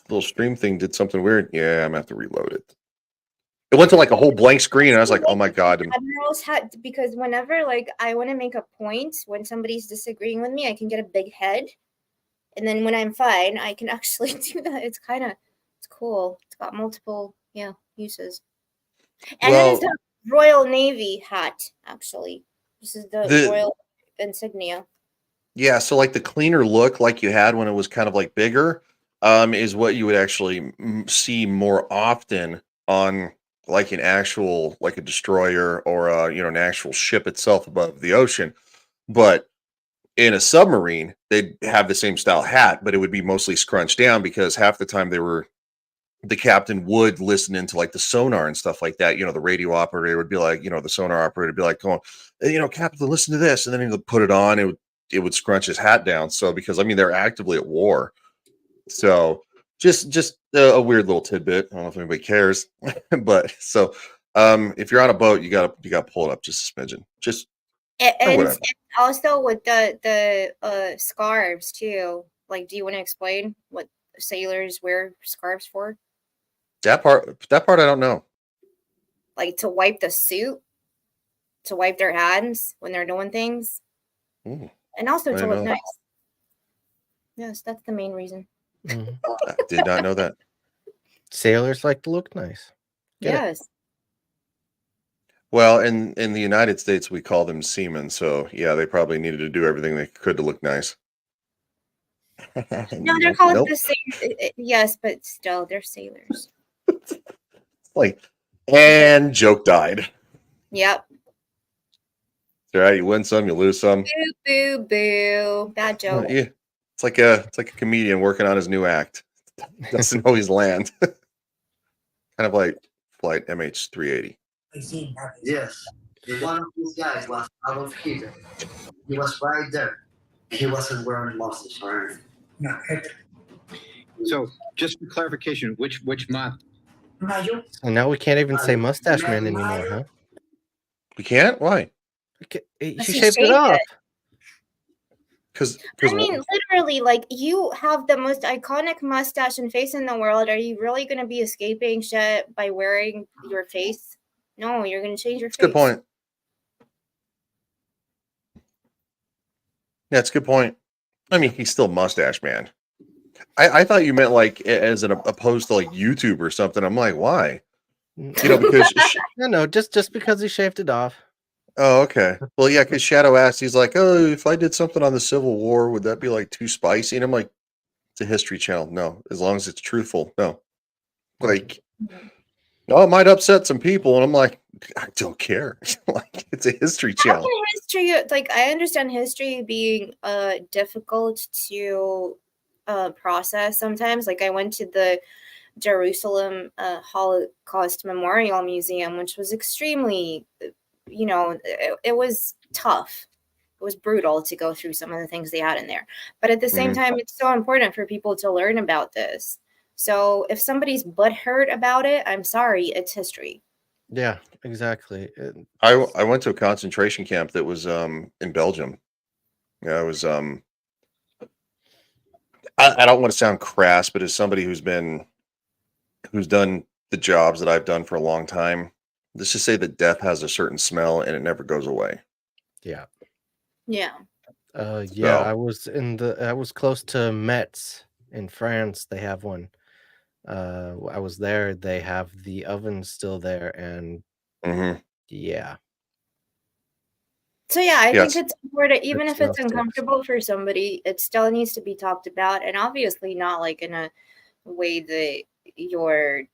little stream thing did something weird. Yeah, I'm gonna have to reload it. It went to like a whole blank screen, and I was like, "Oh my god!" Admirals had, because whenever like I want to make a point when somebody's disagreeing with me, I can get a big head, and then when I'm fine, I can actually do that. It's cool. It's got multiple uses. And it is the Royal Navy hat. Actually, this is the Royal insignia. Yeah, so like the cleaner look, like you had when it was kind of like bigger, is what you would actually see more often on like an actual like a destroyer or an actual ship itself above the ocean. But in a submarine, they'd have the same style hat, but it would be mostly scrunched down because half the time the captain would listen into like the sonar and stuff like that. The radio operator would be like, the sonar operator would be like, going, Captain, listen to this, and then he would put it on. It would scrunch his hat down. So because they're actively at war. So just a weird little tidbit. I don't know if anybody cares, but so if you're on a boat, you gotta pull it up just a smidgen, just and also with the scarves too. Like, do you want to explain what sailors wear scarves for? That part I don't know. Like to wipe the suit, to wipe their hands when they're doing things. Ooh, and also to look know. nice. Yes, that's the main reason. I did not know that. Sailors like to look nice. Yes. Well, in the United States, we call them seamen. So yeah, they probably needed to do everything they could to look nice. No, they're called the same. Yes, but still, they're sailors. And joke died. Yep. All right, you win some, you lose some. Boo, boo, boo. Bad joke. Yeah, it's like a comedian working on his new act. Doesn't always land. Kind of like Flight MH380. Yes. One of these guys was Adolf Hitler. He was right there. He wasn't wearing mustache or anything. No. So, just for clarification, which month? And now we can't even say mustache man anymore, huh? We can't? Why? He shaved it off. I mean, literally, like, you have the most iconic mustache and face in the world. Are you really going to be escaping shit by wearing your face? No, you're going to change your face. Good point. Yeah, it's a good point. I mean, he's still mustache man. I thought you meant like as an opposed to like YouTube or something. I'm like, why? Because no, just because he shaved it off. Oh, okay. Well, yeah, because Shadow asked, he's like, "Oh, if I did something on the Civil War, would that be like too spicy?" And I'm like, "It's a History Channel. No, as long as it's truthful. No, like, no, it might upset some people." And I'm like, I don't care. Like, it's a History Channel. History, like, I understand history being difficult to process sometimes. Like, I went to the Jerusalem Holocaust Memorial Museum, which was extremely, it was tough. It was brutal to go through some of the things they had in there. But at the same time, it's so important for people to learn about this. So if somebody's butthurt about it, I'm sorry, it's history. Yeah, exactly. I went to a concentration camp that was in Belgium. Yeah, it was I don't want to sound crass, but as somebody who's done the jobs that I've done for a long time, let's just say that death has a certain smell and it never goes away. Yeah. Yeah. Yeah, So- I was close to Metz in France. They have one. I was there. They have the oven still there, and yeah. So yeah, I Yes. think it's important, even It if it's smells stinks. uncomfortable for somebody, it still needs to be talked about, and obviously not like in a way that you're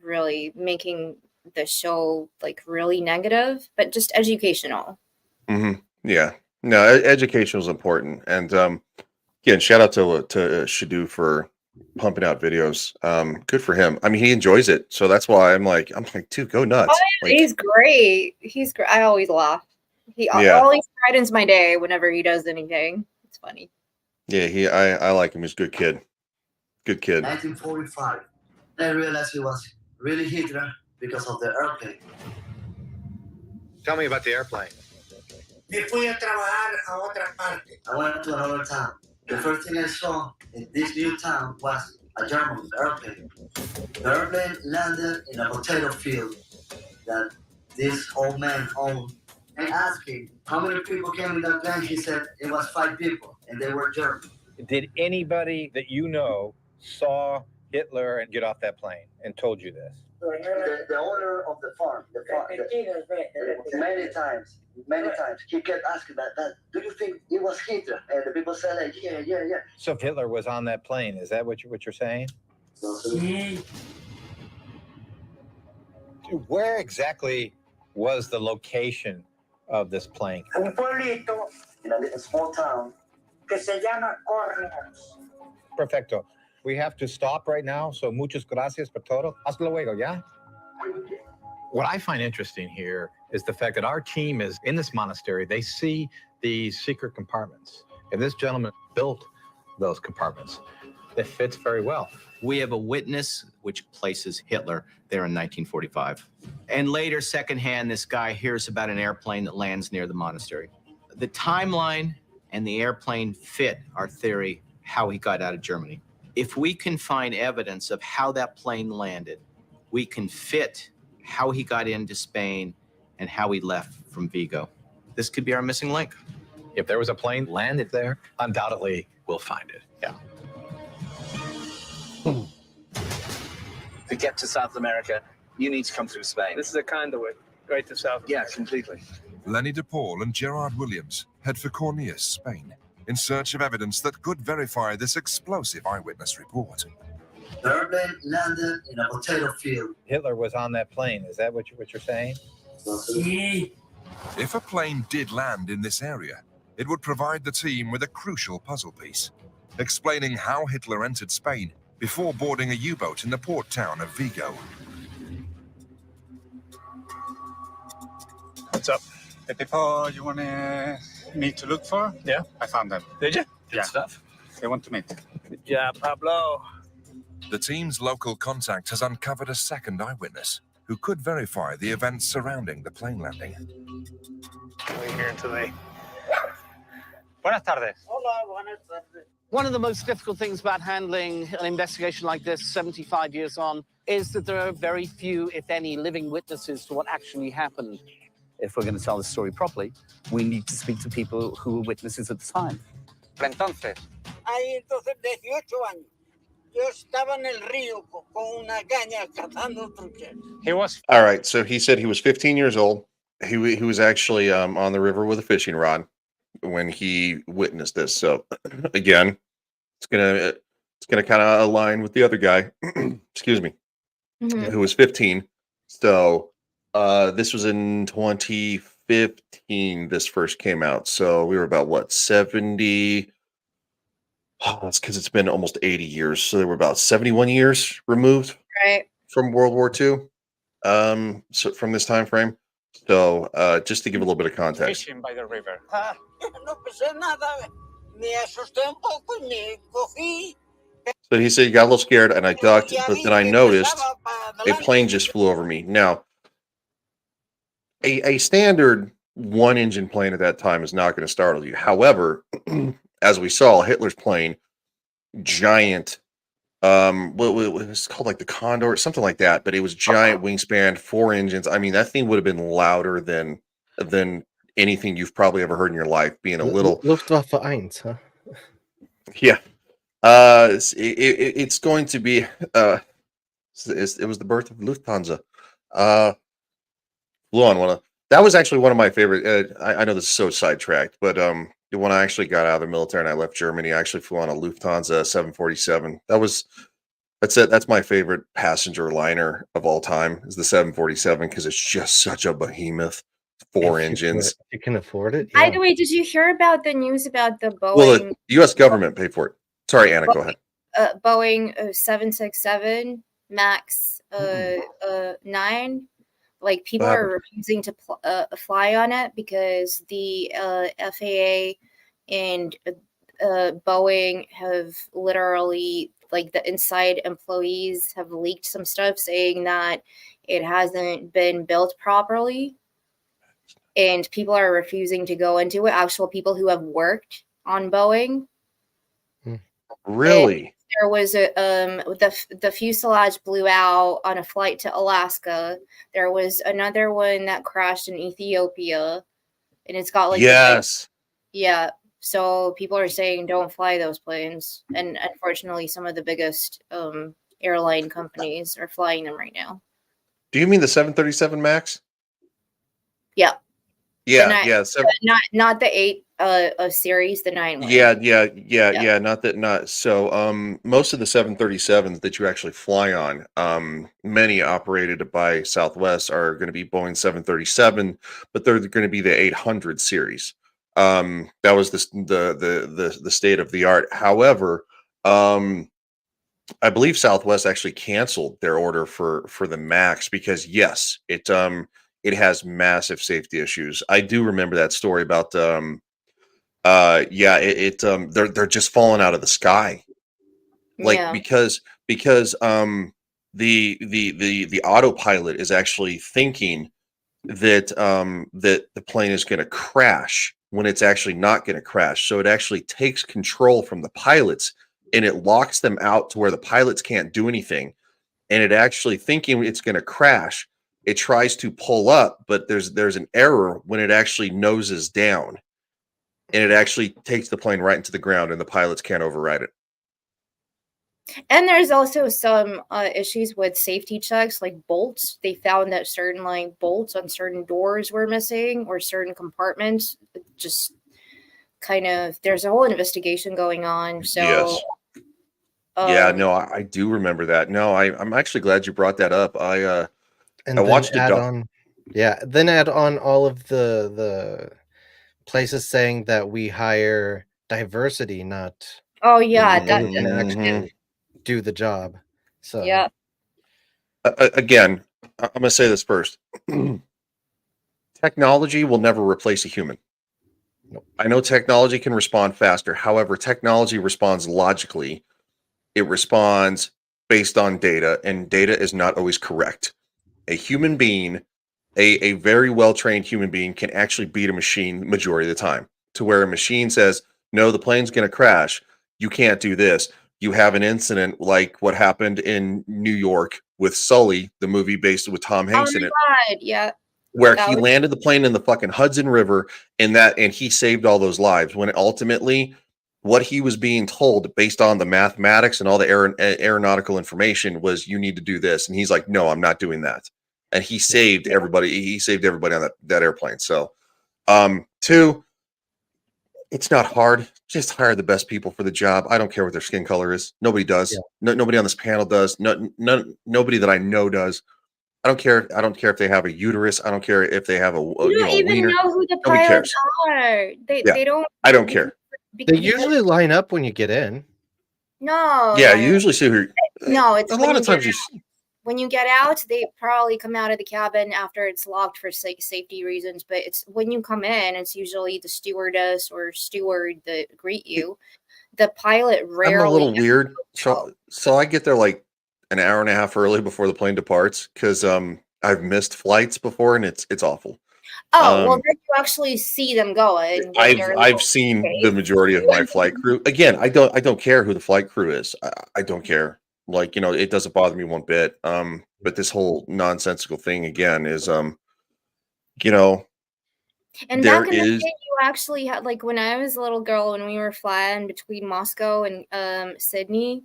really making the show like really negative, but just educational. Yeah. No, education is important. And again, shout out to Shadu for pumping out videos. Good for him. I mean, he enjoys it. So that's why I'm like, dude, go nuts. Oh, he's great. He's great. I always laugh. He Yeah. always brightens my day whenever he does anything. It's funny. Yeah, I like him. He's a good kid. Good kid. 1945. I realized he was really Hitler because of the airplane. Tell me about the airplane. Me fui a trabajar a otra parte. I went to another town. The first thing I saw in this new town was a German airplane. The airplane landed in a potato field that this old man owned. I asked him how many people came in that plane. He said it was 5 people, and they were German. Did anybody that you know saw Hitler and get off that plane and told you this? The owner of the farm, many times, he kept asking that, do you think it was Hitler? And the people said, like, yeah. So if Hitler was on that plane, is that what you're saying? Where exactly was the location of this plane? Un pueblito In a little small town. que se llama Corneos. Perfecto. We have to stop right now. So muchas gracias por todo. Hasta luego, yeah? What I find interesting here is the fact that our team is in this monastery. They see these secret compartments. And this gentleman built those compartments. It fits very well. We have a witness which places Hitler there in 1945. And later, secondhand, this guy hears about an airplane that lands near the monastery. The timeline and the airplane fit our theory how he got out of Germany. If we can find evidence of how that plane landed, we can fit how he got into Spain and how he left from Vigo. This could be our missing link. If there was a plane landed there, undoubtedly we'll find it. Yeah. To get to South America, you need to come through Spain. This is a conduit right to South America. Yeah, completely. Lenny DePaul and Gerard Williams head for Corneas, Spain, in search of evidence that could verify this explosive eyewitness report. The airplane landed in a potato field. Hitler was on that plane. Is that what you're saying? If a plane did land in this area, it would provide the team with a crucial puzzle piece, explaining how Hitler entered Spain before boarding a U-boat in the port town of Vigo. What's up? The people you want me to look for? Yeah. I found them. Did you? Yeah. Stuff. They want to meet. Good job, Pablo. The team's local contact has uncovered a second eyewitness who could verify the events surrounding the plane landing. We're here today. Buenas tardes. Hola, buenas tardes. One of the most difficult things about handling an investigation like this, 75 years on, is that there are very few, if any, living witnesses to what actually happened. If we're going to tell the story properly, we need to speak to people who were witnesses at the time. Entonces, Ahí entonces 18 años. Yo estaba en el río con una caña cazando trucha. he was All right, so he said he was 15 years old. He was actually on the river with a fishing rod when he witnessed this. So again, it's gonna kind of align with the other guy. Excuse me, who was 15. So this was in 2015. This first came out, so we were about what 70. Oh, that's because it's been almost 80 years. So they were about 71 years removed Right. from World War II. So from this time frame. So just to give a little bit of context. fishing by the river. No pensé nada. Me asusté un poco y me cogí So he said he got a little scared and I ducked, but then I noticed a plane just flew over me. Now, a standard one-engine plane at that time is not going to startle you. However, as we saw, Hitler's plane, giant, what was called like the Condor, something like that, but it was giant wingspan, 4 engines. I mean, that thing would have been louder than anything you've probably ever heard in your life. Being a little Luftwaffe 1, huh? yeah. It's going to be it was the birth of Lufthansa. Flew on one of that was actually one of my favorite. I know this is so sidetracked, but when I actually got out of the military and I left Germany, I actually flew on a Lufthansa 747. That's it. That's my favorite passenger liner of all time is the 747 because it's just such a behemoth. 4 engines. You can afford it. By the way, did you hear about the news about the Boeing? Well, the U.S. government paid for it. Sorry, Anna, go ahead. Boeing 767 Max 9. Like people are refusing to fly on it because the FAA and Boeing have literally, like, the inside employees have leaked some stuff saying that it hasn't been built properly, and people are refusing to go into it. Actual people who have worked on Boeing. Really? There was the fuselage blew out on a flight to Alaska. There was another one that crashed in Ethiopia, and it's got like yeah. So people are saying don't fly those planes, and unfortunately, some of the biggest airline companies are flying them right now. Do you mean the 737 Max? Yeah. Yeah, not the 8 series, the 9 one. Yeah. Not so. Most of the 737s that you actually fly on, many operated by Southwest are going to be Boeing 737, but they're going to be the 800 series. That was the state of the art. However, I believe Southwest actually canceled their order for the Max because yes, it has massive safety issues. I do remember that story about they're just falling out of the sky. Like because the autopilot is actually thinking that that the plane is going to crash when it's actually not going to crash. So it actually takes control from the pilots and it locks them out to where the pilots can't do anything. And it actually thinking it's going to crash. It tries to pull up, but there's an error when it actually noses down, and it actually takes the plane right into the ground, and the pilots can't override it. And there's also some issues with safety checks, like bolts. They found that certain like bolts on certain doors were missing, or certain compartments. Just kind of, there's a whole investigation going on. So. Yes. Yeah, no, I do remember that. No, I'm actually glad you brought that up. I watched it. Then add on all of the places saying that we hire diversity, not actually do the job. So yeah. Again, I'm going to say this first. Technology will never replace a human. I know technology can respond faster. However, technology responds logically. It responds based on data, and data is not always correct. A human being, a very well-trained human being can actually beat a machine majority of the time, to where a machine says, no, the plane's going to crash. You can't do this. You have an incident like what happened in New York with Sully, the movie based with Tom Hanks in it. God, yeah. Where he landed the plane in the fucking Hudson River and he saved all those lives, when ultimately what he was being told based on the mathematics and all the aeronautical information was, you need to do this. And he's like, no, I'm not doing that. And he saved everybody. He saved everybody on that airplane. So, 2, it's not hard. Just hire the best people for the job. I don't care what their skin color is. Nobody does. Yeah. Nobody on this panel does. Nobody that I know does. I don't care. I don't care if they have a uterus. I don't care if they have a you don't even wiener. know who the Nobody pilots cares. are. They don't. I don't care. They usually line up when you get in. No. Yeah, you usually see who. No, it's a lot of times when you get out, they probably come out of the cabin after it's locked for safety reasons. But it's when you come in, it's usually the stewardess or steward that greet you. the pilot I'm a rarely little weird. So I get there like an hour and a half early before the plane departs because I've missed flights before and it's awful. Oh, well, Um, then you actually see them going with I've their I've little seen the face. majority of my flight crew. Again, I don't care who the flight crew is. I don't care. Like, it doesn't bother me one bit. But this whole nonsensical thing again is you know, And there back in the day, is you actually had like when I was a little girl, when we were flying between Moscow and Sydney,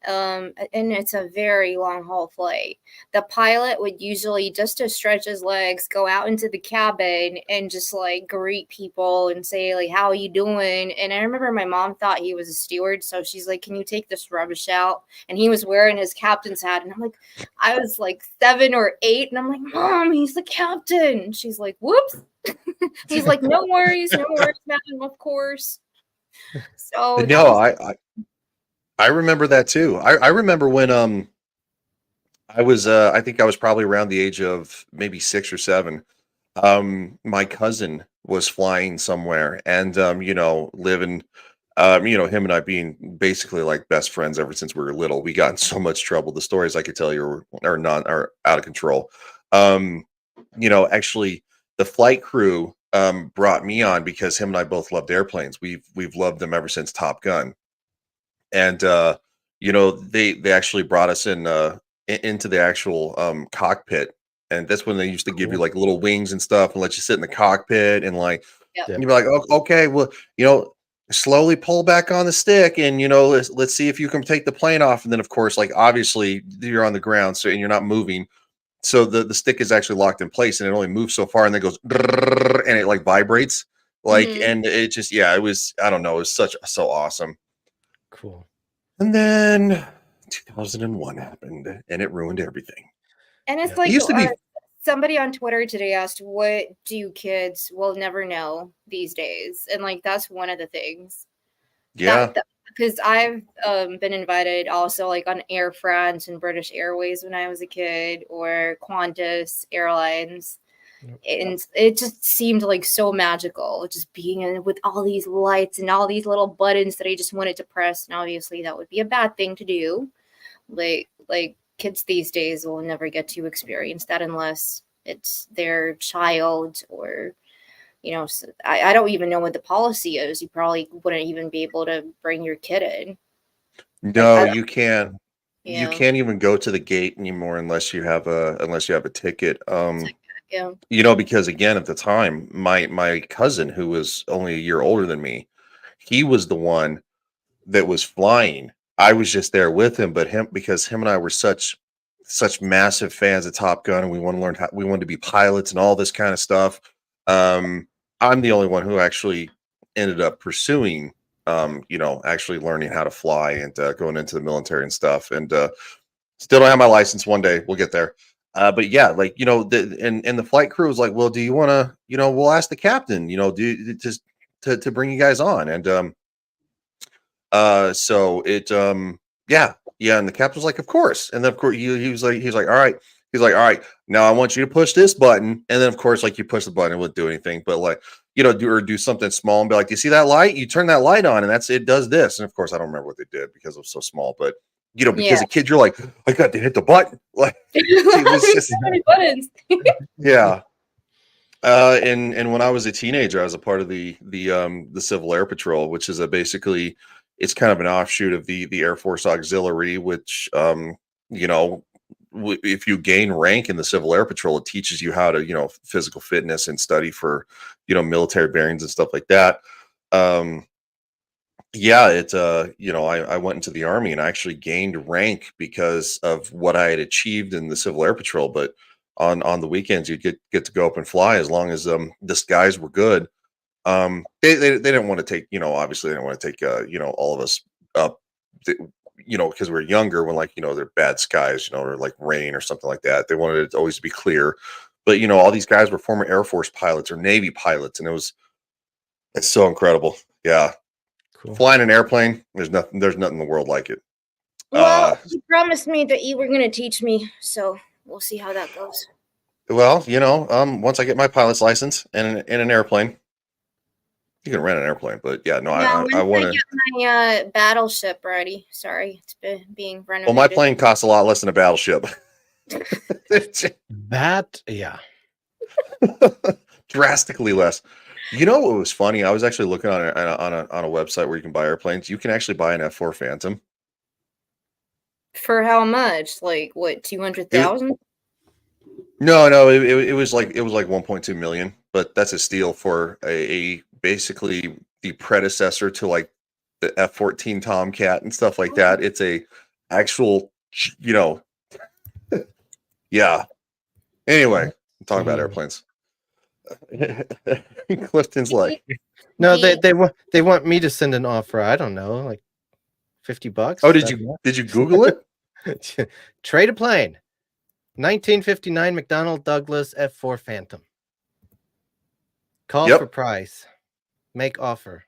and it's a very long haul flight. The pilot would usually just to stretch his legs, go out into the cabin and just like greet people and say like, "How are you doing?" And I remember my mom thought he was a steward, so she's like, "Can you take this rubbish out?" And he was wearing his captain's hat, and I'm like, I was like 7 or 8, and I'm like, "Mom, he's the captain." And she's like, "Whoops." He's like, no worries, madam, of course. So that no, was I remember that too. I remember when I was I think I was probably around the age of maybe 6 or 7. My cousin was flying somewhere and living him and I being basically like best friends ever since we were little. We got in so much trouble. The stories I could tell you are out of control. Actually the flight crew brought me on because him and I both loved airplanes. We've loved them ever since Top Gun. And they actually brought us into the actual cockpit, and that's when they used to give you like little wings and stuff and let you sit in the cockpit and like Yep. and you'd be like, okay, well, slowly pull back on the stick and let's see if you can take the plane off. And then of course, like obviously you're on the ground, so and you're not moving. So the stick is actually locked in place and it only moves so far and then goes and it like vibrates. Like, Mhm. and it just, it was, I don't know, it was so awesome. Cool. And then 2001 happened and it ruined everything. And it's It like used to be, somebody on Twitter today asked, "What do kids will never know these days?" And like that's one of the things yeah. because I've been invited also like on Air France and British Airways when I was a kid or Qantas Airlines. And it just seemed like so magical just being in with all these lights and all these little buttons that I just wanted to press. And obviously that would be a bad thing to do. Like kids these days will never get to experience that unless it's their child or so I don't even know what the policy is. You probably wouldn't even be able to bring your kid in. no, you can't. You Yeah. can't even go to the gate anymore unless you have a ticket. Yeah. Because again, at the time, my cousin, who was only a year older than me, he was the one that was flying. I was just there with him, but because him and I were such massive fans of Top Gun, and we want to learn we wanted to be pilots and all this kind of stuff. I'm the only one who actually ended up pursuing, actually learning how to fly and going into the military and stuff. And still don't have my license. One day we'll get there. But yeah, like and the flight crew was like, well, do you want to, we'll ask the captain, just to bring you guys on, and so it yeah, and the captain was like, of course, and then of course he was like, all right, all right, now I want you to push this button, and then of course like you push the button, it wouldn't do anything, but like do something small and be like, do you see that light? You turn that light on, and it does this, and of course I don't remember what they did because it was so small, but because a kid, you're like, I got to hit the button, like it was just so many buttons. yeah. And when I was a teenager, I was a part of the Civil Air Patrol, which is basically it's kind of an offshoot of the Air Force Auxiliary, which if you gain rank in the Civil Air Patrol, it teaches you how to physical fitness and study for military bearings and stuff like that. Yeah, I went into the Army and I actually gained rank because of what I had achieved in the Civil Air Patrol, but on the weekends you get to go up and fly as long as the skies were good. They didn't want to take, obviously they didn't want to take all of us up, because we're younger when they're bad skies, or like rain or something like that. They wanted it always to be clear. But all these guys were former Air Force pilots or Navy pilots, and it's so incredible. Yeah. Cool. Flying an airplane, there's nothing in the world like it. Well, you promised me that you were going to teach me, so we'll see how that goes. Well, once I get my pilot's license and an airplane, You can rent an airplane, but yeah, no, Yeah, I once want I to. get my battleship ready. Sorry, it's being renovated. Well, my plane costs a lot less than a battleship. That, yeah. Drastically less. You know what was funny? I was actually looking on a website where you can buy airplanes. You can actually buy an F4 Phantom. For how much? Like what? 200,000? No, it was like 1.2 million, but that's a steal for a basically the predecessor to like the F-14 Tomcat and stuff like that. It's a actual, you know, yeah. Anyway, I'm talking about airplanes. Clifton's like, No, they want me to send an offer. I don't know, like $50. oh, did you Google it? Trade a plane. 1959 McDonnell Douglas F4 Phantom. Call for price. Make offer.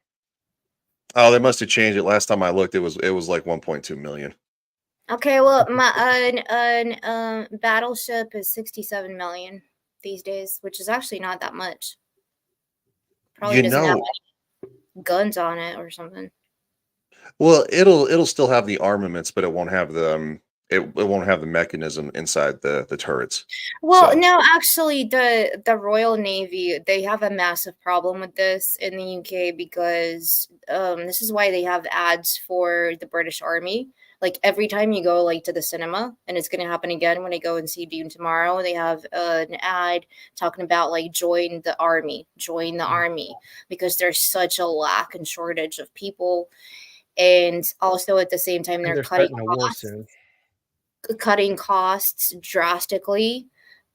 Oh, they must have changed it. Last time I looked, it was like 1.2 million. Okay, well, my battleship is 67 million these days, which is actually not that much. Probably doesn't have any guns on it or something. Well, it'll still have the armaments, but it won't have the it won't have the mechanism inside the turrets. Well, So, no, actually, the Royal Navy, they have a massive problem with this in the UK because this is why they have ads for the British Army. Like every time you go like to the cinema, and it's going to happen again when I go and see Dune tomorrow, they have an ad talking about like join the army, because there's such a lack and shortage of people, and also at the same time And they're cutting starting a war costs. soon. Cutting costs drastically.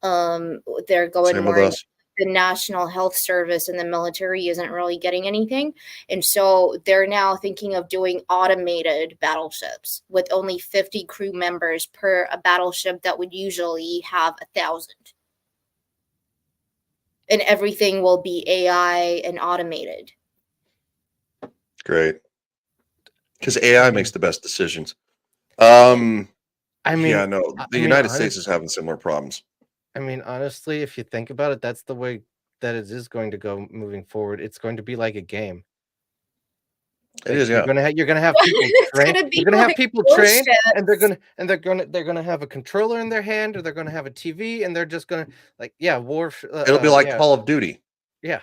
They're going same with more. us. The National Health Service and the military isn't really getting anything, and so they're now thinking of doing automated battleships with only 50 crew members per a battleship that would usually have 1,000, and everything will be AI and automated. Great. Because AI makes the best decisions. I mean, yeah, no, the United States is having similar problems. I mean, honestly, if you think about it, that's the way that it is going to go moving forward. It's going to be like a game. It is, yeah. You're gonna have people train. You're gonna have people train, and they're gonna have a controller in their hand, or they're gonna have a TV, and they're just gonna war. It'll be like Call of Duty. Yeah.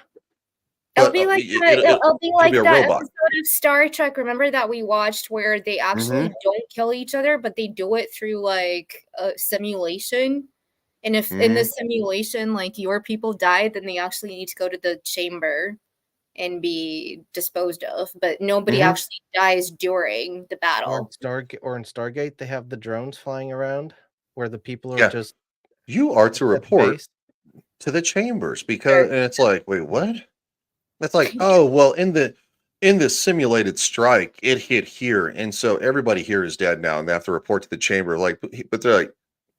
It'll be like it'll be like be a that robot. episode of Star Trek. Remember that we watched where they actually don't kill each other, but they do it through like a simulation. And if in the simulation, like your people die, then they actually need to go to the chamber and be disposed of. But nobody actually dies during the battle. Or in Stargate, they have the drones flying around where the people are just. You are to report to the chambers because and it's like, wait, what? That's like, oh well, in the simulated strike, it hit here, and so everybody here is dead now, and they have to report to the chamber. Like, but they're like,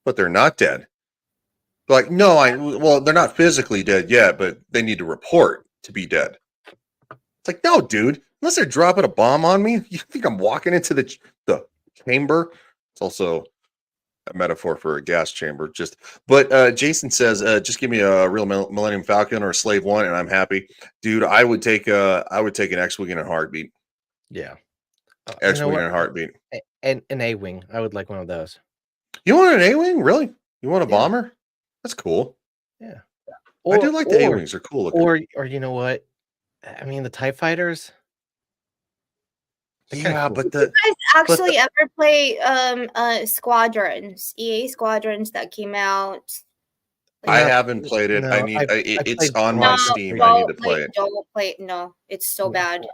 but they're not dead. They're like, no, well, they're not physically dead yet, but they need to report to be dead. It's like, no, dude, unless they're dropping a bomb on me, you think I'm walking into the chamber? It's also a metaphor for a gas chamber. But Jason says, just give me a real Millennium Falcon or a Slave One, and I'm happy, dude. I would take an X-wing in a heartbeat. Yeah, X-wing in a heartbeat. And an A-wing. I would like one of those. You want an A-wing? Really? You want a bomber? That's cool. Yeah, I do like the A-wings. They're cool looking. Or you know what? I mean, the TIE fighters. Yeah, cool. but you guys actually ever play Squadrons, EA Squadrons that came out? I haven't played it. No, I need. It's on my Steam. I need to play it. Don't play it. No, it's so bad.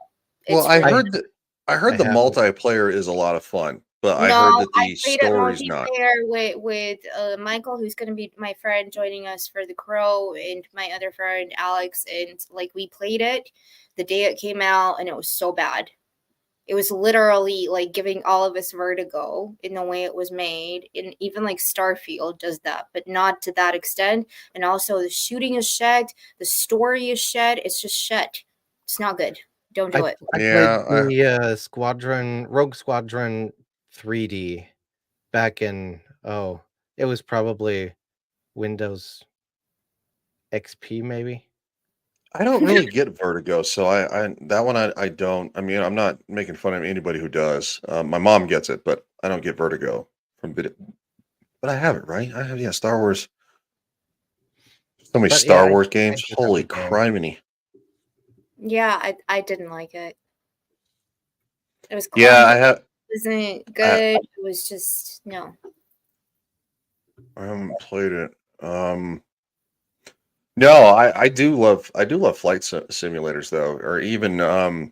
Well, It's I really heard the multiplayer is a lot of fun, but I heard that the story's not. With Michael, who's going to be my friend joining us for the Crow, and my other friend Alex, and like we played it the day it came out, and it was so bad. It was literally like giving all of us vertigo in the way it was made. And even like Starfield does that, but not to that extent. And also the shooting is shit. The story is shit. It's just shit. It's not good. Don't do it. I played the Rogue Squadron 3D back in, it was probably Windows XP maybe. I don't really get vertigo, so I that one I don't. I mean, I'm not making fun of anybody who does. My mom gets it, but I don't get vertigo from But I have it, right? I have, yeah, Star Wars. So many But Star yeah, Wars I games. do Holy every day. criminy! Yeah, I didn't like it. It was Yeah, clunky. I have. It wasn't I good. It was just no. I haven't played it. No, I do love flight simulators though, or even do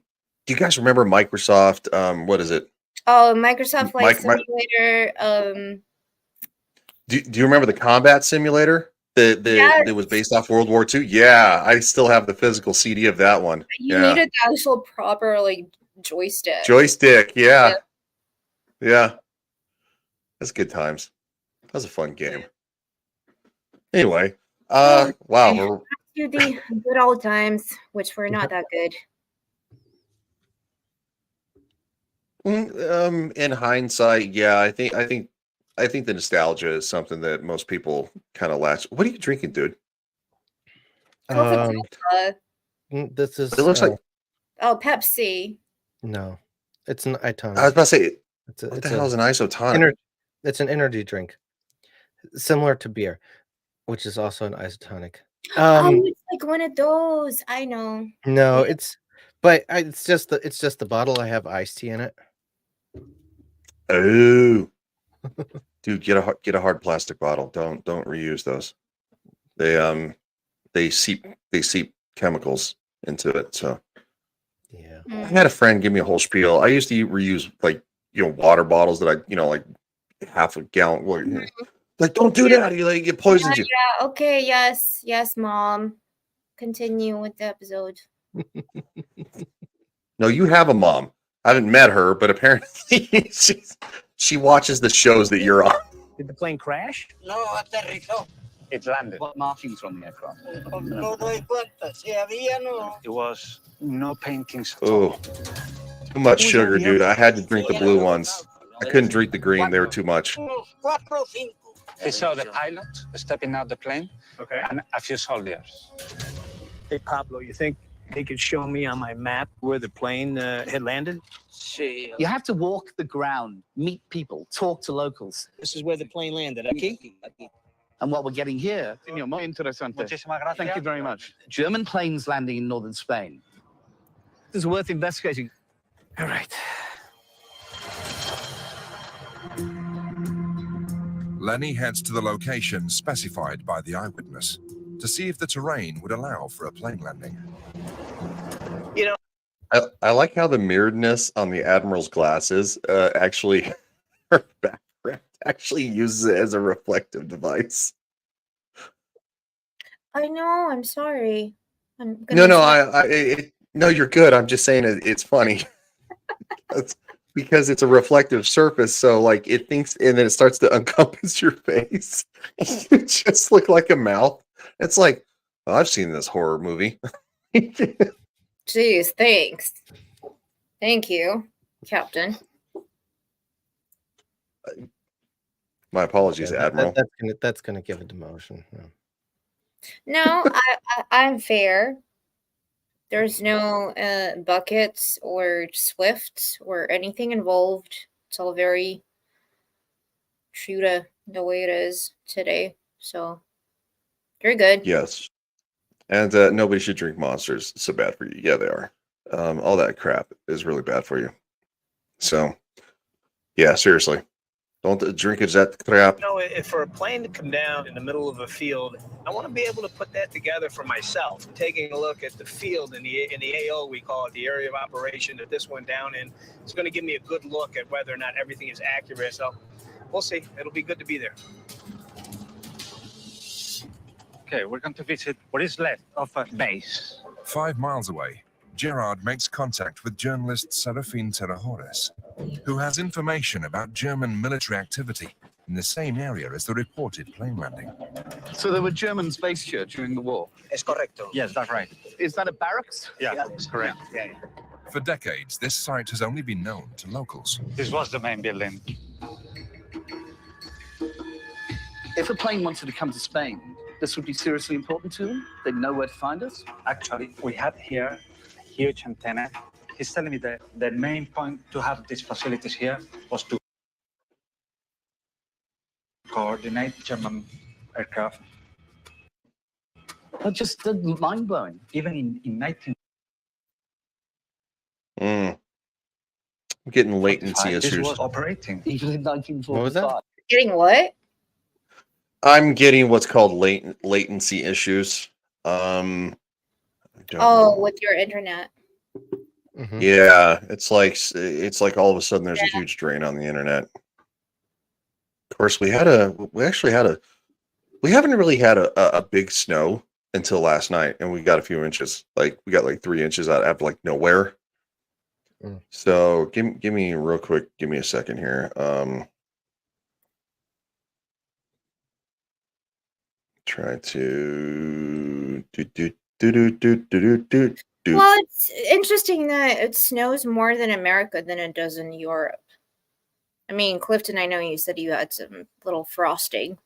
you guys remember Microsoft? What is it? Oh, Microsoft Flight Mike, Simulator. do you remember the combat simulator Yes, that was based off World War II? Yeah, I still have the physical CD of that one. you Yeah, needed the actual proper like joystick. joystick. Yeah. Yeah, that's good times. That was a fun game. Anyway, wow, we're To the good old times, which were not that good. in hindsight, yeah, I think the nostalgia is something that most people kind of latch. What are you drinking, dude? Coca-Cola. This is It looks like Oh, Pepsi. no, it's an itonic. I was about to say, It's what the hell is an isotonic? It's an energy drink, similar to beer, which is also an isotonic. Oh, it's like one of those. I know. No, it's just the bottle. I have iced tea in it. Oh, dude, get a hard plastic bottle. Don't reuse those. They seep chemicals into it. So yeah, I had a friend give me a whole spiel. I used to reuse like water bottles that I like half a gallon. Like, don't do that. It poisons you. Yeah. Okay. Yes, Mom. Continue with the episode. No, you have a mom. I haven't met her, but apparently she watches the shows that you're on. Did the plane crash? No aterrizó. It landed. What markings were on the aircraft? No doy cuenta. Si había, no. It was no paintings. Oh, too much sugar, dude. I had to drink the blue ones. I couldn't drink the green. They were too much. They saw the pilot stepping out the plane, Okay. and a few soldiers. Hey, Pablo, you think they could show me on my map where the plane had landed? You have to walk the ground, meet people, talk to locals. This is where the plane landed. Aquí? And what we're getting here, muy interesante. Thank you very much. German planes landing in northern Spain. This is worth investigating. All right. Lenny heads to the location specified by the eyewitness to see if the terrain would allow for a plane landing. You know, I like how the mirroredness on the Admiral's glasses actually her background actually uses it as a reflective device. I know. I'm sorry. No, you're good. I'm just saying it's funny. It's because it's a reflective surface, so like it thinks, and then it starts to encompass your face. You just look like a mouth. It's like, well, I've seen this horror movie. Jeez, thanks. Thank you, Captain. My apologies, Admiral. That's gonna give a demotion. Yeah. No, I'm fair. There's no buckets or Swift or anything involved. It's all very true to the way it is today. So you're good. Yes. And nobody should drink monsters. It's so bad for you. Yeah, they are. All that crap is really bad for you. So, yeah, seriously. Don't drink it, that crap. You know, if for a plane to come down in the middle of a field, I want to be able to put that together for myself. Taking a look at the field in the AO, we call it the area of operation that this went down in. It's going to give me a good look at whether or not everything is accurate. So we'll see. It'll be good to be there. Okay, we're going to visit what is left of a base. 5 miles away, Gerard makes contact with journalist Serafin Terrajores, who has information about German military activity in the same area as the reported plane landing. So there were Germans based here during the war? Es correcto. Yes, that's right. Is that a barracks? Yeah, that's correct. Yeah. For decades, this site has only been known to locals. This was the main building. If a plane wanted to come to Spain, this would be seriously important to them? They'd know where to find us? Actually, we have here a huge antenna. He's telling me that the main point to have these facilities here was to coordinate German aircraft. Just mind-blowing. Even in 1945, I'm getting latency this issues. was operating. Even in 1945. What was that? Getting what? I'm getting what's called latency issues. I don't know. With your internet. Yeah, it's like all of a sudden there's a huge drain on the internet. Of course, we haven't really had a big snow until last night, and we got a few inches. Like we got like 3 inches out of like nowhere. So give me real quick. Give me a second here. Try to do. Well, it's interesting that it snows more than America than it does in Europe. I mean, Clifton, I know you said you had some little frosting.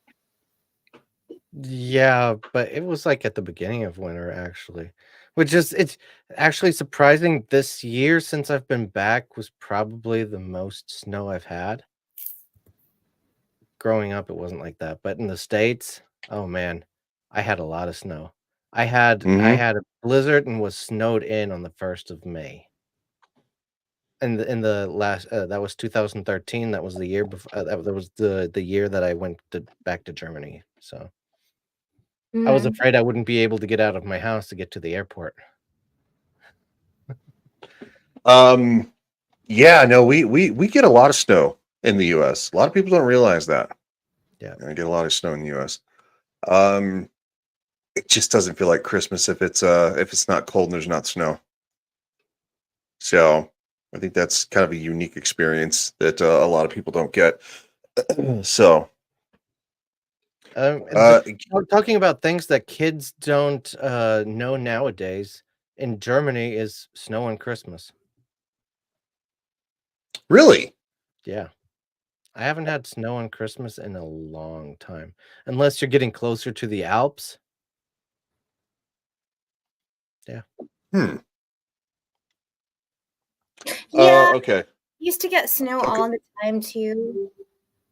Yeah, but it was like at the beginning of winter, actually. It's actually surprising. This year, since I've been back, was probably the most snow I've had. Growing up, it wasn't like that. But in the States, oh man, I had a lot of snow. I had a blizzard and was snowed in on the 1st of May. And in the last that was 2013. That was the year before. That was the year that I went back to Germany. So I was afraid I wouldn't be able to get out of my house to get to the airport. Yeah, no, we get a lot of snow in the US. A lot of people don't realize that. Yeah. I get a lot of snow in the US. It just doesn't feel like Christmas if it's not cold and there's not snow. So I think that's kind of a unique experience that a lot of people don't get. So talking about things that kids don't know nowadays, in Germany is snow on Christmas. Really? Yeah. I haven't had snow on Christmas in a long time, unless you're getting closer to the Alps. Yeah. Yeah. Okay. Used to get snow all the time too.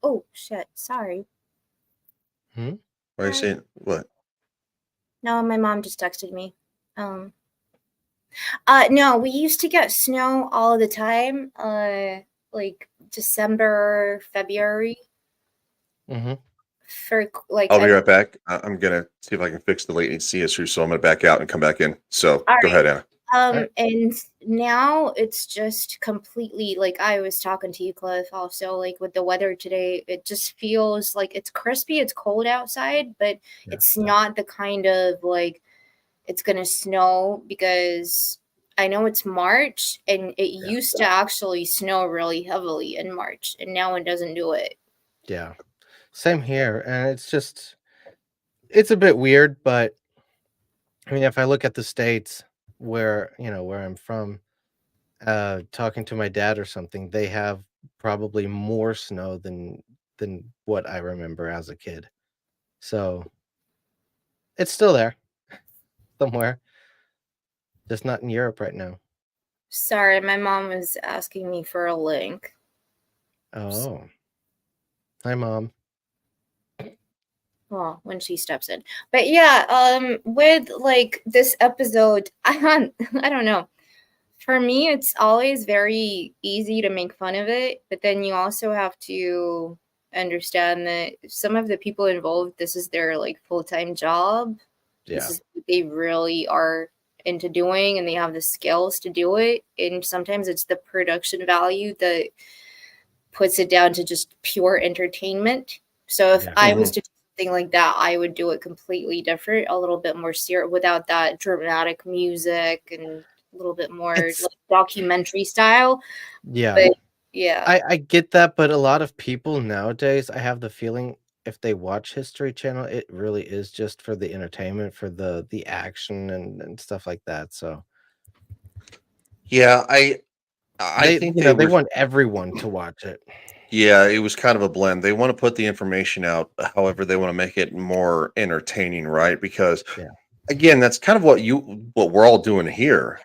Oh shit! Sorry. Why are you saying what? No, my mom just texted me. No, we used to get snow all the time. Like December, February. For like. I'll be right back. I'm gonna see if I can fix the latency issue. So I'm gonna back out and come back in. So go ahead, Anna. And now it's just completely like I was talking to you, Cliff, also like with the weather today, it just feels like it's crispy, it's cold outside, but it's not the kind of like it's gonna snow, because I know it's March and it used to actually snow really heavily in March, and now it doesn't do it. Yeah. Same here. And it's a bit weird, but I mean, if I look at the States where I'm from, talking to my dad or something, they have probably more snow than what I remember as a kid. So it's still there somewhere, just not in Europe right now. Sorry, my mom was asking me for a link. Oh. Hi, Mom. Well, when she steps in. But yeah, with like this episode, I don't know. For me, it's always very easy to make fun of it, but then you also have to understand that some of the people involved, this is their like full-time job. Yeah. This is what they really are into doing, and they have the skills to do it. And sometimes it's the production value that puts it down to just pure entertainment. So if I was to do something like that, I would do it completely different, a little bit more serious, without that dramatic music and a little bit more like documentary style. Yeah. But yeah. I get that, but a lot of people nowadays, I have the feeling, if they watch History Channel, it really is just for the entertainment, for the action and stuff like that. So yeah, I think they want everyone to watch it. Yeah, it was kind of a blend. They want to put the information out, however, they want to make it more entertaining, right? Because Yeah. again, that's kind of what we're all doing here.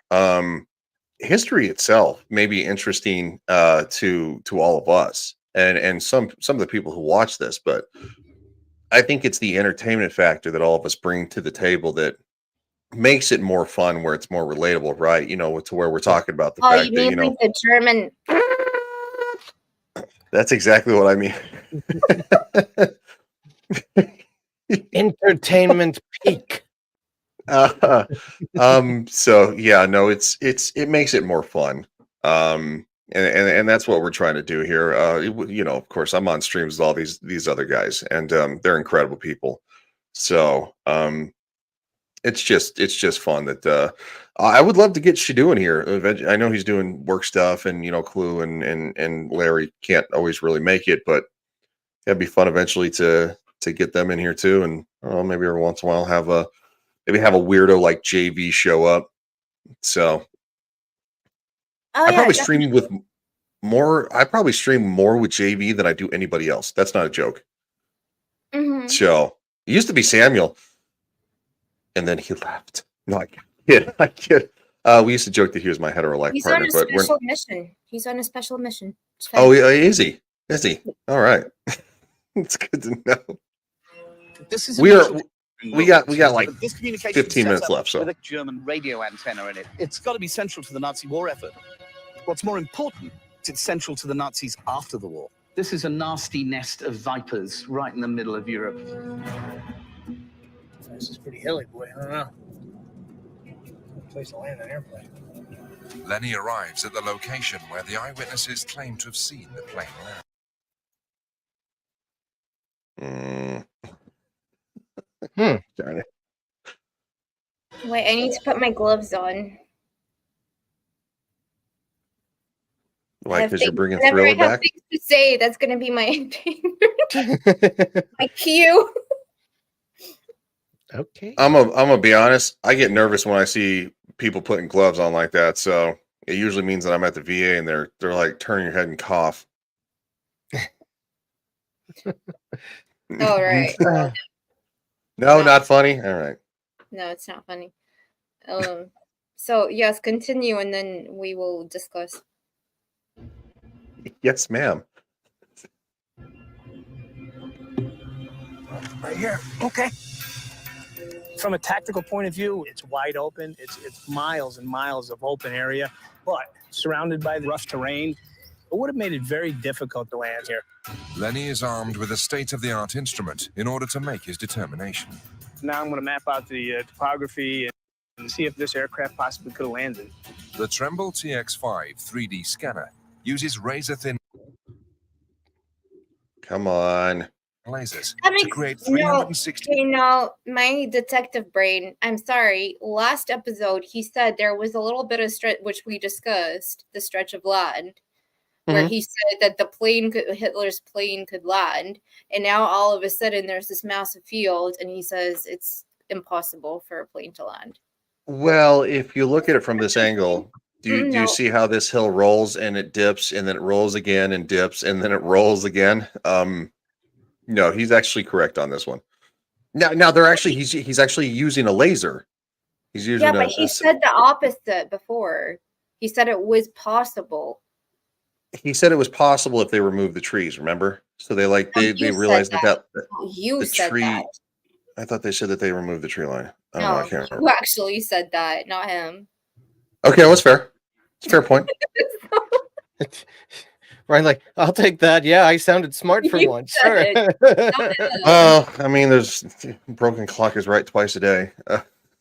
History itself may be interesting to all of us and some of the people who watch this, but I think it's the entertainment factor that all of us bring to the table that makes it more fun, where it's more relatable, right? To where we're talking about the Oh, you fact that mean like the German? that's exactly what I mean. Entertainment peak. So yeah, no, it makes it more fun. And that's what we're trying to do here. Of course, I'm on streams with all these other guys, and they're incredible people. So it's just fun that I would love to get Shadu in here. I know he's doing work stuff, and Clue and Larry can't always really make it, but it'd be fun eventually to get them in here too. And maybe every once in a while have a weirdo like JV show up. So Oh I yeah, probably definitely. stream with more. I probably stream more with JV than I do anybody else. That's not a joke. Mhm. So it used to be Samuel, and then he left. No, I kid. I kid. We used to joke that he was my hetero life He's on partner, a but we're. special mission. He's on a special mission. It's fine. Oh, is he? Is he? All right. It's good to know. This is We are. amazing. We got like But this communication 15 minutes setup left. So with a German radio antenna in it. It's got to be central to the Nazi war effort. What's more important, it's central to the Nazis after the war. This is a nasty nest of vipers right in the middle of Europe. This is pretty hilly, boy. I don't know. Good place to land an airplane. Lenny arrives at the location where the eyewitnesses claim to have seen the plane land. Darn it. Wait, I need to put my gloves on. Why? Because you're bringing Whenever Thriller I have back? things to say, that's gonna be my my cue. Okay. I'm gonna be honest. I get nervous when I see people putting gloves on like that. So it usually means that I'm at the VA and they're like turn your head and cough. All right. No, not funny. All right. No, it's not funny. So yes, continue, and then we will discuss. Yes, ma'am. Right here. Okay. From a tactical point of view, it's wide open. It's miles and miles of open area, but surrounded by the rough terrain. It would have made it very difficult to land here. Lenny is armed with a state-of-the-art instrument in order to make his determination. Now I'm going to map out the topography and see if this aircraft possibly could have landed. The Tremble TX5 3D scanner uses razor-thin Come on. lasers That to makes create no. 360. Okay, now my detective brain. I'm sorry. Last episode, he said there was a little bit of stretch, which we discussed, the stretch of land, where Mhm. he said that Hitler's plane could land, and now all of a sudden there's this massive field, and he says it's impossible for a plane to land. Well, if you look at it from this angle, do you No. see how this hill rolls and it dips and then it rolls again and dips and then it rolls again? No, he's actually correct on this one. Now they're actually he's actually using a laser. He's using Yeah, but he said the opposite before. He said it was possible. he said it was possible if they removed the trees, remember? So they You realized said that You the said tree that. I thought they said that they removed the tree line. I don't know, I No, can't you remember. actually said that, not him. Okay, well, that's fair. It's a fair point. Ryan, like, I'll take that. Yeah, I sounded smart for You once. said Sure. I mean, there's broken clock is right twice a day.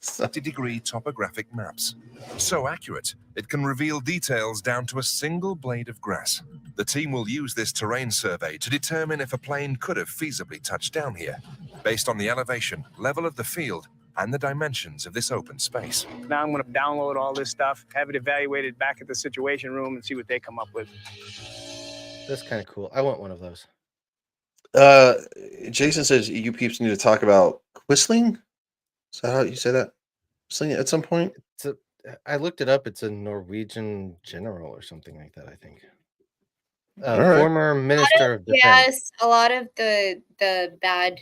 50-degree topographic maps. So accurate, it can reveal details down to a single blade of grass. The team will use this terrain survey to determine if a plane could have feasibly touched down here, based on the elevation, level of the field, and the dimensions of this open space. Now I'm going to download all this stuff, have it evaluated back at the Situation Room, and see what they come up with. That's kind of cool. I want one of those. Jason says you peeps need to talk about whistling. Is that how you say that? Whistling at some point? I looked it up. It's a Norwegian general or something like that, I think. All right. Former Minister of Defense. Yes, a lot of the bad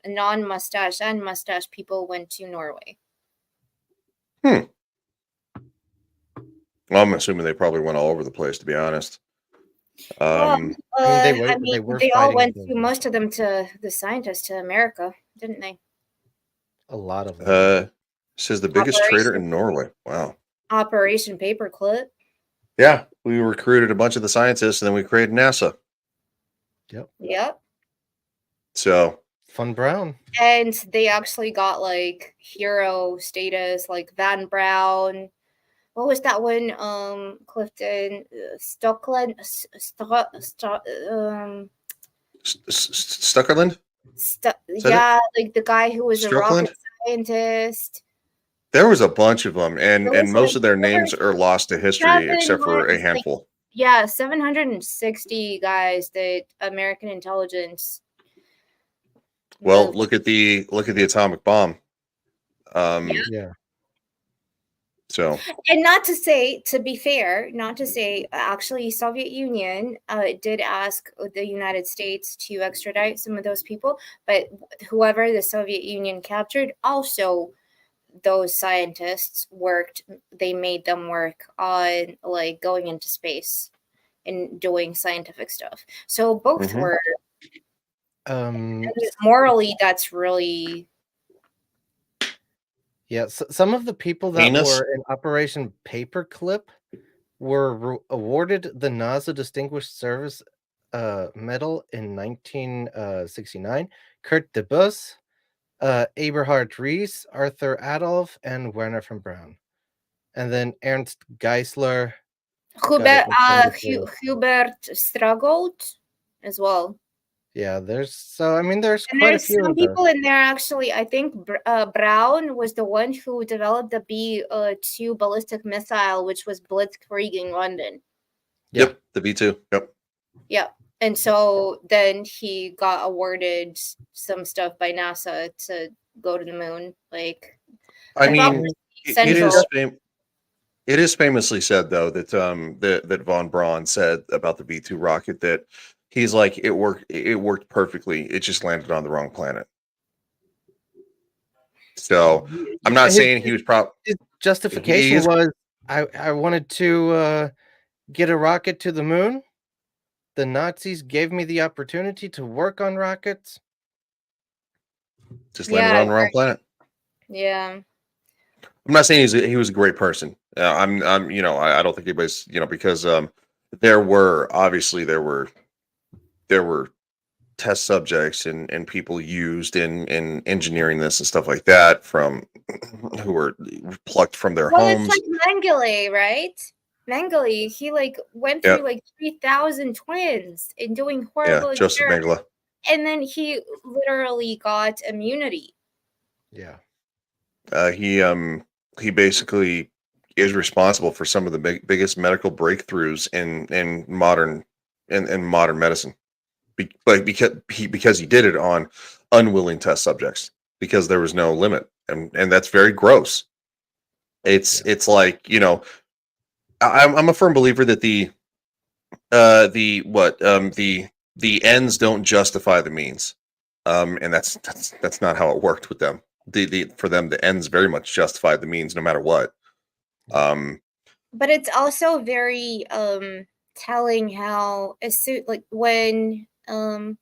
non-mustache and mustache people went to Norway. Well, I'm assuming they probably went all over the place, to be honest. Well, they they all went to, most of them, to the scientists to America, didn't they? A lot of them. Says the biggest trader in Norway. Wow. Operation Paperclip. Yeah, we recruited a bunch of the scientists, and then we created NASA. Yep. So Von Braun. And they actually got like hero status, like Van Braun. What was that one? Clifton, Stockland, Stuckerland? yeah, like the guy who was a Strickland? rocket scientist. There was a bunch of them, and There was most like- of their there names was are lost to history, seven except for a ones, like- handful. Yeah, 760 guys that American intelligence. Well, look at the atomic bomb. Yeah. So And not to say, to be fair, not to say, actually, Soviet Union did ask the United States to extradite some of those people, but whoever the Soviet Union captured, also those scientists worked. They made them work on like going into space and doing scientific stuff. So both were morally. That's really. Yeah, some of the people that Heinous? were in Operation Paperclip were awarded the NASA Distinguished Service Medal in 1969. Kurt de Bus, Eberhard Ries, Arthur Adolf, and Werner von Braun. And then Ernst Geisler. Hubert struggled as well. Yeah, there's And quite a there's few some of those. people in there actually. I think Braun was the one who developed the B-2 ballistic missile, which was blitzkrieging London. Yep, the B-2. Yep. Yeah, and so then he got awarded some stuff by NASA to go to the moon. Like, I the mean, problem is it central. is famously said though that that von Braun said about the B-2 rocket that he's like it worked perfectly. It just landed on the wrong planet. So I'm not saying he was His justification was I wanted to get a rocket to the moon. The Nazis gave me the opportunity to work on rockets. Just landed on the wrong planet. Yeah. I'm not saying he was a great person. I'm I don't think anybody's because there were test subjects and people used in engineering this and stuff like that from who were plucked from their Well, homes. it's like Mengele, right? Mengele, he like went Yeah. through like 3,000 twins and doing Yeah, horrible Joseph experiments. Mengele. And then he literally got immunity. Yeah. He basically is responsible for some of the biggest medical breakthroughs in modern medicine. Because he did it on unwilling test subjects because there was no limit, and that's very gross. It's like I'm a firm believer that the ends don't justify the means, and that's not how it worked with them. For them, the ends very much justified the means, no matter what. But it's also very telling how like when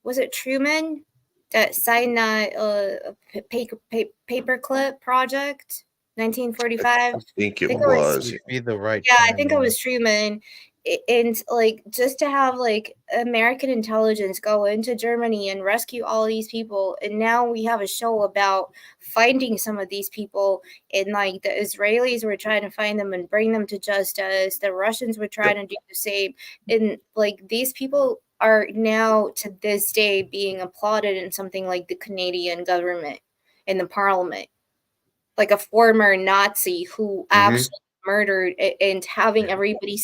was it Truman that signed that paperclip project 1945? I think it was. was. Be the right. Yeah, I think it was Truman. And like just to have like American intelligence go into Germany and rescue all these people, and now we have a show about finding some of these people, and like the Israelis were trying to find them and bring them to justice. The Russians were trying to do the same, and like these people are now to this day being applauded in something like the Canadian government in the parliament, like a former Nazi who actually murdered and having everybody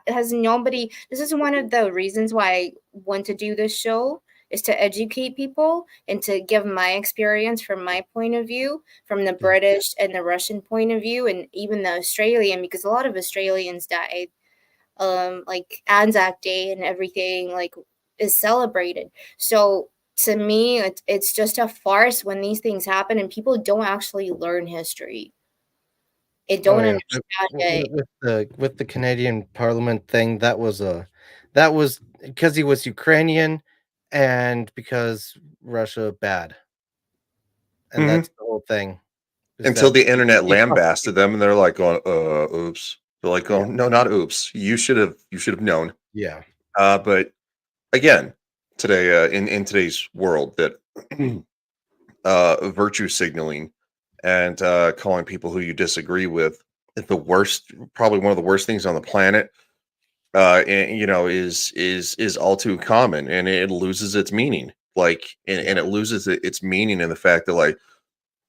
has nobody. This is one of the reasons why I want to do this show, is to educate people and to give my experience from my point of view, from the British and the Russian point of view, and even the Australian, because a lot of Australians died like Anzac Day and everything like is celebrated. So to me, it's just a farce when these things happen and people don't actually learn history. They don't understand it. With the Canadian Parliament thing, that was because he was Ukrainian and because Russia bad. And Mhm. that's the whole thing. is Until that the internet he fucked lambasted them, and they're like going, oops. They're like, oh, no, not oops. You should have known. Yeah. But again, today, in today's world, that virtue signaling and calling people who you disagree with is the worst, probably one of the worst things on the planet. And, is all too common, and it loses its meaning. Like, and it loses its meaning in the fact that, like,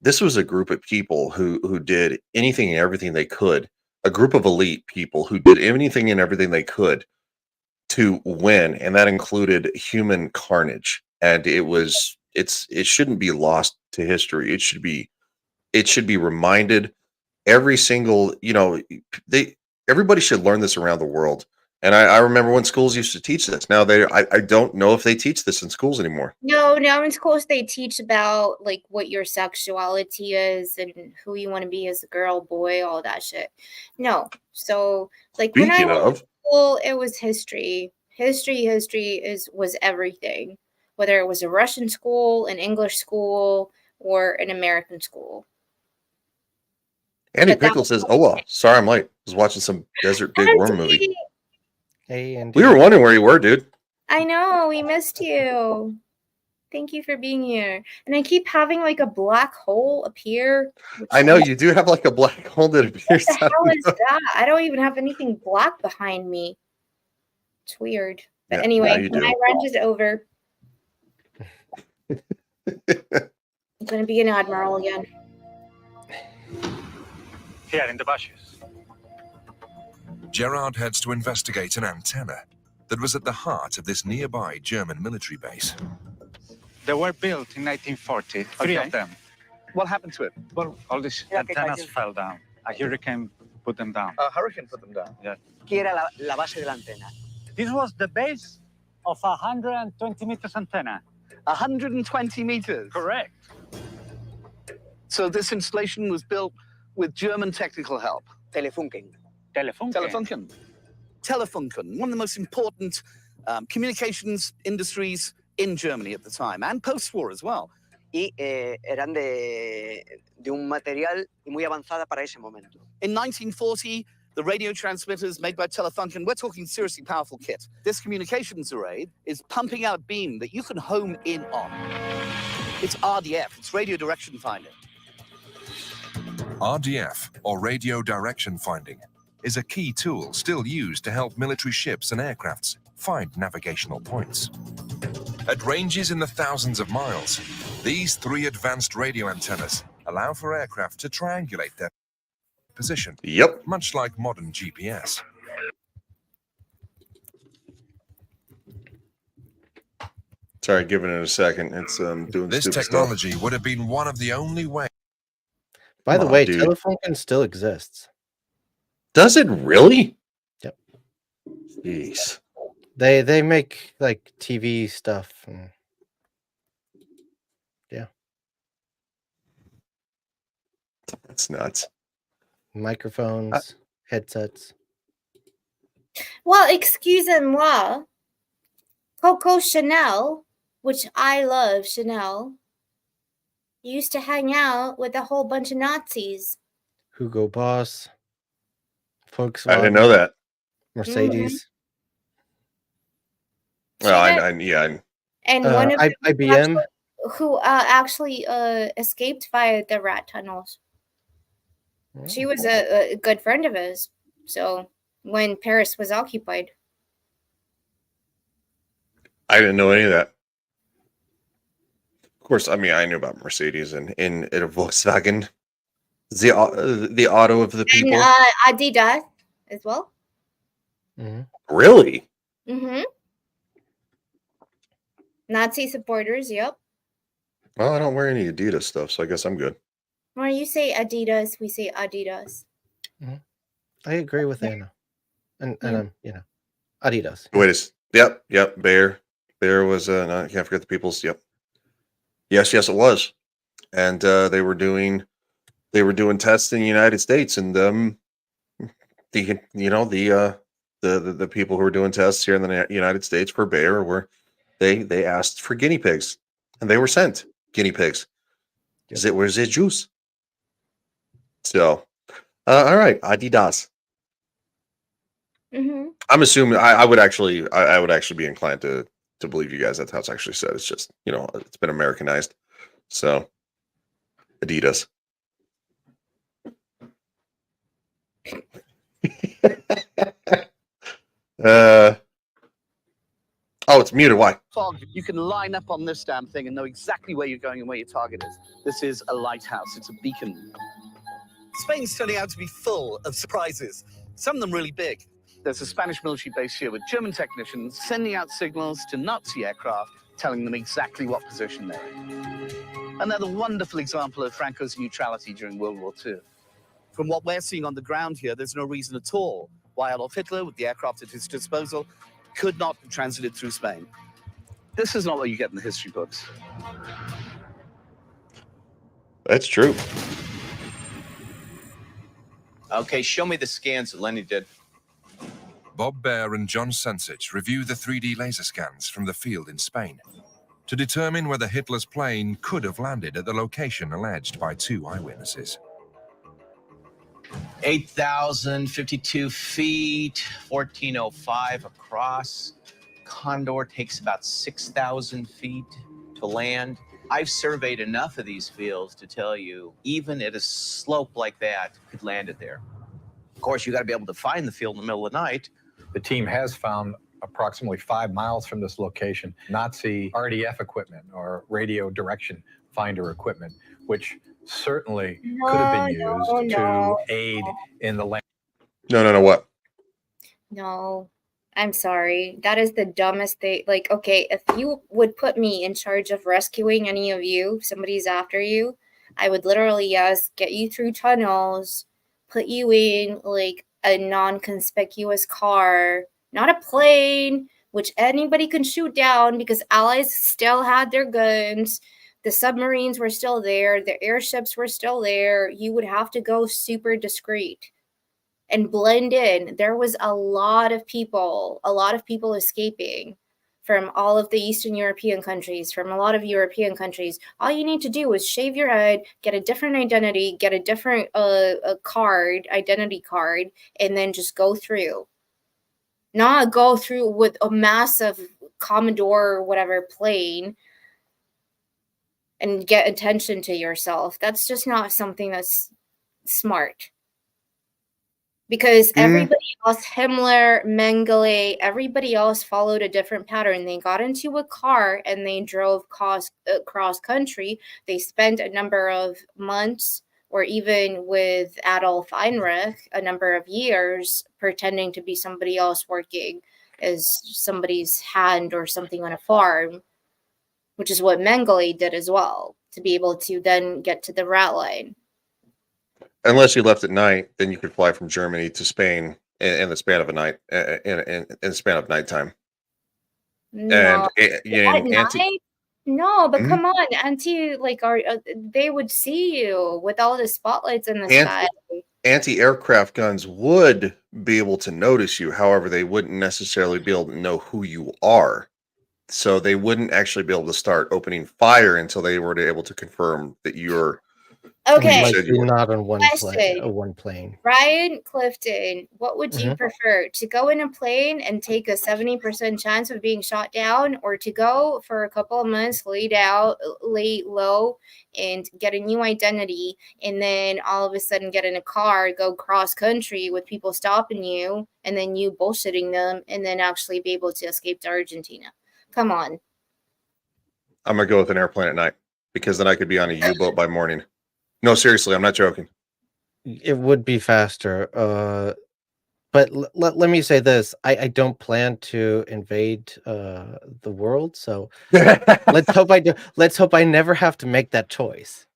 this was a group of people who did anything and everything they could. A group of elite people who did anything and everything they could to win, and that included human carnage. And it shouldn't be lost to history. It should be reminded every single, everybody should learn this around the world. And I remember when schools used to teach this. Now I don't know if they teach this in schools anymore. No, now in schools they teach about like what your sexuality is and who you want to be as a girl, boy, all that shit. No. So like when I Speaking went of, to school, it was history. History was everything. Whether it was a Russian school, an English school, or an American school. Andy But that Pickle was says, "Oh well, sorry I'm late. I was watching some Desert Big Worm movie." Andy, Hey, and We were wondering where you were, dude. I know, we missed you. Thank you for being here. And I keep having like a black hole appear. I know you do have like a black hole that appears. What the hell is that? I don't even have anything black behind me. It's weird. But Yeah, anyway, now you my do. run is over. I'm going to be an admiral again. Here in the bushes. Gerard heads to investigate an antenna that was at the heart of this nearby German military base. They were built in 1940, three of them. What happened to it? Well, all these antennas fell down. A hurricane put them down. A hurricane put them down. Yeah. ¿Qué era la base de la antena? This was the base of a 120 meters antenna. 120 meters. Correct. So this installation was built with German technical help. Telefunken. Telefunken. Telefunken, one of the most important communications industries in Germany at the time, and post-war as well. Y eran de un material muy avanzada para ese momento. In 1940, the radio transmitters made by Telefunken, we're talking seriously powerful kit. This communications array is pumping out a beam that you can home in on. It's RDF, it's radio direction finding. RDF, or radio direction finding, is a key tool still used to help military ships and aircrafts find navigational points. At ranges in the thousands of miles, these three advanced radio antennas allow for aircraft to triangulate their position. Yep. Much like modern GPS. Sorry, giving it a second. It's doing This stupid technology stuff. would have been one of the only ways. By the Come on, way, dude. Telefunken still exists. Does it really? Yep. Jeez. They make like TV stuff. And... Yeah. That's nuts. Microphones, headsets. Well, excusez-moi. Coco Chanel, which I love Chanel, used to hang out with a whole bunch of Nazis. Hugo Boss. Volkswagen. I didn't know that. Mercedes. Well, yeah. And one of them IBM. who actually escaped via the rat tunnels. She was a good friend of his. So when Paris was occupied. I didn't know any of that. Of course, I mean, I knew about Mercedes and a Volkswagen. The auto of the people. And Adidas as well. Really? Mm-hmm. Nazi supporters, yep. Well, I don't wear any Adidas stuff, so I guess I'm good. When you say Adidas, we say Adidas. I agree with Anna. And Adidas. Wait, yep. Bear was. No, I can't forget the people's. Yep. Yes, it was. And they were doing tests in the United States, and the people who were doing tests here in the United States for Bayer were they asked for guinea pigs, and they were sent guinea pigs. It was it juice. So, all right, Adidas. Mm-hmm. I'm assuming I would actually be inclined to believe you guys. That's how it's actually said. It's just it's been Americanized. So, Adidas. Oh, it's muted. Why? Fog, you can line up on this damn thing and know exactly where you're going and where your target is. This is a lighthouse. It's a beacon. Spain's turning out to be full of surprises, some of them really big. There's a Spanish military base here with German technicians sending out signals to Nazi aircraft, telling them exactly what position they're in. Another wonderful example of Franco's neutrality during World War II. From what we're seeing on the ground here, there's no reason at all why Adolf Hitler, with the aircraft at his disposal, could not have transited through Spain. This is not what you get in the history books. That's true. Okay, show me the scans that Lenny did. Bob Baer and John Sensich review the 3D laser scans from the field in Spain to determine whether Hitler's plane could have landed at the location alleged by 2 eyewitnesses. 8,052 feet, 1405 across. Condor takes about 6,000 feet to land. I've surveyed enough of these fields to tell you, even at a slope like that, could land it there. Of course, you got to be able to find the field in the middle of the night. The team has found approximately 5 miles from this location Nazi RDF equipment or radio direction finder equipment, which certainly could have been used to aid in the land. No, what? No, I'm sorry. That is the dumbest thing. Like, okay, if you would put me in charge of rescuing any of you, somebody's after you, I would literally, yes, get you through tunnels, put you in like a non-conspicuous car, not a plane, which anybody can shoot down because Allies still had their guns. The submarines were still there. The airships were still there. You would have to go super discreet and blend in. There was a lot of people escaping from all of the Eastern European countries, from a lot of European countries. All you need to do is shave your head, get a different identity, get a different identity card, and then just go through. Not go through with a massive Commodore or whatever plane and get attention to yourself. That's just not something that's smart. Because everybody else, Himmler, Mengele, everybody else followed a different pattern. They got into a car and they drove cross country. They spent a number of months, or even with Adolf Heinrich, a number of years, pretending to be somebody else working as somebody's hand or something on a farm, which is what Mengele did as well, to be able to then get to the Ratline. Unless you left at night, then you could fly from Germany to Spain in the span of a night, in the span of nighttime. No, And at night? No, but come on, they would see you with all the spotlights in the sky. Anti-aircraft guns would be able to notice you. However, they wouldn't necessarily be able to know who you are. So they wouldn't actually be able to start opening fire until they were able to confirm that you're okay. Not on one Question. plane. Ryan, Clifton, what would you prefer? To go in a plane and take a 70% chance of being shot down, or to go for a couple of months, lay low, and get a new identity, and then all of a sudden get in a car, go cross country with people stopping you, and then you bullshitting them, and then actually be able to escape to Argentina? Come on. I'm gonna go with an airplane at night, because then I could be on a U-boat by morning. No, seriously, I'm not joking. It would be faster. But let me say this: I don't plan to invade the world, so let's hope I do. Let's hope I never have to make that choice.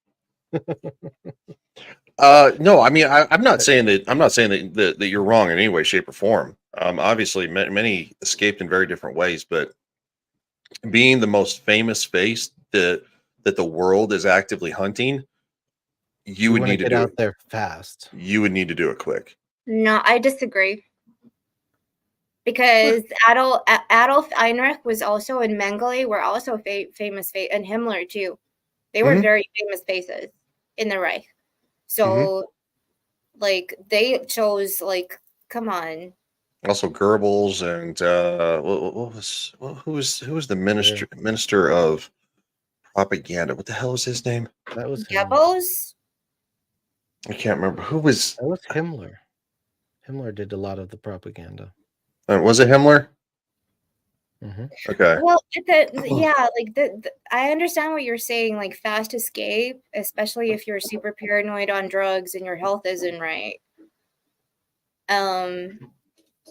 No, I mean I'm not saying that you're wrong in any way, shape, or form. Obviously, many escaped in very different ways, but being the most famous face that the world is actively hunting, you would want to need to get do out it. there fast. You would need to do it quick. No, I disagree. Because Adolf Heinrich was also in Mengele, were also famous, and Himmler too. They were very famous faces in the Reich. So, like, they chose, like, come on. Also, Goebbels and who was the minister of propaganda? What the hell was his name? That was Goebbels? I can't remember who was. That was Himmler. Himmler did a lot of the propaganda. Was it Himmler? Okay. Well, I understand what you're saying, like fast escape, especially if you're super paranoid on drugs and your health isn't right.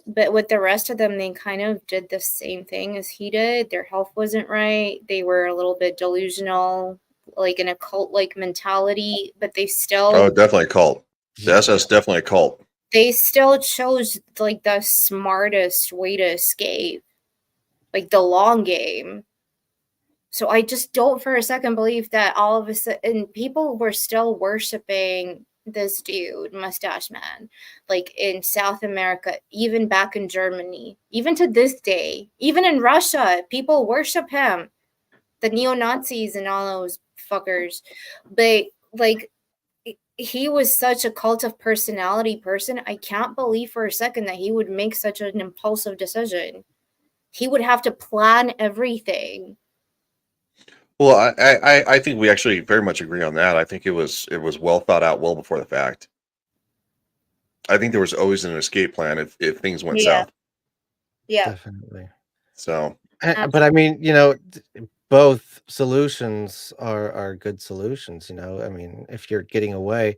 But with the rest of them, they kind of did the same thing as he did. Their health wasn't right. They were a little bit delusional, like an occult-like mentality, but they still. Oh, definitely a cult. The SS definitely a cult. They still chose like the smartest way to escape, like the long game. So I just don't for a second believe that all of a sudden people were still worshiping this dude, Mustache Man, like in South America, even back in Germany, even to this day, even in Russia, people worship him, the neo-Nazis and all those fuckers. But like, he was such a cult of personality person. I can't believe for a second that he would make such an impulsive decision. He would have to plan everything. Well, I think we actually very much agree on that. I think it was well thought out, well before the fact. I think there was always an escape plan if things went south. Yeah, definitely. So, but I mean, both solutions are good solutions. I mean, if you're getting away,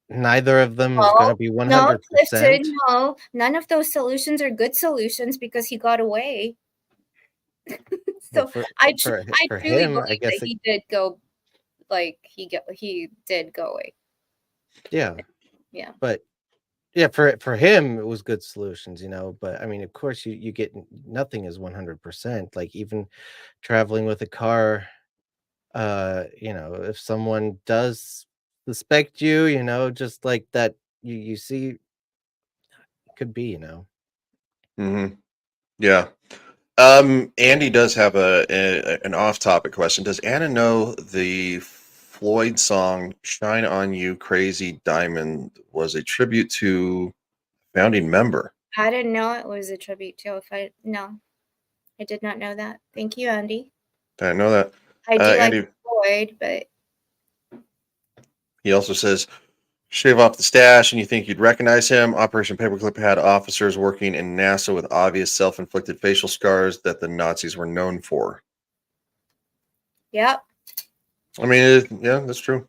neither of them is going to be 100%. No, Clifton, no, none of those solutions are good solutions because he got away. So I truly believe that he did go, like he did go away. Yeah. Yeah. But yeah, for him it was good solutions, but I mean, of course you get nothing is 100%. Like even traveling with a car, if someone does suspect you, just like that you see it could be, Yeah. Andy does have an off-topic question. Does Anna know the Floyd song "Shine on You, Crazy Diamond" was a tribute to founding member? I didn't know it was a tribute to. No, I did not know that. Thank you, Andy. I didn't know that. I do Andy, like Floyd, but he also says, shave off the stash and you think you'd recognize him. Operation Paperclip had officers working in NASA with obvious self-inflicted facial scars that the Nazis were known for. Yep. I mean, yeah, that's true.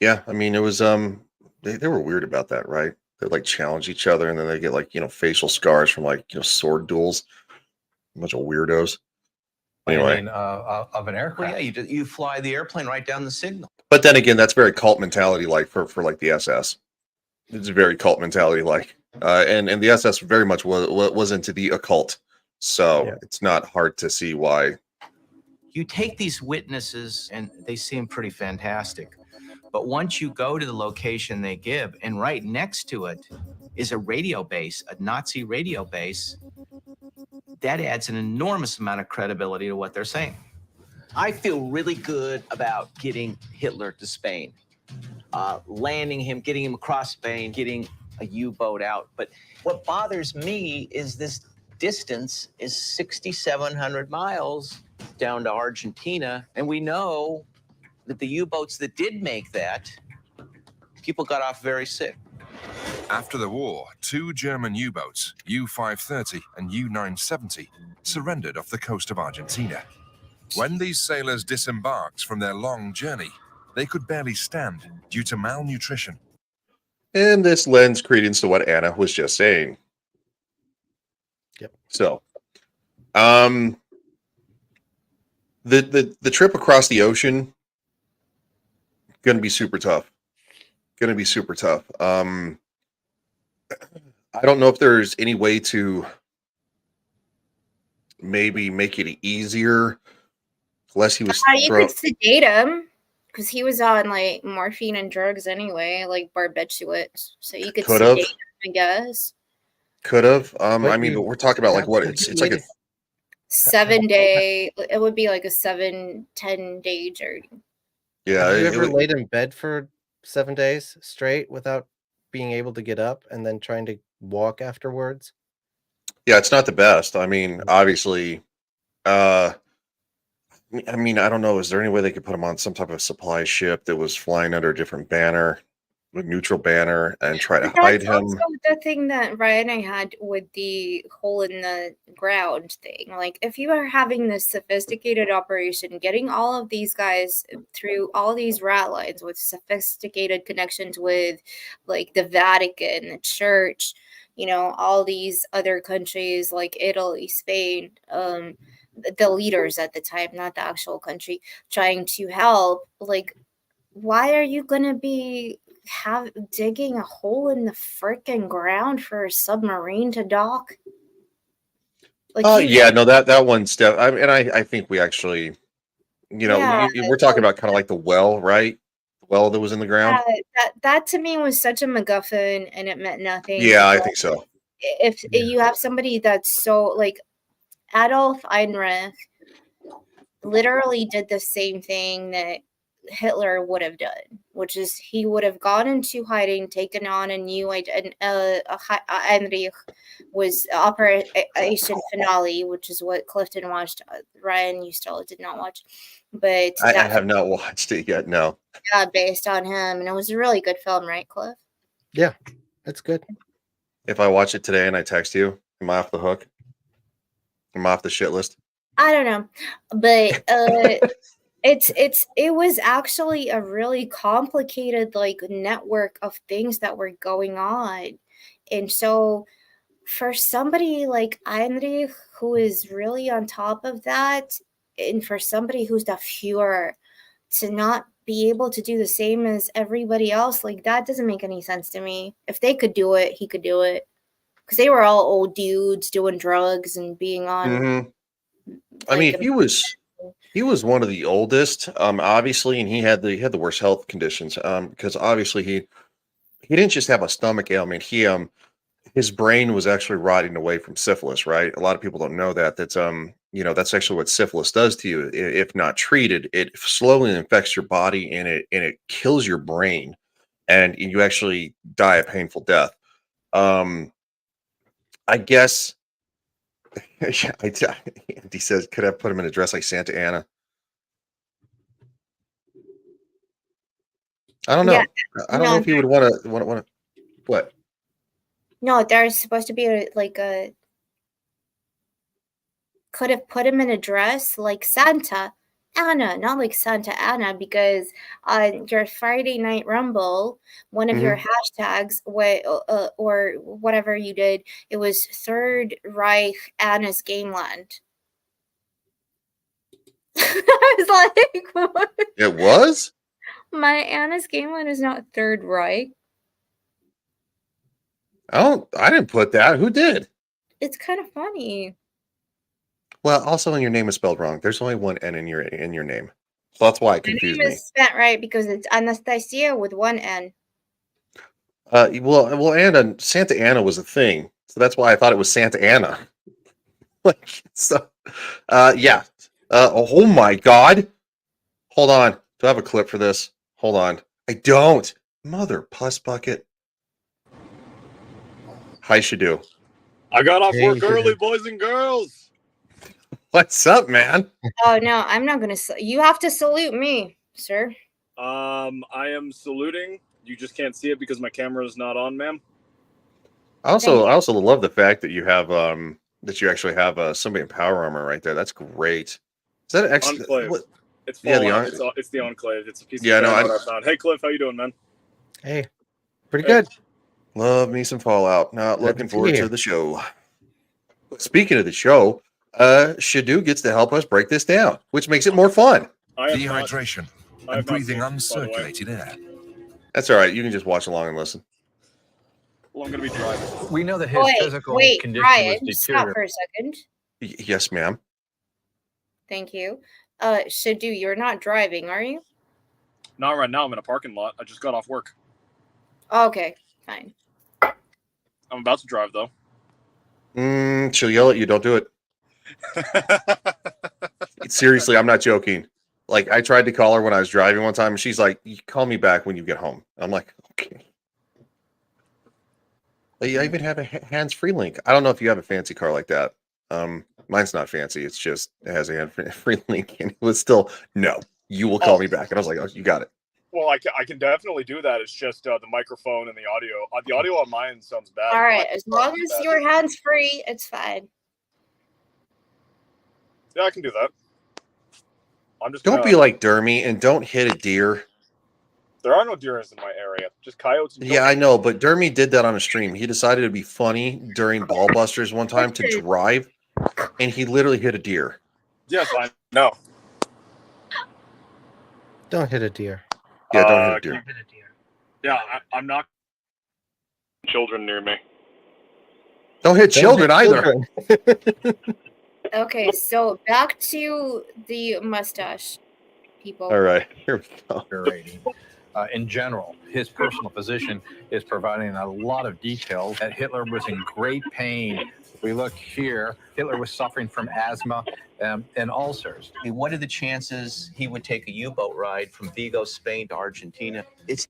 Yeah, I mean, it was they were weird about that, right? They like challenge each other and then they get like, facial scars from like, sword duels. A bunch of weirdos. Anyway, of an aircraft. Well, yeah, you fly the airplane right down the signal. but then again, that's very cult mentality, like for like the SS. It's very cult mentality, like, and the SS very much was into the occult, so it's not hard to see why. You take these witnesses, and they seem pretty fantastic, but once you go to the location they give, and right next to it is a radio base, a Nazi radio base, that adds an enormous amount of credibility to what they're saying. I feel really good about getting Hitler to Spain, landing him, getting him across Spain, getting a U-boat out. But what bothers me is this distance is 6,700 miles down to Argentina. And we know that the U-boats that did make that, people got off very sick. After the war, 2 German U-boats, U-530 and U-970, surrendered off the coast of Argentina. When these sailors disembarked from their long journey, they could barely stand due to malnutrition. And this lends credence to what Anna was just saying. Yep. So, the trip across the ocean going to be super tough. I don't know if there's any way to maybe make it easier, unless he was You could sedate him because he was on like morphine and drugs anyway, like barbiturates. So you could Could have. sedate him, I guess. Could have. I But mean, you but we're talking about like what have it's you like a waited- 7-day. It would be like a 7-10-day journey. yeah. Have you it ever would- laid in bed for 7 days straight without being able to get up and then trying to walk afterwards? yeah, it's not the best. I mean, obviously, I mean, I don't know. Is there any way they could put him on some type of supply ship that was flying under a different banner, a neutral banner, and try to But hide that's him? also the thing that Ryan and I had with the hole in the ground thing. Like, if you are having this sophisticated operation, getting all of these guys through all these Ratlines with sophisticated connections with, like, the Vatican, the Church, you know, all these other countries like Italy, Spain, the leaders at the time, not the actual country, trying to help. Like, why are you gonna be digging a hole in the freaking ground for a submarine to dock? Like, Yeah, no, that one's I mean, and I think we actually, Yeah, we're talking about kind of like the well, right? The well that was in the ground. that to me was such a MacGuffin, and it meant nothing. Yeah, I because think so. If you have somebody that's so like Adolf Heinrich literally did the same thing that Hitler would have done, which is he would have gone into hiding, taken on a new Heinrich was Operation Finale, which is what Clifton watched. Ryan, you still did not watch, but I that have not watched it yet. No. based on him, and it was a really good film, right, Cliff? Yeah, it's good. If I watch it today and I text you, am I off the hook? Am I off the shit list? I don't know, but it was actually a really complicated like network of things that were going on. And so for somebody like Heinrich who is really on top of that, and for somebody who's the Fuhrer to not be able to do the same as everybody else, like that doesn't make any sense to me. If they could do it, he could do it. Because they were all old dudes doing drugs and being on Mhm. I mean, he was one of the oldest, obviously, and he had the worst health conditions, because obviously he didn't just have a stomach ailment. His brain was actually rotting away from syphilis, right? A lot of people don't know that. That's actually what syphilis does to you. If not treated, it slowly infects your body and it kills your brain, and you actually die a painful death. I guess. Yeah, Andy says, could have put him in a dress like Santa Ana. I don't know. Yeah, I don't know if he would want to. What? No, there's supposed to be could have put him in a dress like Santa Ana, not like Santa Ana, because on your Friday Night Rumble, one of your hashtags, or whatever you did, it was Third Reich Anna's Gameland. I was like, what? It was? My Anna's Gameland is not Third Reich. I didn't put that. Who did? It's kind of funny. Well, also, your name is spelled wrong. There's only one N in your name, so that's why it My confused name me. is spelled right because it's Anastasia with one N. Well, and Santa Ana was a thing, so that's why I thought it was Santa Ana. Like, so, yeah. Oh my God! Hold on. Do I have a clip for this? Hold on. I don't. Mother puss bucket. Hi, Shadu. I got off Hey, work Shadu. early, boys and girls. What's up, man? Oh no, I'm not gonna. You have to salute me, sir. I am saluting. You just can't see it because my camera is not on, ma'am. I also love the fact that you have that you actually have somebody in power armor right there. That's great. Is that an Enclave. It's Yeah, Fallout. It's the Enclave. It's a piece Yeah, of no, I found. Hey, Cliff, how you doing, man? Hey, pretty good. Love me some Fallout. Not Glad looking to forward see to you. the show. Speaking of the show, Shadu gets to help us break this down, which makes it more fun. Dehydration and breathing uncirculated air. That's all right. You can just watch along and listen. Well, I'm going to be driving. We know that his physical condition was Ryan, stop deteriorating. for a second. Yes, ma'am. Thank you. Shadu, you're not driving, are you? Not right now. I'm in a parking lot. I just got off work. Okay, fine. I'm about to drive, though. She'll yell at you. Don't do it. Seriously, I'm not joking. Like, I tried to call her when I was driving one time, and she's like, "You call me back when you get home." I'm like, okay. I even have a hands-free link. I don't know if you have a fancy car like that. Mine's not fancy. It's just, it has a hands-free link, and it was still, no, you will call me back. And I was like, oh, you got it. Well, I can definitely do that. It's just the microphone and the audio. The audio on mine sounds bad. All right, as long as your hands free, it's fine. Yeah, I can do that. I'm just Don't be like Dermy and don't hit a deer. There are no deer in my area. Just coyotes. And Yeah, I know, but Dermy did that on a stream. He decided to be funny during Ballbusters one time to drive, and he literally hit a deer. Yes, I know. Don't hit a deer. Yeah, don't hit a deer. Yeah, I'm not. Children near me. Don't hit children either. Okay, so back to the mustache people. All right, here we go. In general, his personal physician is providing a lot of details that Hitler was in great pain. We look here, Hitler was suffering from asthma and ulcers. What are the chances he would take a U-boat ride from Vigo, Spain to Argentina? It's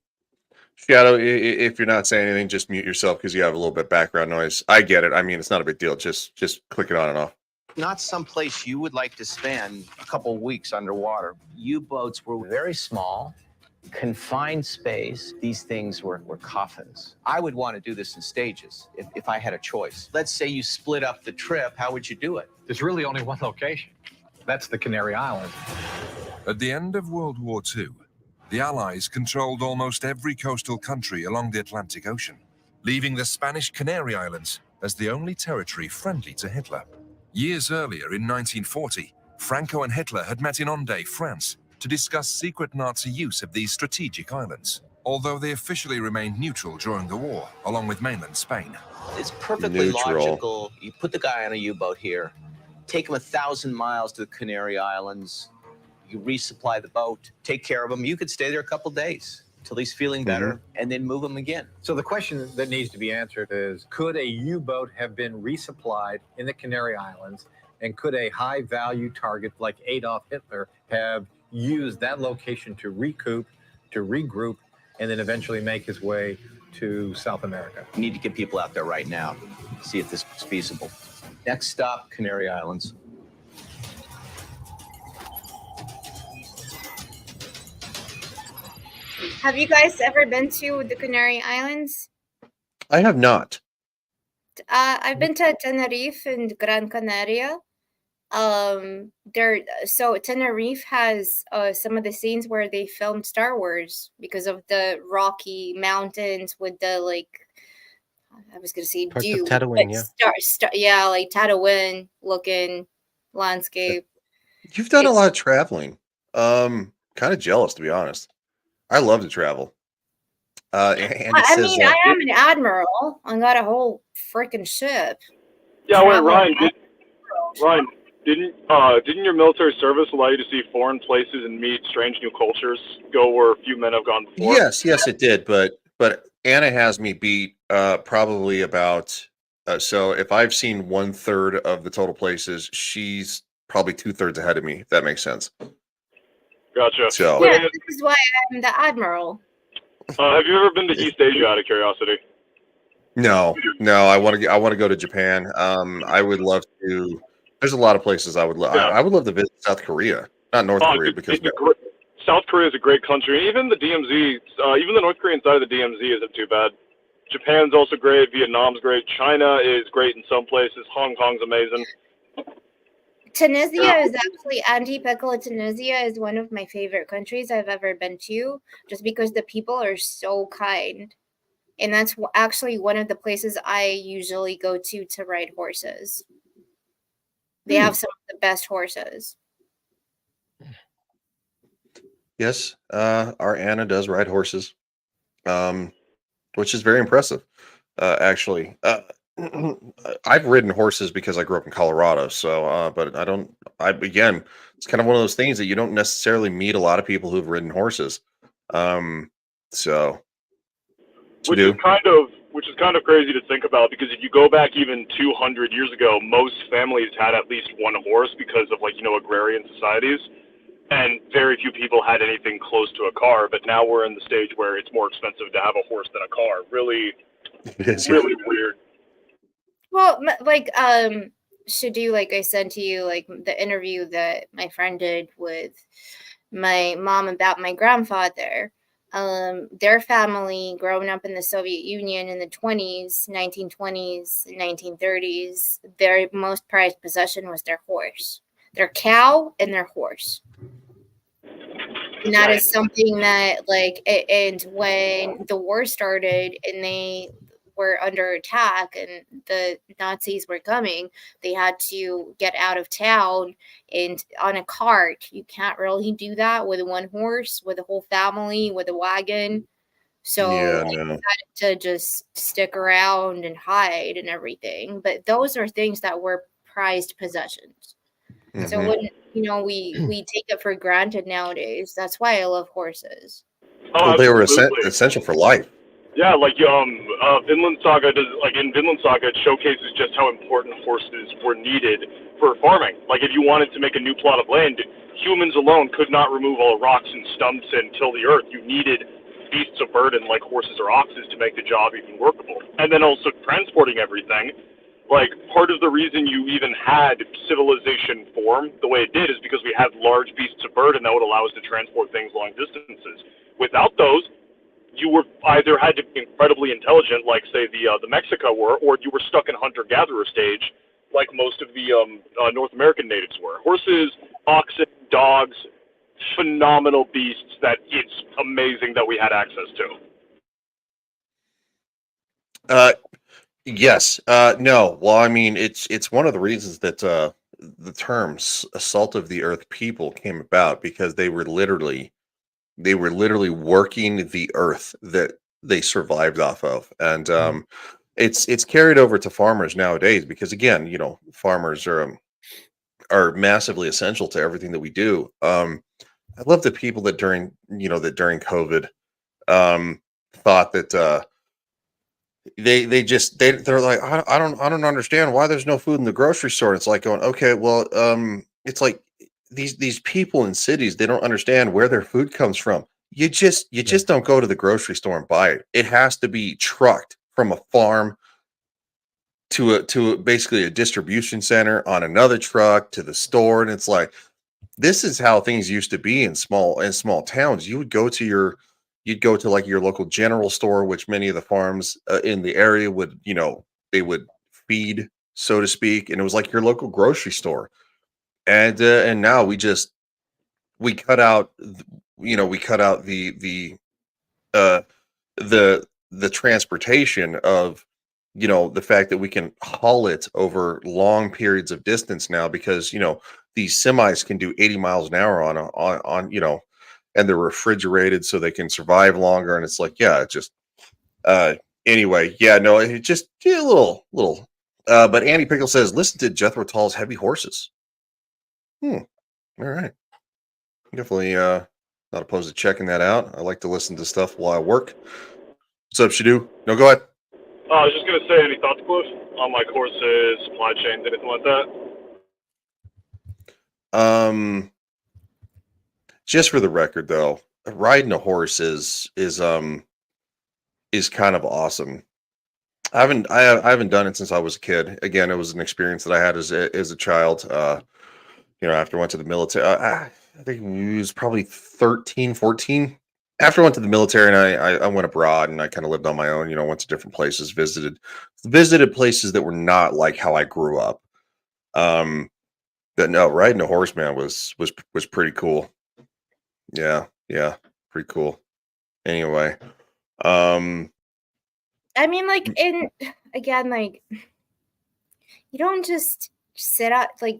Shadow, if you're not saying anything, just mute yourself because you have a little bit of background noise. I get it. I mean, it's not a big deal. Just click it on and off. not someplace you would like to spend a couple weeks underwater. U-boats were very small, confined space. These things were coffins. I would want to do this in stages if I had a choice. Let's say you split up the trip. How would you do it? There's really only one location. That's the Canary Islands. At the end of World War II, the Allies controlled almost every coastal country along the Atlantic Ocean, leaving the Spanish Canary Islands as the only territory friendly to Hitler. Years earlier, in 1940, Franco and Hitler had met in Onday, France, to discuss secret Nazi use of these strategic islands, although they officially remained neutral during the war, along with mainland Spain. It's perfectly logical. You put the guy on a U-boat here, take him 1,000 miles to the Canary Islands, you resupply the boat, take care of him. You could stay there a couple days until he's feeling better, and then move him again. So the question that needs to be answered is, could a U-boat have been resupplied in the Canary Islands, and could a high-value target like Adolf Hitler have used that location to recoup, to regroup, and then eventually make his way to South America? We need to get people out there right now, see if this is feasible. Next stop, Canary Islands. Have you guys ever been to the Canary Islands? I have not. I've been to Tenerife and Gran Canaria. So Tenerife has some of the scenes where they filmed Star Wars because of the rocky mountains with the, like, I was gonna say Parts dew, of Tatooine, but yeah, like Tatooine looking landscape. You've done a lot of traveling. Kind of jealous, to be honest. I love to travel. And I mean, I am an admiral. I got a whole freaking ship. Yeah, wait, Ryan, didn't your military service allow you to see foreign places and meet strange new cultures? Go where few men have gone before. Yes, it did. But Anna has me beat probably about. So if I've seen 1/3 of the total places, she's probably 2/3 ahead of me. If that makes sense. Gotcha. So Yeah, this is why I'm the admiral. Have you ever been to East Asia out of curiosity? no, I want to go to Japan. I would love to. There's a lot of places I would love. Yeah. I would love to visit South Korea, not North Korea, because South Korea is a great country. Even the DMZ, even the North Korean side of the DMZ isn't too bad. Japan's also great. Vietnam's great. China is great in some places. Hong Kong's amazing. Tunisia is actually Anti-Pickle. Tunisia is one of my favorite countries I've ever been to, just because the people are so kind. And that's actually one of the places I usually go to ride horses. They have some of the best horses. yes, our Anna does ride horses, which is very impressive. actually. I've ridden horses because I grew up in Colorado. So, but I don't. Again, it's kind of one of those things that you don't necessarily meet a lot of people who've ridden horses. So to which is do. kind of crazy to think about, because if you go back even 200 years ago, most families had at least one horse because of, like, agrarian societies, and very few people had anything close to a car. But now we're in the stage where it's more expensive to have a horse than a car. Really, really weird. Well, like Shadu, like I sent to you, like the interview that my friend did with my mom about my grandfather. Their family growing up in the Soviet Union in the 1920s, 1930s, their most prized possession was their horse, their cow and their horse. And that is something that, like, and when the war started and they were under attack and the Nazis were coming, they had to get out of town and on a cart. You can't really do that with one horse, with a whole family, with a wagon. So Yeah, like, no. you had to just stick around and hide and everything. But those are things that were prized possessions. So when we take it for granted nowadays, that's why I love horses. Oh, Well, they were absolutely. essential for life. Yeah, like Vinland Saga does. Like in Vinland Saga, it showcases just how important horses were needed for farming. Like if you wanted to make a new plot of land, humans alone could not remove all the rocks and stumps and till the earth. You needed beasts of burden like horses or oxes to make the job even workable. And then also transporting everything. Like part of the reason you even had civilization form the way it did is because we had large beasts of burden that would allow us to transport things long distances. Without those, you were either had to be incredibly intelligent, like say the Mexica were, or you were stuck in hunter-gatherer stage, like most of the North American natives were. Horses, oxen, dogs, phenomenal beasts that it's amazing that we had access to. Yes. No. Well, I mean, it's one of the reasons that the term "salt of the earth people" came about, because they were literally working the earth that they survived off of. And it's carried over to farmers nowadays, because again, farmers are massively essential to everything that we do. I love the people that during COVID thought that they're like, I don't understand why there's no food in the grocery store. It's like going, okay, well, it's like these people in cities, they don't understand where their food comes from. You just don't go to the grocery store and buy it. It has to be trucked from a farm to basically a distribution center, on another truck to the store. And it's like, this is how things used to be in small towns. You'd go to like your local general store, which many of the farms in the area would, they would feed, so to speak, and it was like your local grocery store. And now we cut out, uh the transportation of, the fact that we can haul it over long periods of distance now, because these semis can do 80 miles an hour on and they're refrigerated so they can survive longer. And it's like, yeah, it just anyway, yeah, no, it just a little but Andy Pickle says, listen to Jethro Tull's Heavy Horses. All right, definitely not opposed to checking that out. I like to listen to stuff while I work. What's up, Shadu? No, go ahead. I was just gonna say, any thoughts, Cliff, on like horses, supply chains, anything like that? Just for the record, though, riding a horse is kind of awesome. I haven't done it since I was a kid. Again, it was an experience that I had as a child. After I went to the military, I think it was probably 13, 14. After I went to the military, and I went abroad, and I kind of lived on my own. Went to different places, visited places that were not like how I grew up. But no, riding a horse, man, was pretty cool. Yeah, pretty cool. Anyway, I mean, like, again, like, you don't just sit out, like,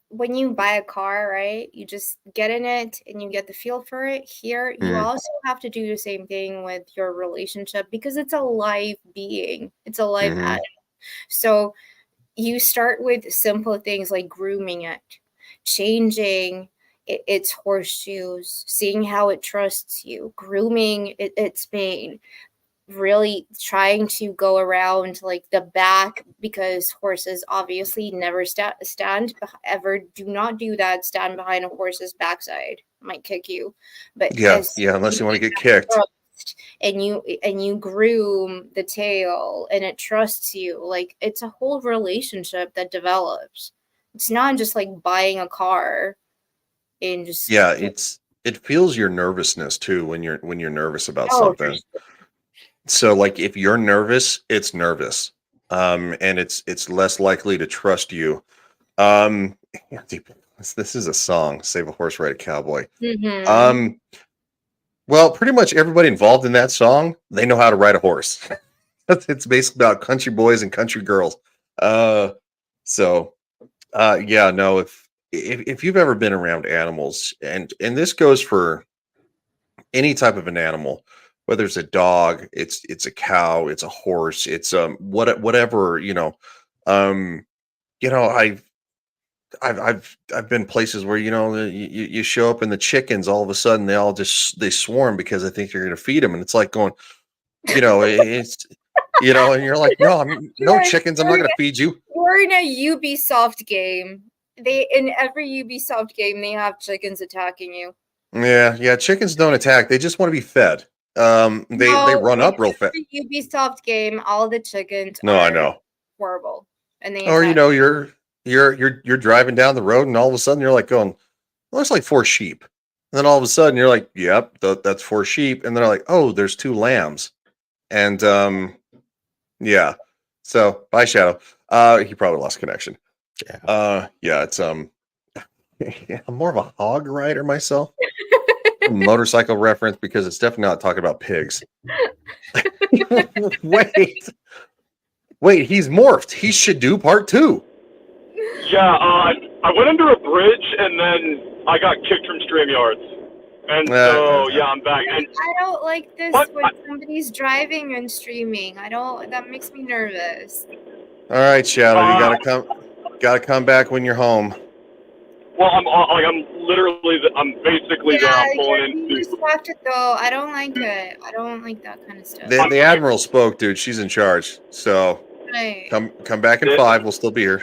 when you buy a car, right? You just get in it and you get the feel for it. Here, you also have to do the same thing with your relationship because it's a live being. It's a live animal. So you start with simple things like grooming it, changing its horseshoes, seeing how it trusts you, grooming its mane, really trying to go around like the back because horses obviously never ever do not do that. Stand behind a horse's backside, might kick you. But Yeah, unless you want to get kicked. And you groom the tail and it trusts you, like it's a whole relationship that develops. It's not just like buying a car and just it feels your nervousness too when you're nervous about for something. sure. So like if you're nervous, it's nervous. And it's less likely to trust you. This is a song, Save a Horse, Ride a Cowboy. Mhm. Well, pretty much everybody involved in that song, they know how to ride a horse. It's basically about country boys and country girls. Yeah, no, if you've ever been around animals, and this goes for any type of an animal, whether it's a dog, it's a cow, it's a horse, it's whatever, I've been places where you show up and the chickens all of a sudden they swarm because they think you're going to feed them, and it's like going, it's and you're like, no, no chickens, I'm not going to feed you. We're in a Ubisoft game. In every Ubisoft game they have chickens attacking you. Yeah, chickens don't attack, they just want to be fed. They run up real fast. Ubisoft game, all the chickens No, I know. horrible, and they Or attack. you're driving down the road and all of a sudden you're like going, looks like 4 sheep. And then all of a sudden you're like, yep, that's 4 sheep. And they're like, oh, there's 2 lambs. And yeah. So bye, Shadow. He probably lost connection. Yeah, it's I'm more of a hog rider myself. Motorcycle reference because it's definitely not talking about pigs. Wait, he's morphed. He should do part 2. Yeah, I went under a bridge and then I got kicked from StreamYards. And so, yeah, I'm back. And I don't like this when somebody's driving and streaming. That makes me nervous. All right, Shadow, you gotta come back when you're home. Well, I'm basically there. I'm pulling in. You just have to go. I don't like it. I don't like that kind of stuff. The Admiral spoke, dude. She's in charge. So Right. come back in 5. We'll still be here.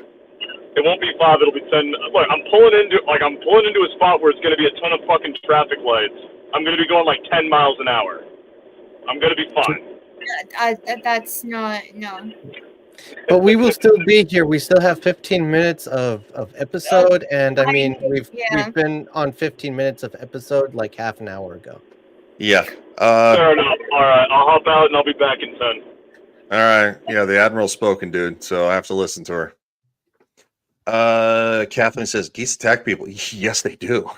It won't be 5. It'll be 10. Look, I'm pulling into a spot where it's going to be a ton of fucking traffic lights. I'm going to be going like 10 miles an hour. I'm going to be fine. That's not no. But we will still be here. We still have 15 minutes of episode, and I mean we've been on 15 minutes of episode like half an hour ago. Yeah. Fair enough. All right, I'll hop out and I'll be back in 10. All right. Yeah, the Admiral's spoken, dude. So I have to listen to her. Kathleen says geese attack people. Yes, they do.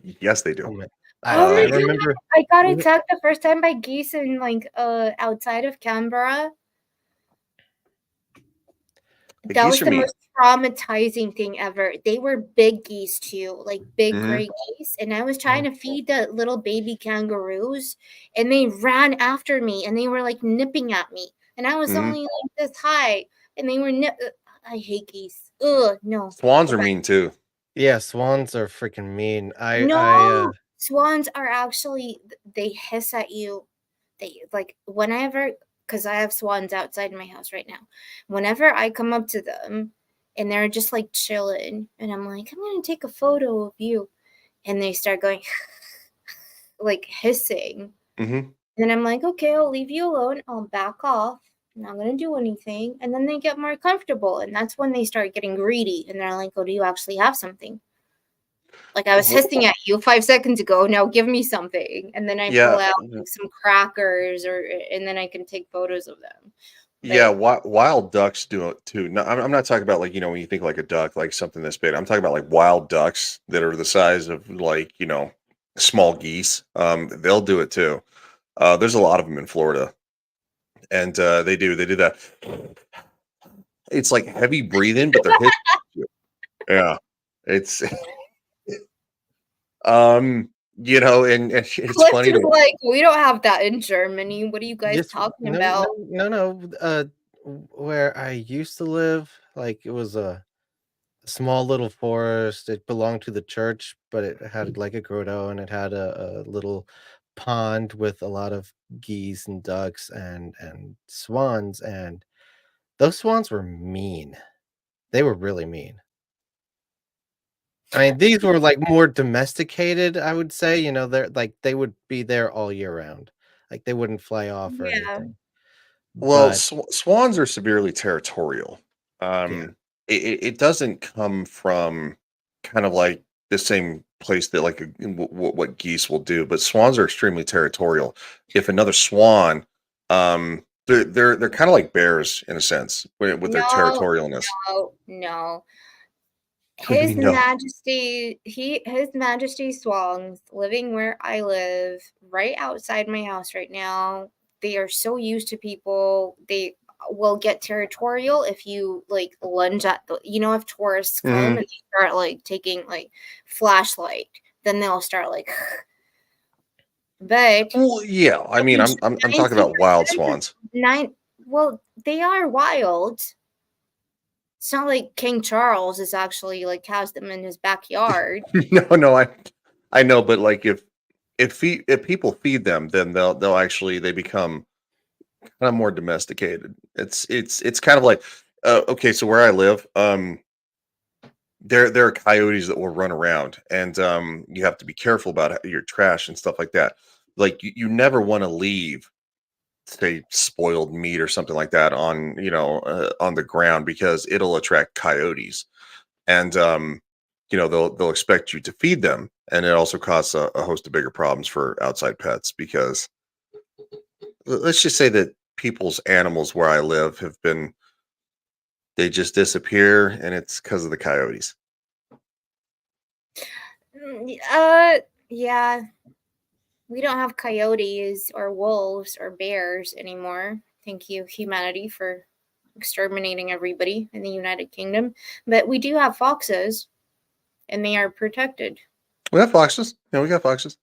Yes, they do. I remember. I got attacked the first time by geese in outside of Canberra. That was the most traumatizing thing ever. They were big geese too, like big gray geese. And I was trying to feed the little baby kangaroos, and they ran after me, and they were like nipping at me. And I was only like this high, and they were I hate geese. Ugh, no. Swans are mean too. Yeah, swans are freaking mean. Swans are actually, they hiss at you. They whenever, because I have swans outside my house right now. Whenever I come up to them and they're just like chilling, and I'm like, I'm gonna take a photo of you, and they start going like hissing. And then I'm like, okay, I'll leave you alone. I'll back off. I'm not gonna do anything. And then they get more comfortable, and that's when they start getting greedy, and they're like, oh, do you actually have something? Like, I was hissing at you 5 seconds ago. Now give me something. And then I pull out some crackers, and then I can take photos of them. Yeah, wild ducks do it too. No, I'm not talking about when you think like a duck, like something this big. I'm talking about like wild ducks that are the size of small geese. They'll do it too. There's a lot of them in Florida, and they do that. It's like heavy breathing, but they're hissing. Yeah. It's you know, and it's funny Clifton's to like, we don't have that in Germany. What are you guys Yes, talking no, about? no. Where I used to live, like it was a small little forest. It belonged to the church, but it had like a grotto and it had a little pond with a lot of geese and ducks and swans. And those swans were mean. They were really mean. I mean, these were like more domesticated, I would say. You know, they're like they would be there all year round. Like they wouldn't fly off or Yeah. anything. Well, But swans are severely territorial. yeah. It doesn't come from kind of like the same place that like what geese will do, but swans are extremely territorial. If another swan, they're kind of like bears in a sense with their No, territorialness. no. What do you His mean, no? His Majesty swans living where I live, right outside my house right now. They are so used to people. They will get territorial if you like lunge at the, if tourists come Mhm. and they start like taking like flashlight, then they'll start like but Well, yeah. I mean, I'm talking about wild 90% of swans. well, they are wild. It's not like King Charles is actually like has them in his backyard. No, I know, but like if people feed them, then they'll actually they become kind of more domesticated. It's kind of like okay, so where I live, there are coyotes that will run around, and you have to be careful about your trash and stuff like that. Like you never want to leave, say, spoiled meat or something like that on on the ground because it'll attract coyotes, and they'll expect you to feed them, and it also causes a host of bigger problems for outside pets because let's just say that people's animals where I live have been they just disappear, and it's because of the coyotes. Yeah. We don't have coyotes or wolves or bears anymore. Thank you, humanity, for exterminating everybody in the United Kingdom. But we do have foxes, and they are protected. We have foxes. Yeah, we got foxes.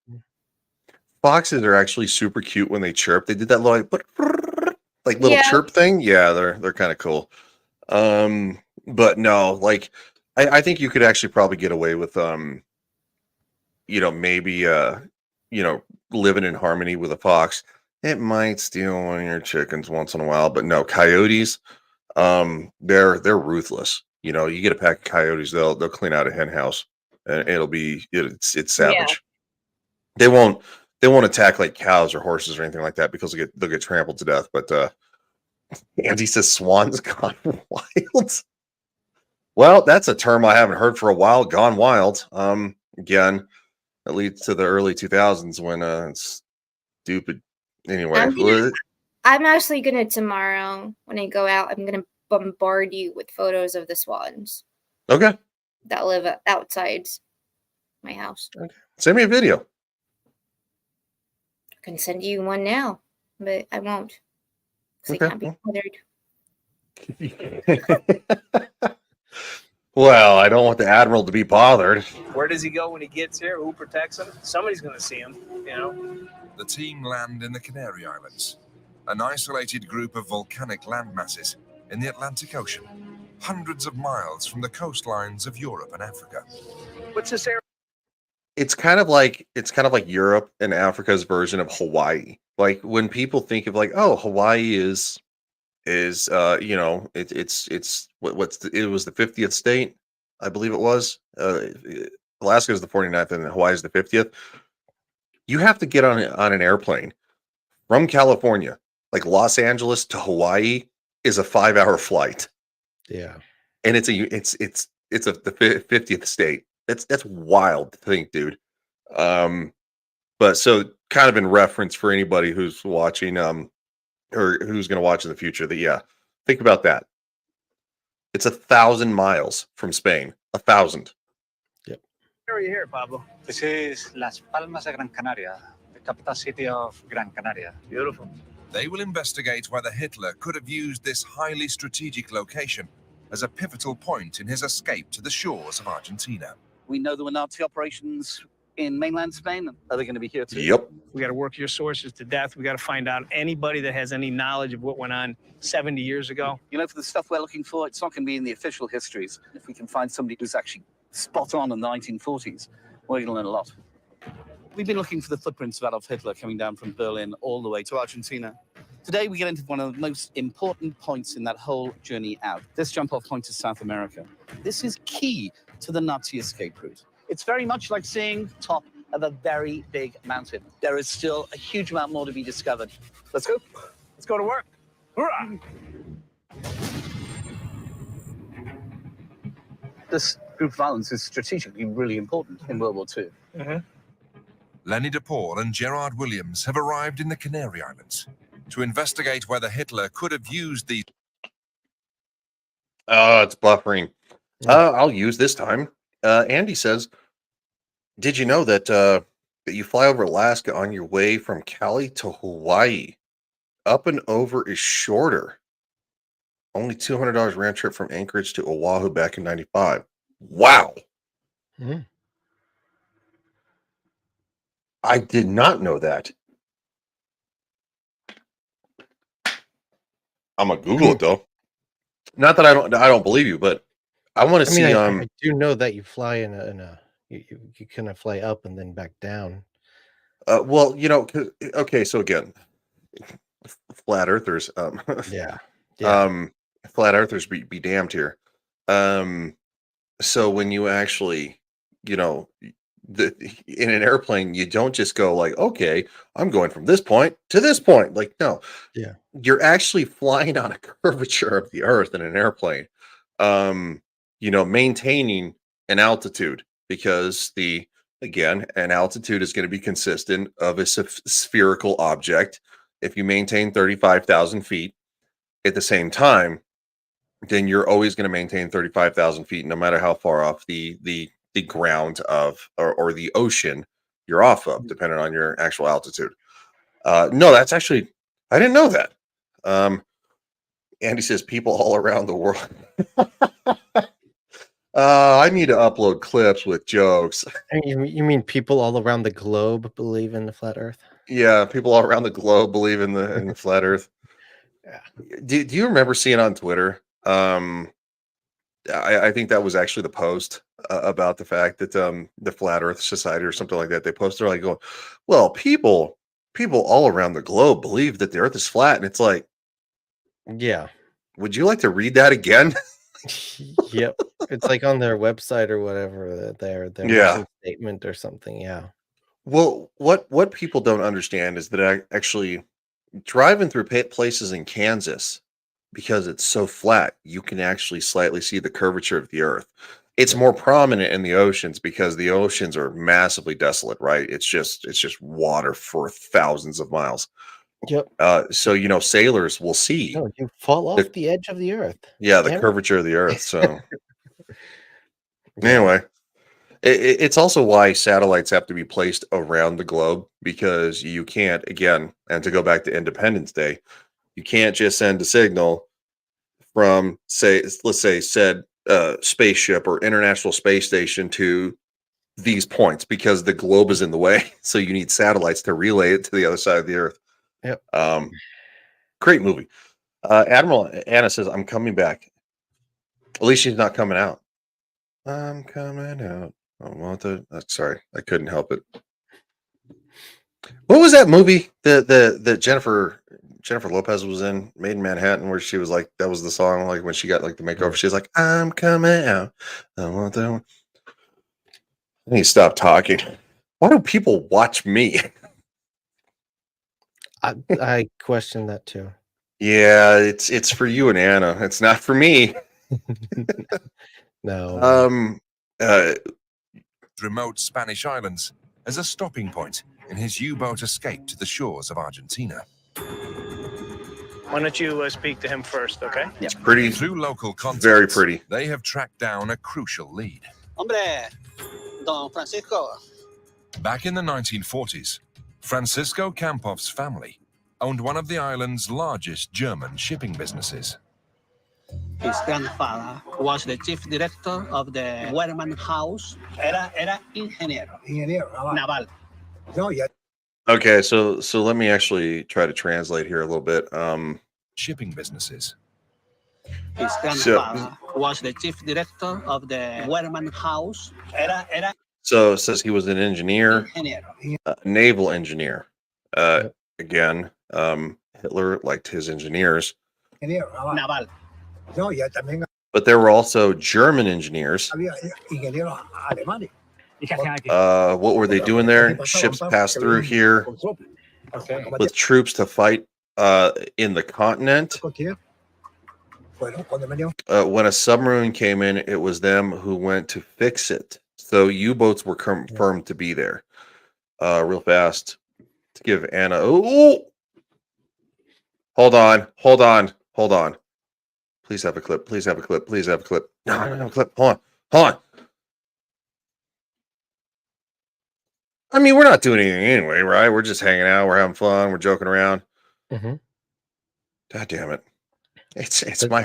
Foxes are actually super cute when they chirp. They did that little like little Yeah. chirp thing. Yeah, they're kind of cool. But no, like I think you could actually probably get away with maybe living in harmony with a fox. It might steal one of your chickens once in a while, but no, coyotes, they're ruthless. You get a pack of coyotes, they'll clean out a hen house, and it's Yeah. savage. They won't attack like cows or horses or anything like that because they'll get trampled to death. But Andy says swans gone wild. Well, that's a term I haven't heard for a while. Gone wild. Again, that leads to the early 2000s when it's stupid. Anyway, I'm actually gonna tomorrow when I go out. I'm gonna bombard you with photos of the swans okay. that live outside my house. Okay. Send me a video. I can send you one now, but I won't. Because I can't be bothered. Well, I don't want the admiral to be bothered. Where does he go when he gets here? Who protects him? Somebody's going to see him, The team land in the Canary Islands, an isolated group of volcanic landmasses in the Atlantic Ocean, hundreds of miles from the coastlines of Europe and Africa. What's this area? It's kind of like Europe and Africa's version of Hawaii. Like when people think of like, oh, Hawaii is it was the 50th state, I believe it was. Alaska is the 49th and Hawaii is the 50th. You have to get on an airplane from California, like Los Angeles to Hawaii is a 5-hour flight. Yeah. And it's the 50th state. That's wild to think, dude. But so kind of in reference for anybody who's watching or who's going to watch in the future, that yeah, think about that. It's 1,000 miles from Spain. 1,000. Where are you here, Pablo? This is Las Palmas de Gran Canaria, the capital city of Gran Canaria. Beautiful. They will investigate whether Hitler could have used this highly strategic location as a pivotal point in his escape to the shores of Argentina. We know there were Nazi operations in mainland Spain. Are they going to be here too? Yep. We got to work your sources to death. We got to find out anybody that has any knowledge of what went on 70 years ago. You know, for the stuff we're looking for, it's not going to be in the official histories. If we can find somebody who's actually spot on in the 1940s, we're going to learn a lot. We've been looking for the footprints of Adolf Hitler coming down from Berlin all the way to Argentina. Today, we get into one of the most important points in that whole journey out. This jump-off point is South America. This is key to the Nazi escape route. It's very much like seeing top of a very big mountain. There is still a huge amount more to be discovered. Let's go. Let's go to work. Hoorah! This group of islands is strategically really important in World War II. Lenny de Paul and Gerard Williams have arrived in the Canary Islands to investigate whether Hitler could have used these. It's buffering. I'll use this time. Andy says, did you know that that you fly over Alaska on your way from Cali to Hawaii? Up and over is shorter. Only $200 round trip from Anchorage to Oahu back in 95. Wow. I did not know that. I'm gonna Google it though. Not that I don't believe you, but I want to see. I do know that you fly you kind of fly up and then back down. Well, you know, okay. So again, flat earthers. Yeah. Flat earthers be damned here. So when you actually, you know, in an airplane, you don't just go like, okay, I'm going from this point to this point. Like, no, Yeah. you're actually flying on a curvature of the earth in an airplane. You know, maintaining an altitude, because an altitude is going to be consistent of a spherical object. If you maintain 35,000 feet at the same time, then you're always going to maintain 35,000 feet, no matter how far off the ground of or the ocean you're off of, depending on your actual altitude. No, that's actually, I didn't know that. Andy says people all around the world. I need to upload clips with jokes. You mean people all around the globe believe in the flat Earth? Yeah, people all around the globe believe in the flat Earth. Yeah. Do you remember seeing on Twitter? I think that was actually the post about the fact that the Flat Earth Society or something like that, they posted like going, well, people all around the globe believe that the Earth is flat, and it's like, yeah. Would you like to read that again? Yep, it's like on their website or whatever, their mission statement or something. Yeah. Well, what people don't understand is that actually driving through places in Kansas, because it's so flat, you can actually slightly see the curvature of the earth. It's more prominent in the oceans because the oceans are massively desolate, right? It's just water for thousands of miles. Yep. So, you know, sailors will see. No, you fall off the edge of the earth. Yeah, the curvature of the earth. So anyway, it's also why satellites have to be placed around the globe, because you can't, again, and to go back to Independence Day, you can't just send a signal from, let's say said spaceship or International Space Station to these points, because the globe is in the way. So you need satellites to relay it to the other side of the earth. Yep. Great movie. Admiral Anna says, I'm coming back. At least she's not coming out. I'm coming out. I want to. Sorry, I couldn't help it. What was that movie that Jennifer Lopez was in, Made in Manhattan, where she was like, that was the song, like when she got like the makeover, she's like, I'm coming out. I want to. I need to stop talking. Why do people watch me? I question that too. Yeah, it's for you and Anna. It's not for me. No. Remote Spanish islands as a stopping point in his U-boat escape to the shores of Argentina. Why don't you speak to him first, okay? Yeah. Pretty. Through local contacts, very pretty. They have tracked down a crucial lead. Hombre, Don Francisco. Back in the 1940s, Francisco Kampoff's family owned one of the island's largest German shipping businesses. His grandfather was the chief director of the Wehrman House. Era ingeniero. Naval. No, yeah. Okay, so let me actually try to translate here a little bit. Shipping businesses. His grandfather was the chief director of the Wehrman House. Era So it says he was an engineer, ingeniero. naval engineer. Again, Hitler liked his engineers, Naval. No, ya también but there were also German engineers. había ingenieros alemanes. What were they doing there? Ships passed through here with troops to fight in the continent. When a submarine came in, it was them who went to fix it. So U-boats were confirmed to be there. Real fast to give Anna. Oh, hold on. Please have a clip. Please have a clip. Please have a clip. No, I don't have a clip. Hold on. I mean, we're not doing anything anyway, right? We're just hanging out. We're having fun. We're joking around. Mm-hmm. God damn it! It's my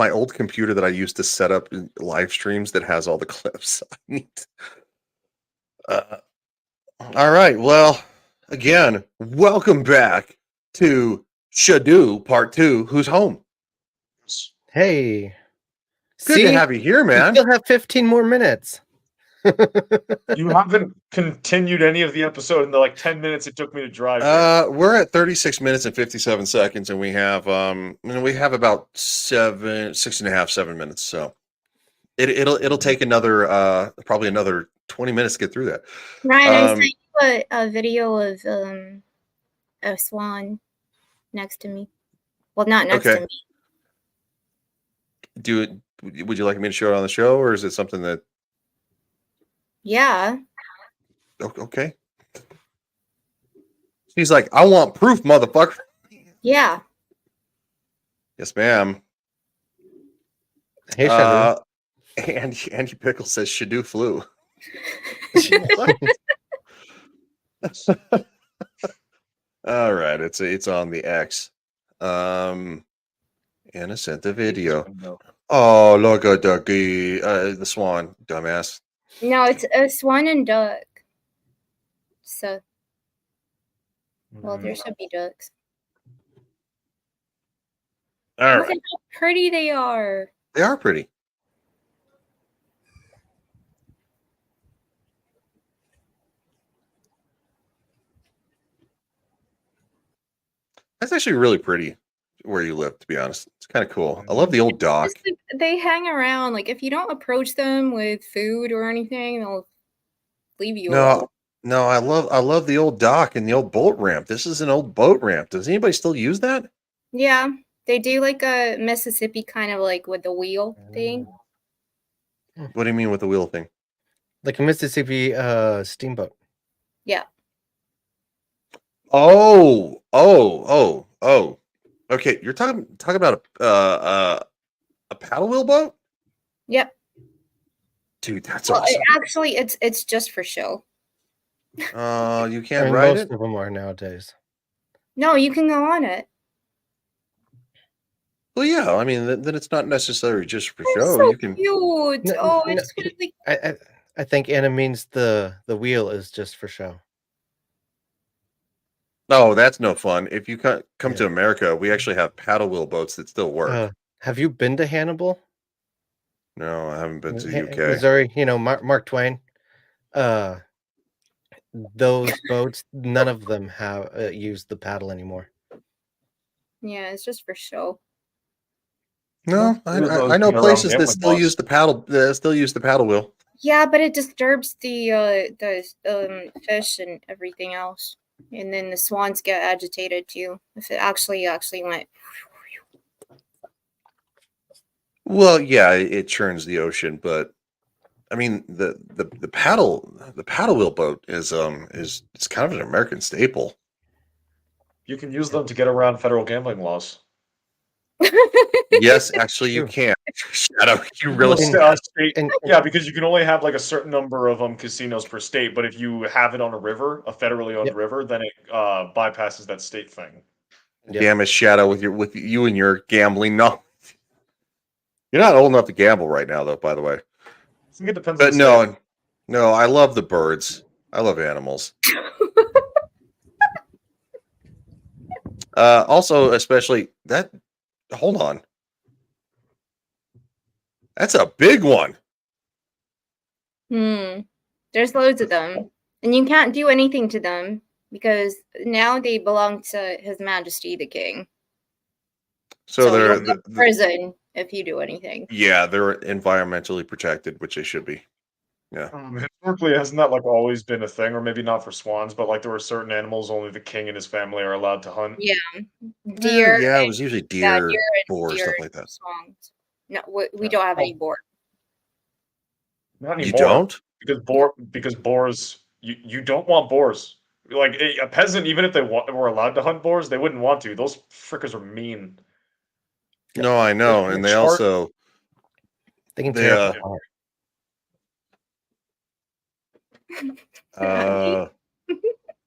old computer that I used to set up live streams that has all the clips. I need. All right. Well, again, welcome back to Shadu Part 2. Who's home? Hey. Good to have you here, man. You still have 15 more minutes. You haven't continued any of the episode in the 10 minutes it took me to drive here. We're at 36 minutes and 57 seconds, and we have about 6.5, 7 minutes. So it'll take another probably another 20 minutes to get through that. Ryan, I sent you a video of a swan next to me. Well, not next to me. Would you like me to show it on the show, or is it something that? Yeah. Okay. She's like, I want proof, motherfucker. Yeah. Yes, ma'am. Hey, Shadu. Andy Pickle says Shadu flew. All right, it's on the X. Anna sent the video. Oh, look at the swan, dumbass. No, it's a swan and duck. So, well, there should be ducks. All Look right. at how pretty they are. They are pretty. That's actually really pretty where you live, to be honest. It's kind of cool. I love the old dock. They hang around. Like, if you don't approach them with food or anything, they'll leave you alone. No, I love the old dock and the old boat ramp. This is an old boat ramp. Does anybody still use that? Yeah, they do like a Mississippi kind of like with the wheel thing. What do you mean with the wheel thing? Like a Mississippi steamboat. Yeah. Oh. Okay, you're talking about a paddle wheel boat? Yep. Dude, that's Well, awesome. actually, it's just for show. You can't I mean, ride most it? of them are nowadays. No, you can go on it. Well, yeah. I mean, then it's not necessarily just for show. So You can. cute. No, It's really. I think Anna means the wheel is just for show. No, that's no fun. If you come to America, we actually have paddle wheel boats that still work. Have you been to Hannibal? No, I haven't been to the UK. Missouri, Mark Twain. Those boats, none of them have used the paddle anymore. Yeah, it's just for show. No, I know places that still use the paddle. Still use the paddle wheel. Yeah, but it disturbs the fish and everything else, and then the swans get agitated too if it actually went. Well, yeah, it churns the ocean, but I mean the paddle wheel boat is kind of an American staple. You can use them to get around federal gambling laws. Yes, actually, you can. Shadow, you really yeah, because you can only have like a certain number of casinos per state, but if you have it on a river, a federally owned river, then it bypasses that state thing. Damn it, Shadow, with you and your gambling knowledge. You're not old enough to gamble right now, though. By the way. I think it depends. But on the state. no, I love the birds. I love animals. Also, especially that. Hold on. That's a big one. There's loads of them, and you can't do anything to them because now they belong to His Majesty the King. So they're you'll go to prison if you do anything. yeah, they're environmentally protected, which they should be. Yeah. Historically, hasn't that like always been a thing, or maybe not for swans, but like there were certain animals only the king and his family are allowed to hunt. Yeah, deer. Yeah, it was usually deer, boar, deer stuff like that. swans. No, we don't have any boar. Not anymore. You don't? Because boars, you don't want boars. Like a peasant, even if they were allowed to hunt boars, they wouldn't want to. Those frickers are mean. No, I know, and they also they can tear up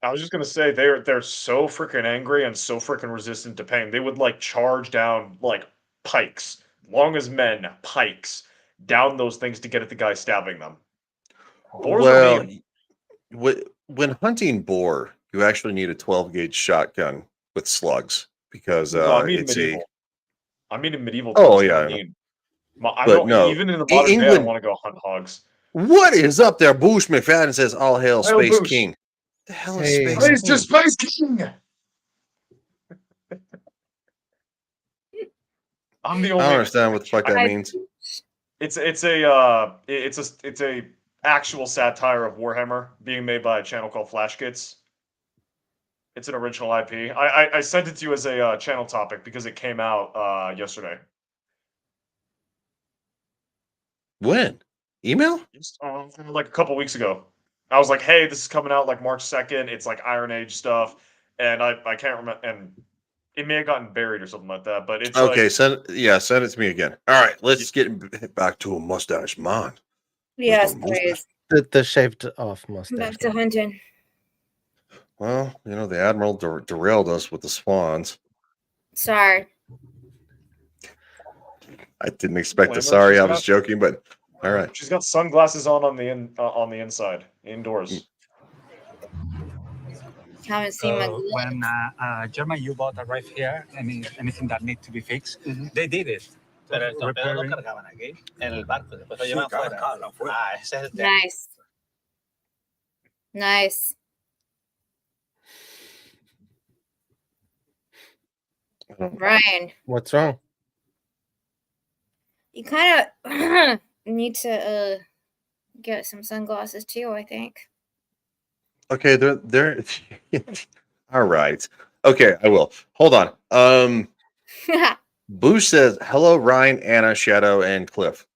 I was just gonna say they're so freaking angry and so freaking resistant to pain. They would like charge down like pikes, long as men, pikes down those things to get at the guy stabbing them. Boars are mean. When hunting boar, you actually need a 12-gauge shotgun with slugs because No, I mean it's medieval. I mean in medieval. Oh, times, yeah, I I know. mean, I But don't, no, even in the modern day, I England- don't want to go hunt hogs. What is up there? Boosh McFadden says, "All hail Hail Space Boosh. King." The hell is Hey. Space Praise King? to Space King. I'm the I only. don't understand what the fuck that means. It's a actual satire of Warhammer being made by a channel called Flash Kits. It's an original IP. I sent it to you as a channel topic because it came out yesterday. When? Email? Just, like a couple weeks ago. I was like, hey, this is coming out like March 2nd. It's like Iron Age stuff. And I can't remember. And it may have gotten buried or something like that. But it's Okay, like, send it to me again. All right, let's get back to a mustache man. Yes, Mustache. please. The shaved off mustache. Back to hunting. Well, the Admiral derailed us with the swans. Sorry. I didn't expect Blame the her, sorry. she's I got- was joking, but all right. she's got sunglasses on the inside, indoors. Haven't seen my So when German U-boat arrived here, anything that needs to be fixed, they did it. Pero el torpedo lo Repairing- cargaban aquí, en el barco, después lo llevan fuera. Ah, ese es el tema. Nice. Nice. Ryan, What's wrong? you kind of need to get some sunglasses too, I think. Okay, they're all right. Okay, I will. Hold on. Boosh says, "Hello, Ryan, Anna, Shadow, and Cliff."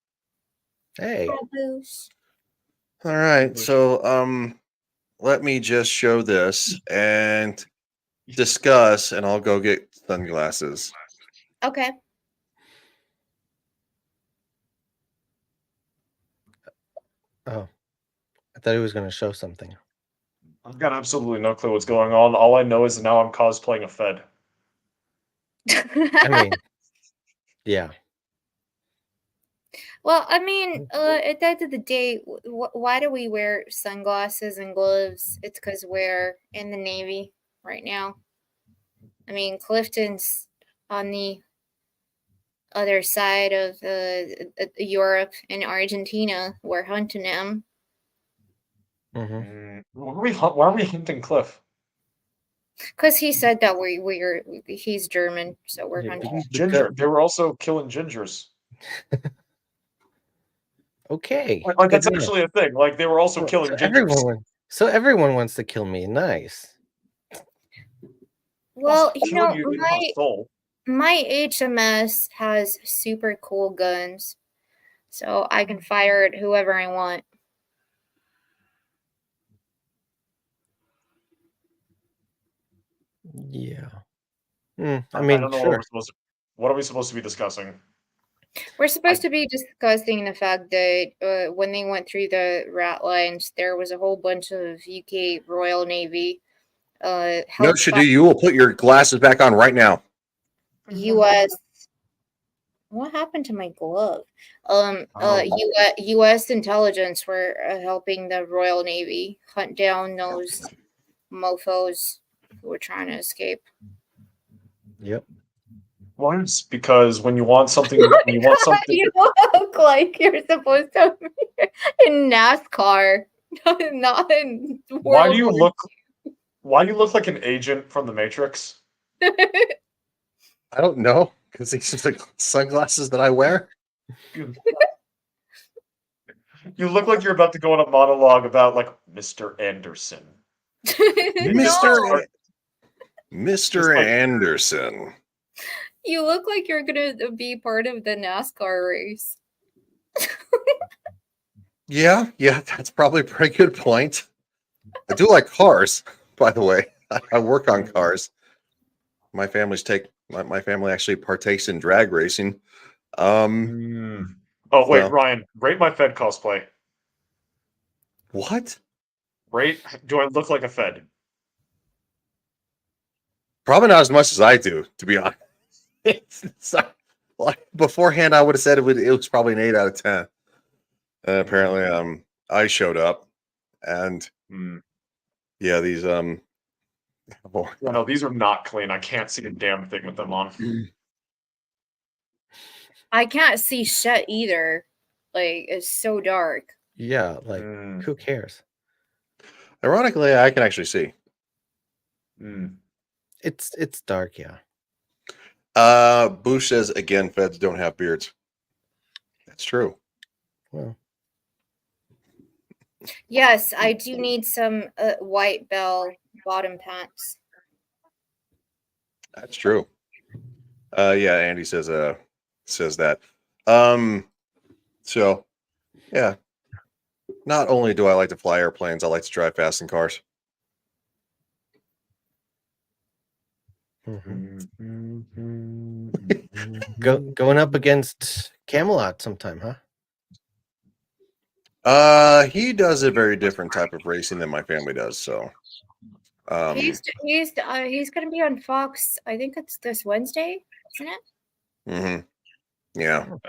Hey. All right, so let me just show this and discuss, and I'll go get sunglasses. Okay. Oh, I thought he was going to show something. I've got absolutely no clue what's going on. All I know is now I'm cosplaying a Fed. I mean, yeah. Well, I mean, at the end of the day, why do we wear sunglasses and gloves? It's because we're in the Navy right now. I mean, Clifton's on the other side of Europe and Argentina. We're hunting him. Why are we hinting Cliff? Because he said that he's German, so we're hunting him. Ginger. They were also killing gingers. Okay. Like that's good enough. actually a thing. Like they were also killing gingers. Everyone wants to kill me. Nice. Well, Killing you in my soul. my HMS has super cool guns, so I can fire at whoever I want. Yeah. I mean, don't know sure. what are we supposed to be discussing? We're supposed to be discussing the fact that when they went through the Ratlines, there was a whole bunch of UK Royal Navy, No, held Shadu, by you will put your glasses back on right now. US. What happened to my glove? Oh. U.S. intelligence were helping the Royal Navy hunt down those mofos who were trying to escape. Yep. Once, because when you want something, when you want something, You look like you're supposed to be in NASCAR, not in why World do you War look? Why do you look like an agent from the Matrix? I don't know because these are the sunglasses that I wear. You look like you're about to go on a monologue about like Mr. Anderson. Mr. Just Mr. like- Anderson. You look like you're gonna be part of the NASCAR race. Yeah, that's probably a pretty good point. I do like cars, by the way. I work on cars. My family actually partakes in drag racing. Oh wait, so- Ryan, rate my Fed cosplay. What? Do I look like a Fed? Probably not as much as I do, to be honest. Like beforehand, I would have said it was probably an 8 out of 10. And apparently, I showed up, and yeah, these Yeah, no, these are not clean. I can't see a damn thing with them on. I can't see shit either. Like, it's so dark. Yeah, like who cares? Ironically, I can actually see. It's dark, yeah. Bush says again, Feds don't have beards. That's true. Well, Yes, I do need some white bell bottom pants. That's true. Yeah, Andy says that. So yeah. Not only do I like to fly airplanes, I like to drive fast in cars. Going up against Camelot sometime, huh? He does a very different type of racing than my family does. So, He's gonna be on Fox. I think it's this Wednesday, isn't it? Yeah. Well,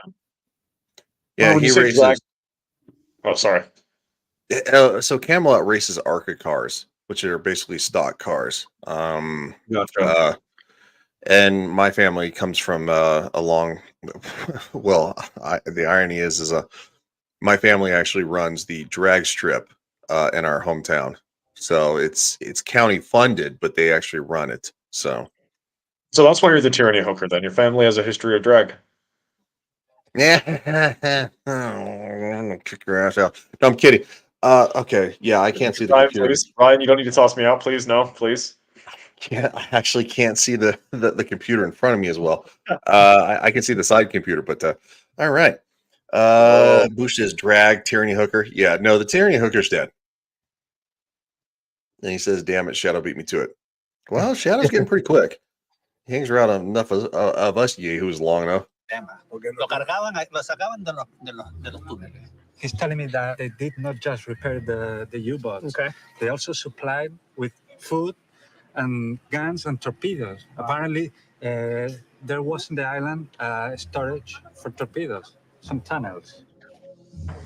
Yeah, when he you say races. drag- Oh, sorry. So Camelot races ARCA cars, which are basically stock cars. Gotcha. And my family comes from a long. Well, the irony is my family actually runs the drag strip in our hometown. So it's county funded, but they actually run it. So that's why you're the tyranny hooker. Then your family has a history of drag. yeah, I'm gonna kick your ass out. No, I'm kidding. Okay, yeah, I can't see the Ryan, computer. please. Ryan, you don't need to toss me out, please. No, please. Yeah, I actually can't see the computer in front of me as well. I can see the side computer, but all right. Bush says drag tyranny hooker. Yeah, no, the tyranny hooker's dead. And he says, "Damn it, Shadow beat me to it." Well, Shadow's getting pretty quick. He hangs around enough of us yahoos long enough. He's telling me that they did not just repair the U-boats. Okay. They also supplied with food and guns and torpedoes. Apparently, there was in the island storage for torpedoes, some tunnels.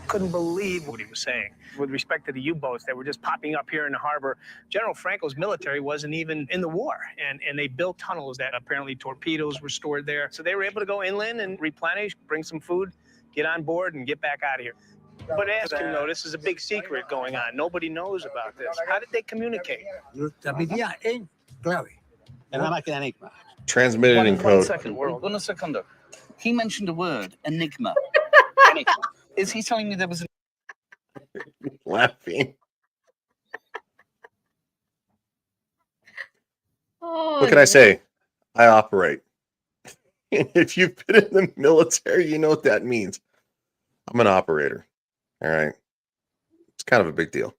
Couldn't believe what he was saying with respect to the U-boats that were just popping up here in the harbor. General Franco's military wasn't even in the war, and they built tunnels that apparently torpedoes were stored there. So they were able to go inland and replenish, bring some food, get on board, and get back out of here. But ask him, though, this is a big secret going on. Nobody knows about this. How did they communicate? Transmitted in One code. second, one second. He mentioned a word, enigma. Is he telling me there was Laughing. Oh, What can I say? I operate. If you've been in the military, you know what that means. I'm an operator. All right. It's kind of a big deal.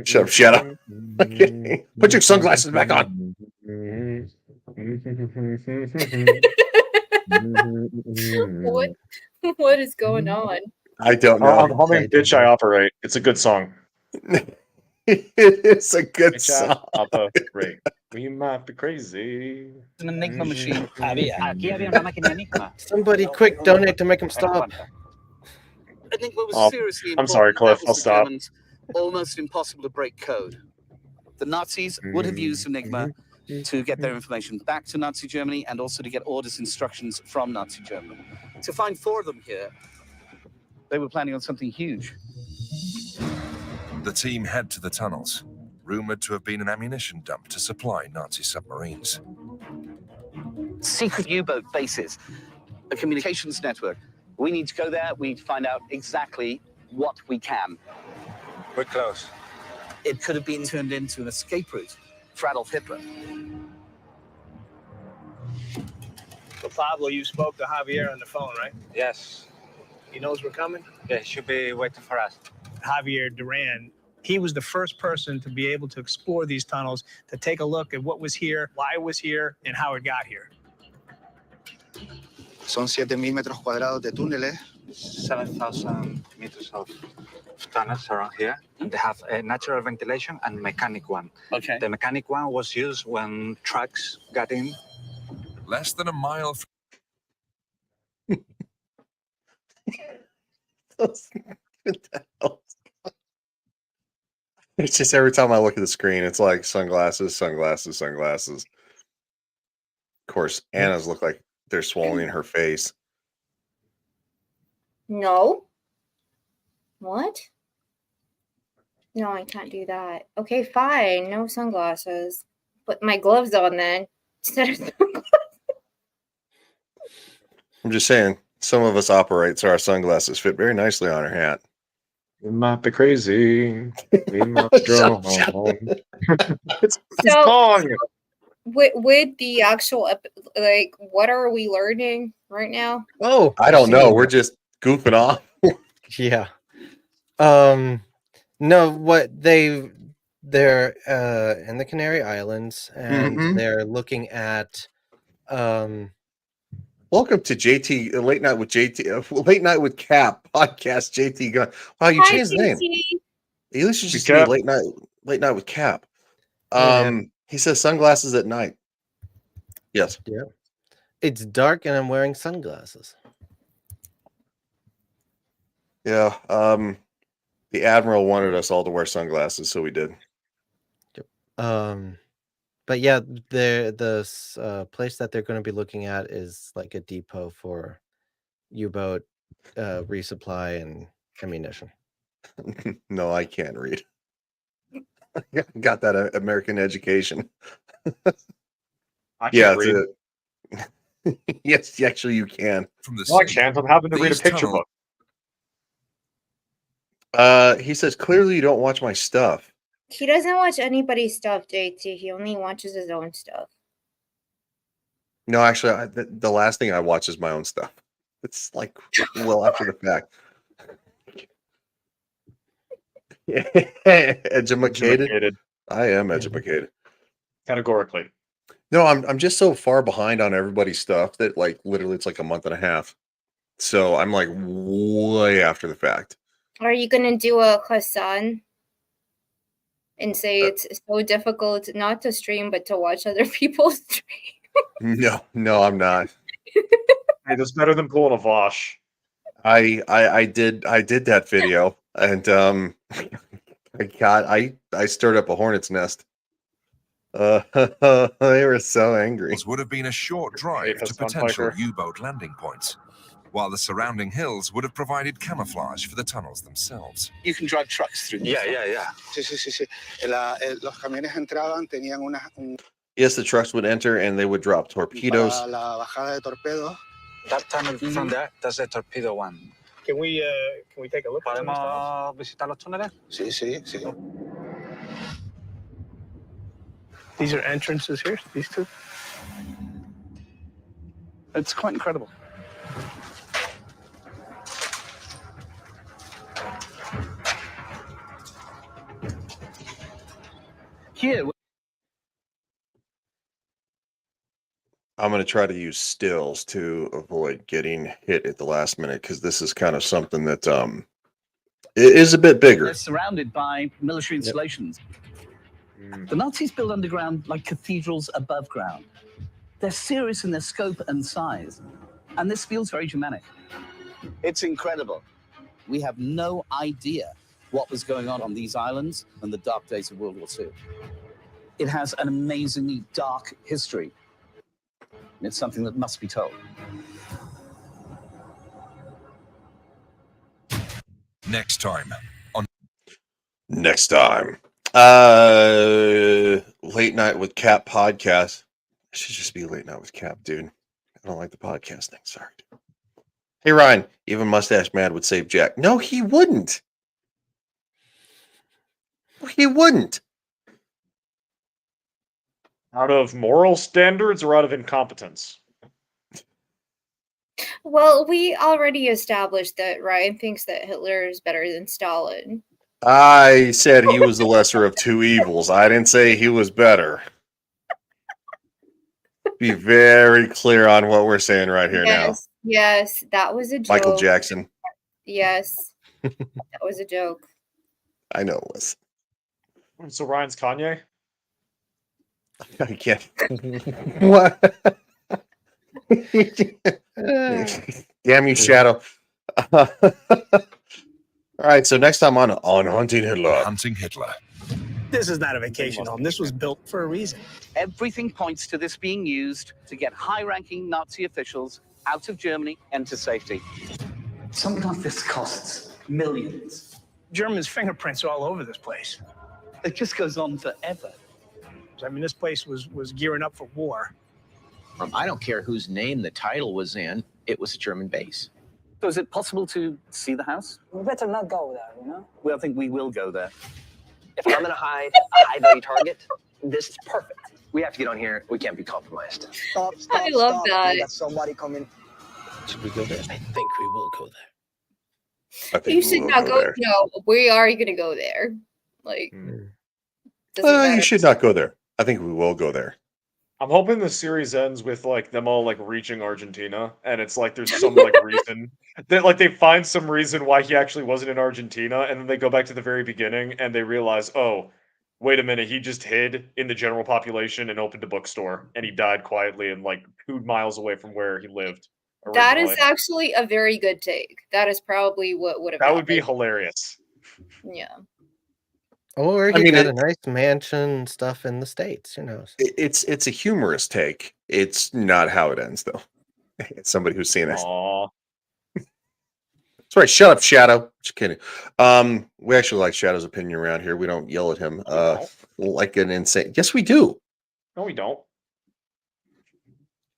Shut up, Shadow. Okay. Put your sunglasses back on. What is going on? I don't know. I'm humming Bitch I Operate. It's a good song. It's a good Bitch I song. Operate. We might be crazy. An Enigma machine. Aquí había una máquina Enigma. Somebody quick donate to make him stop. Enigma was Oh, seriously I'm important. sorry, Cliff. That I'll was the stop. Germans almost impossible to break code. The Nazis would have used Enigma to get their information back to Nazi Germany and also to get orders, instructions from Nazi Germany. To find 4 of them here, they were planning on something huge. The team head to the tunnels, rumored to have been an ammunition dump to supply Nazi submarines. Secret U-boat bases, a communications network. We need to go there. We need to find out exactly what we can. We're close. It could have been turned into an escape route for Adolf Hitler. So Pablo, you spoke to Javier on the phone, right? Yes. He knows we're coming? Yeah, he should be waiting for us. Javier Duran, he was the first person to be able to explore these tunnels, to take a look at what was here, why it was here, and how it got here. Son 7,000 metros cuadrados de túneles. 7,000 meters of tunnels around here. They have a natural ventilation and mechanic one. Okay. The mechanic one was used when trucks got in. Less than a mile from It's just every time I look at the screen, it's like sunglasses, sunglasses, sunglasses. Of course, Anna's look like they're swallowing her face. No. What? No, I can't do that. Okay, fine. No sunglasses. Put my gloves on then. Instead of sunglasses. I'm just saying, some of us operate, so our sunglasses fit very nicely on her hat. We might be crazy. We might go home. It's a song. With the actual, like, what are we learning right now? Oh, I don't know. We're just goofing off. Yeah. No, what they're in the Canary Islands and Mhm. they're looking at Welcome to JT Late Night with Late Night with Cap podcast. JT Gunn. Wow, you Hi, changed the name. JT. At least you just Cap. be Late Night with Cap. Yeah. He says sunglasses at night. Yes. yeah. It's dark and I'm wearing sunglasses. Yeah. The Admiral wanted us all to wear sunglasses, so we did. But yeah, the place that they're going to be looking at is like a depot for U-boat resupply and ammunition. No, I can't read. Got that American education. I Yeah, can't read. Yes, actually you can. from the No, I sea. can't. I'm having to read a These picture tunnels- book. He says clearly you don't watch my stuff. He doesn't watch anybody's stuff, JT. He only watches his own stuff. No, actually, the last thing I watch is my own stuff. It's like well after the fact. Educated. I am educated. Categorically. No, I'm just so far behind on everybody's stuff that like literally it's like a month and a half. So I'm like way after the fact. Are you gonna do a Hassan and say it's so difficult not to stream but to watch other people stream? No, I'm not. Hey, that's better than pulling a Vosh. I did that video and I stirred up a hornet's nest. They were so angry. Would have been a short drive to Hassan potential Piker. U-boat landing points, while the surrounding hills would have provided camouflage for the tunnels themselves. You can drive trucks through. Yeah. Sí, sí, sí, sí. Los camiones entraban, tenían un Yes, the trucks would enter and they would drop torpedoes. para la bajada de torpedos. That tunnel from there, that's the torpedo one. Can we take a look at them? ¿Podemos visitar los túneles? Sí, sí, sí. These are entrances here, these two. It's quite incredible. Here, I'm going to try to use stills to avoid getting hit at the last minute because this is kind of something that it is a bit bigger. they're surrounded by military installations. The Nazis built underground like cathedrals above ground. They're serious in their scope and size, and this feels very Germanic. It's incredible. We have no idea what was going on these islands in the dark days of World War II. It has an amazingly dark history. And it's something that must be told. Next time on Next time. Late Night with Cap podcast. It should just be Late Night with Cap, dude. I don't like the podcast thing. Sorry. Hey, Ryan, even Mustache Mad would save Jack. No, he wouldn't. He wouldn't. Out of moral standards or out of incompetence? Well, we already established that Ryan thinks that Hitler is better than Stalin. I said he was the lesser of two evils. I didn't say he was better. Be very clear on what we're saying right here now. Yes, that was a joke. Michael Jackson. Yes, that was a joke. I know it was. So Ryan's Kanye? I can't. What? Damn you, Shadow. All right, so next time on Hunting Hitler. Hunting Hitler. This is not a vacation home. This was built for a reason. Everything points to this being used to get high-ranking Nazi officials out of Germany and to safety. Something like this costs millions. Germans' fingerprints all over this place. It just goes on forever. I mean, this place was gearing up for war. I don't care whose name the title was in. It was a German base. So is it possible to see the house? We better not go there, you know? Well, I think we will go there. If I'm gonna hide a high-value target, this is perfect. We have to get on here. We can't be compromised. Stop, I love that. We got somebody coming. Should we go there? I think we will go there. I think You should not go. there. No, we are going to go there. Like, doesn't You matter. should not go there. I think we will go there. I'm hoping the series ends with like them all like reaching Argentina, and it's like there's some like reason that like they find some reason why he actually wasn't in Argentina, and then they go back to the very beginning and they realize, oh, wait a minute, he just hid in the general population and opened a bookstore, and he died quietly and like 2 miles away from where he lived. That is originally. actually a very good take. That is probably what would have That would be happened. hilarious. Yeah. Or I he mean, got a it- nice mansion stuff in the States. Who knows? It's a humorous take. It's not how it ends, though. It's somebody who's seen it. Aw. That's right. Shut up, Shadow. Just kidding. We actually like Shadow's opinion around here. We don't yell at him. Like an insane. Yes, we do. No, we don't.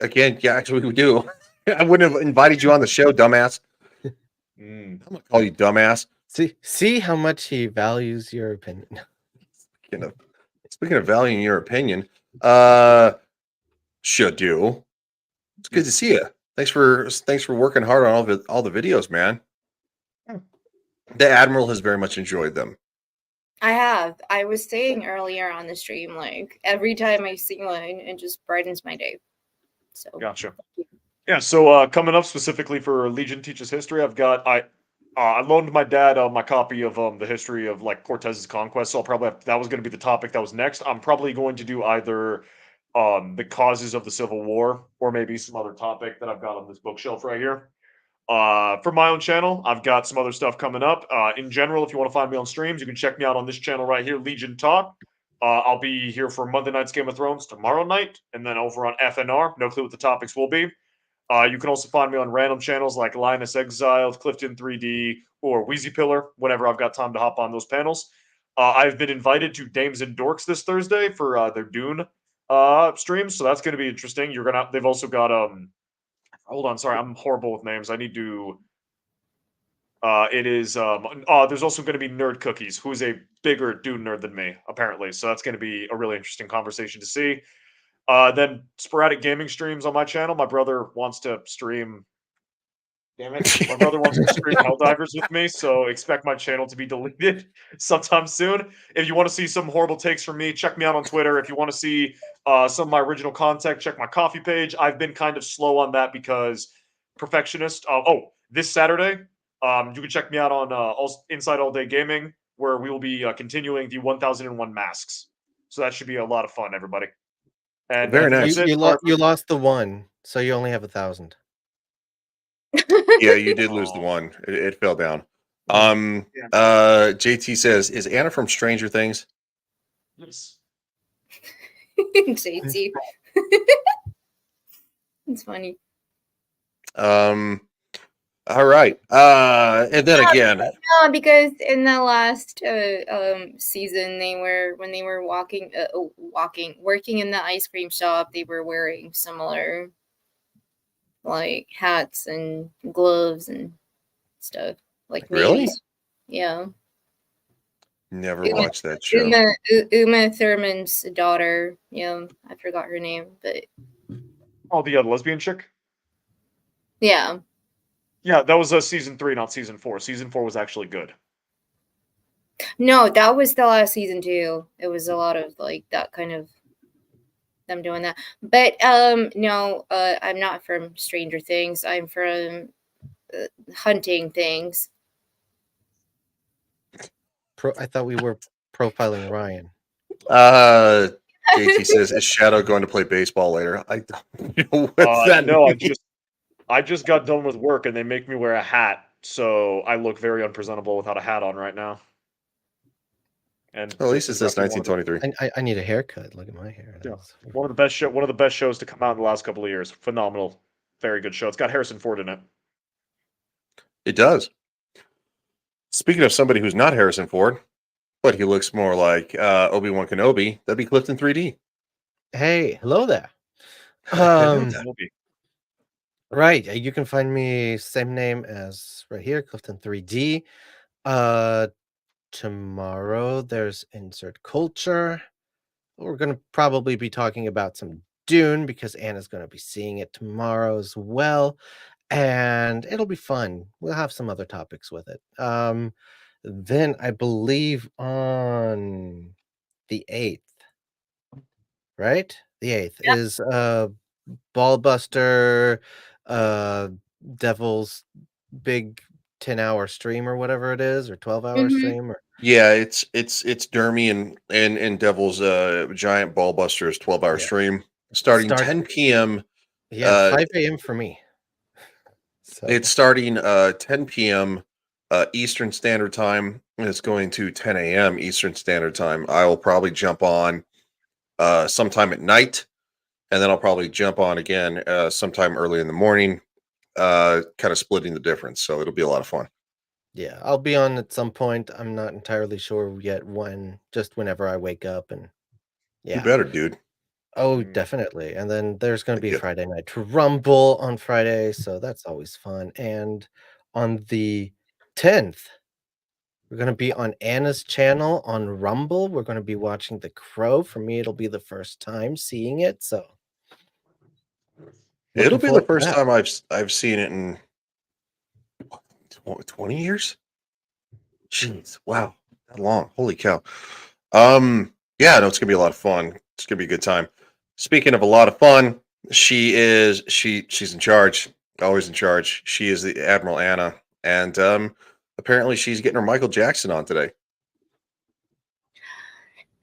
Again, yeah, actually, we do. I wouldn't have invited you on the show, dumbass. I'm gonna call you dumbass. See how much he values your opinion. Speaking of valuing your opinion, should do. It's good to see you. Thanks for working hard on all the videos, man. The Admiral has very much enjoyed them. I have. I was saying earlier on the stream, like, every time I see one, it just brightens my day. So Gotcha. Yeah, so coming up specifically for Legion Teaches History, I loaned my dad my copy of the history of like Cortez's conquest, so I'll probably that was going to be the topic that was next. I'm probably going to do either the causes of the Civil War or maybe some other topic that I've got on this bookshelf right here. For my own channel, I've got some other stuff coming up. In general, if you want to find me on streams, you can check me out on this channel right here, Legion Talk. I'll be here for Monday night's Game of Thrones tomorrow night, and then over on FNR. No clue what the topics will be. You can also find me on random channels like Linus Exiled, Clifton 3D, or Wheezy Pillar whenever I've got time to hop on those panels. I've been invited to Dames and Dorks this Thursday for their Dune streams, so that's going to be interesting. They've also got hold on, sorry, I'm horrible with names. I need to. There's also going to be Nerd Cookies, who's a bigger Dune nerd than me, apparently. So that's going to be a really interesting conversation to see. Then sporadic gaming streams on my channel. My brother wants to stream. Damn it! My brother wants to stream Helldivers with me, so expect my channel to be deleted sometime soon. If you want to see some horrible takes from me, check me out on Twitter. If you want to see some of my original content, check my coffee page. I've been kind of slow on that because perfectionist. This Saturday, you can check me out on Inside All Day Gaming, where we will be continuing the 1001 Masks. So that should be a lot of fun, everybody. And Very I think nice. that's it. You lost the one, so you only have 1,000. Yeah, you did lose the one. It fell down. JT says, "Is Anna from Stranger Things?" Yes. JT. It's funny. All right. And then again, No, because in the last season, when they were working in the ice cream shop, they were wearing similar like hats and gloves and stuff, like Really? navy. Yeah. Never watched that show. Uma Thurman's daughter. Yeah, I forgot her name, but Oh, the lesbian chick? yeah. Yeah, that was season 3, not season 4. Season 4 was actually good. No, that was the last season too. It was a lot of like that kind of them doing that. But no, I'm not from Stranger Things. I'm from Hunting Things. I thought we were profiling Ryan. JT says, "Is Shadow going to play baseball later?" I don't know what's that No, mean? I just got done with work and they make me wear a hat, so I look very unpresentable without a hat on right now. And Well, at least this it is says after one of the- 1923. I need a haircut. Look at my hair. Yeah, one of the best shows to come out in the last couple of years. Phenomenal, very good show. It's got Harrison Ford in it. It does. Speaking of somebody who's not Harrison Ford, but he looks more like Obi-Wan Kenobi, that'd be Clifton 3D. Hey, hello there. Right, you can find me same name as right here, Clifton 3D. Tomorrow there's Insert Culture. We're gonna probably be talking about some Dune because Anna's gonna be seeing it tomorrow as well, and it'll be fun. We'll have some other topics with it. Then I believe on the 8th, right? The 8th is Ballbuster, Devil's big 10-hour stream or whatever it is, or 12-hour stream. Or Yeah, it's Dermy and Devil's giant ballbusters 12-hour stream starting 10 p.m. Yeah, 5 a.m. for me. So It's starting 10 p.m. Eastern Standard Time, and it's going to 10 a.m. Eastern Standard Time. I will probably jump on sometime at night, and then I'll probably jump on again sometime early in the morning, kind of splitting the difference. So it'll be a lot of fun. yeah, I'll be on at some point. I'm not entirely sure yet when, just whenever I wake up. And You yeah. better, dude. Oh, definitely. And then there's going to be a Friday Night Rumble on Friday, so that's always fun. And on the 10th, we're going to be on Anna's channel on Rumble. We're going to be watching The Crow. For me, it'll be the first time seeing it, so It'll looking be the forward to first that. time I've seen it in 20 years. Jeez, wow, that long. Holy cow. Yeah, no, it's gonna be a lot of fun. It's gonna be a good time. Speaking of a lot of fun, she's in charge, always in charge. She is the Admiral Anna, and apparently she's getting her Michael Jackson on today.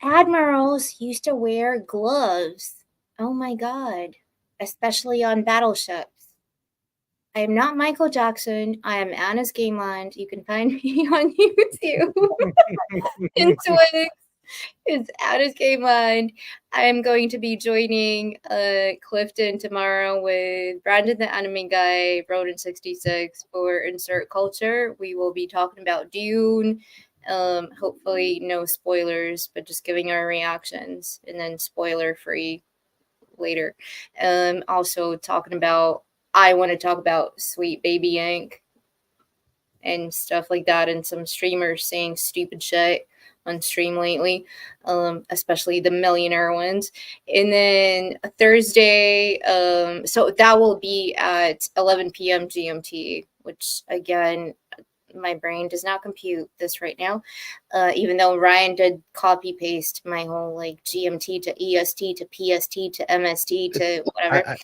Admirals used to wear gloves. Oh my god. Especially on battleships. I am not Michael Jackson. I am Anna's Gameland. You can find me on YouTube. In Twix. It's Anna's Gameland. I am going to be joining Clifton tomorrow with Brandon the Anime Guy, Roden66 for Insert Culture. We will be talking about Dune. Hopefully no spoilers, but just giving our reactions and then spoiler free later. Also talking about I want to talk about Sweet Baby Yank and stuff like that, and some streamers saying stupid shit on stream lately, especially the millionaire ones. And then Thursday, so that will be at 11 p.m. GMT, which again, my brain does not compute this right now. Even though Ryan did copy paste my whole like GMT to EST to PST to MST to whatever.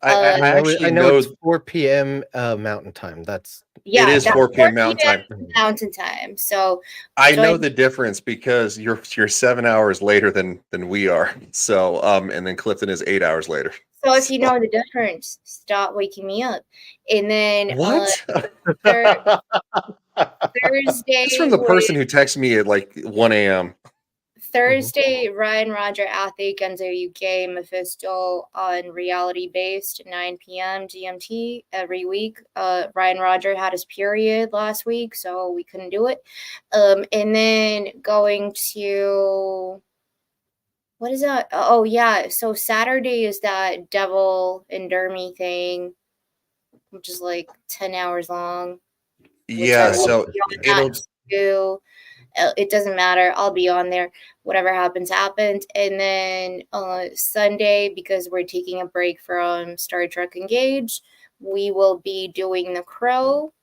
I actually I know know it's 4 p.m. Mountain time. That's Yeah, it is that's 4 p.m. Mountain 4 time. p.m. Mountain time. So I know join. the difference because you're 7 hours later than we are. So and then Clifton is 8 hours later. So if you know the difference, stop waking me up. And then What? Thursday It's from the was person who texted me at like 1 a.m. Thursday, Ryan Roger Athlete Genzo UK Mephisto on Reality Based 9 p.m. GMT every week. Ryan Roger had his period last week, so we couldn't do it. And then going to what is that? Oh yeah, so Saturday is that Devil and Dermy thing, which is like 10 hours long. Yeah, so it'll Too. It doesn't matter. I'll be on there. Whatever happens, happens. And then Sunday, because we're taking a break from Star Trek Engage, we will be doing The Crow.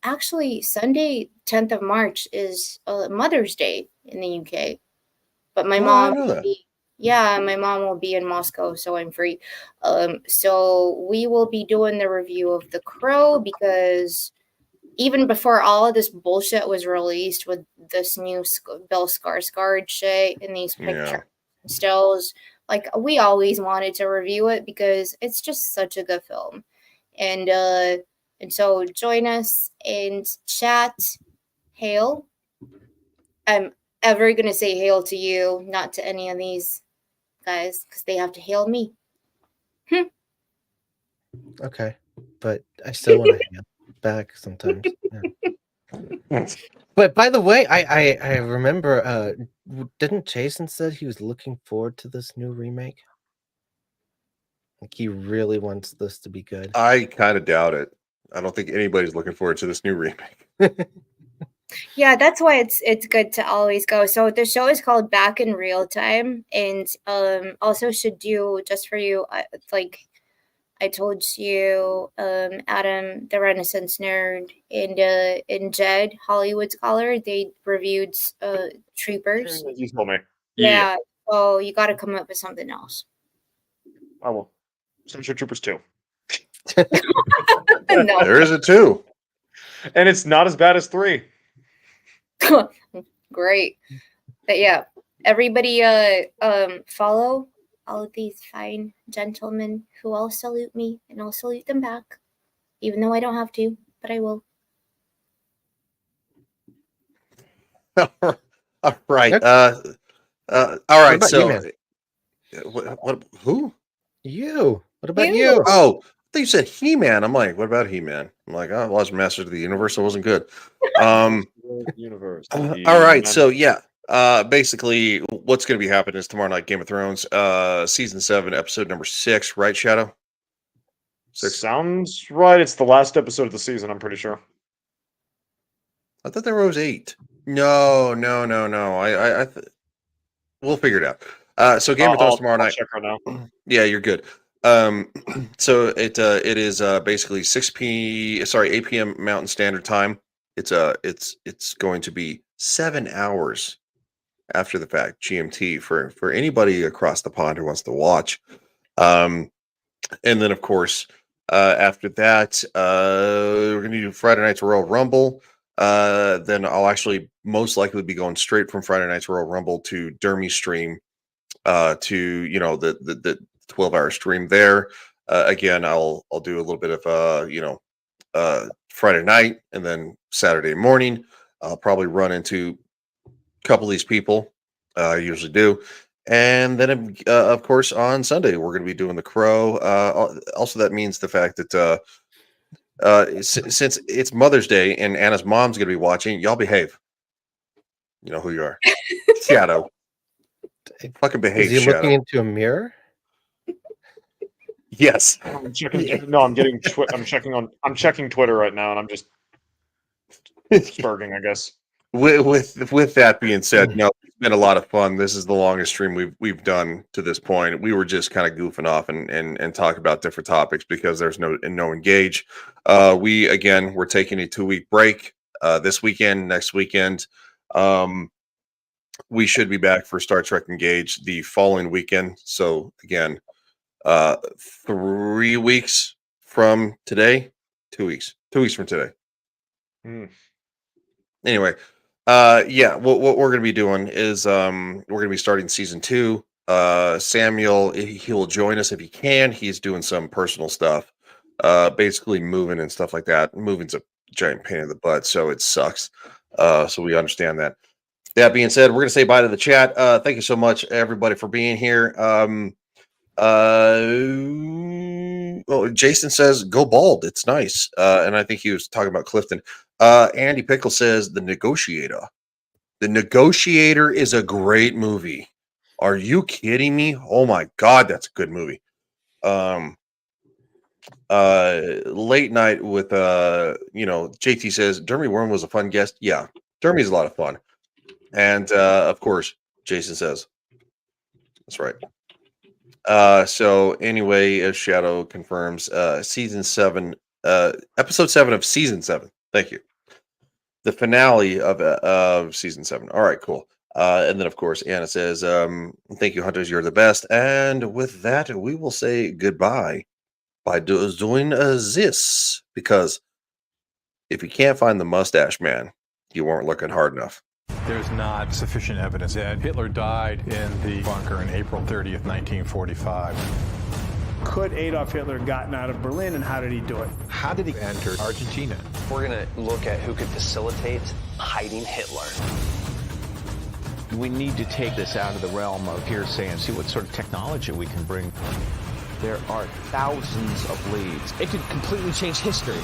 Actually, Sunday, 10th of March, is Mother's Day in the UK. But my mom, my mom will be in Moscow, so I'm free. So we will be doing the review of The Crow because even before all of this bullshit was released with this new Bill Skarsgård shit and these pictures and stills, like we always wanted to review it because it's just such a good film. And so join us and chat. Hail. I'm ever gonna say hail to you, not to any of these guys, because they have to hail me. okay, but I still want to hang back sometimes. Yeah. But by the way, I remember. Didn't Jason said he was looking forward to this new remake? Like he really wants this to be good. I kind of doubt it. I don't think anybody's looking forward to this new remake. Yeah, that's why it's good to always go. So the show is called Back in Real Time, and also should do just for you, like I told you, Adam, the Renaissance Nerd, and Jed, Hollywood Scholar, they reviewed Troopers. You told me. Yeah, so you got to come up with something else. I will. Central Troopers 2. No. There is a 2. And it's not as bad as 3. Great. But yeah, everybody follow all of these fine gentlemen who all salute me, and I'll salute them back, even though I don't have to, but I will. All right. All right. So, what? Who? You. What about you? Oh, I thought you said He-Man. I'm like, what about He-Man? I'm like, I watched Masters of the Universe. So it wasn't good. Universe. All right. So yeah. Basically, what's going to be happening is tomorrow night, Game of Thrones, season 7, episode number 6. Right, Shadow? 6 sounds right. It's the last episode of the season. I'm pretty sure. I thought there was 8. No. We'll figure it out. So Game of Thrones tomorrow night. Check right now. Yeah, you're good. So it is basically 8 p.m. Mountain Standard Time. It's going to be 7 hours after the fact, GMT, for anybody across the pond who wants to watch. And then of course, after that, we're gonna do Friday night's Royal Rumble. Then I'll actually most likely be going straight from Friday night's Royal Rumble to Dermy stream, to the 12-hour stream there. Again, I'll do a little bit of Friday night, and then Saturday morning I'll probably run into a couple of these people. I usually do. And then, of course, on Sunday, we're going to be doing The Crow. Also, that means the fact that since it's Mother's Day and Anna's mom's going to be watching, y'all behave. You know who you are. Shadow. Fucking behave, Is he Shadow. looking into a mirror? Yes. I'm checking. No, I'm getting. I'm checking Twitter right now, and I'm just spurting, I guess. With that being said, no, it's been a lot of fun. This is the longest stream we've done to this point. We were just kind of goofing off and talk about different topics because there's no engage. We're taking a 2-week break this weekend, next weekend. We should be back for Star Trek Engage the following weekend. So again, 3 weeks from today, 2 weeks, 2 weeks from today. Anyway, yeah, what we're going to be doing is we're going to be starting season 2. Samuel, he'll join us if he can. He's doing some personal stuff, basically moving and stuff like that. Moving's a giant pain in the butt, so it sucks. So we understand that. That being said, we're going to say bye to the chat. Thank you so much, everybody, for being here. Oh, Jason says, go bald. It's nice. And I think he was talking about Clifton. Andy Pickle says, The Negotiator. The Negotiator is a great movie. Are you kidding me? Oh my God, that's a good movie. Late night with, JT says, Jeremy Worm was a fun guest. Yeah, Jeremy's a lot of fun. And, of course, Jason says, that's right. So anyway, as Shadow confirms, season 7, episode 7 of season 7. Thank you. The finale of season 7. All right, cool. And then of course, Anna says, thank you, Hunters. You're the best. And with that, we will say goodbye by doing this, because if you can't find the mustache man, you weren't looking hard enough. There's not sufficient evidence that Hitler died in the bunker on April 30th, 1945. Could Adolf Hitler have gotten out of Berlin, and how did he do it? How did he enter Argentina? We're going to look at who could facilitate hiding Hitler. We need to take this out of the realm of hearsay and see what sort of technology we can bring. There are thousands of leads. It could completely change history.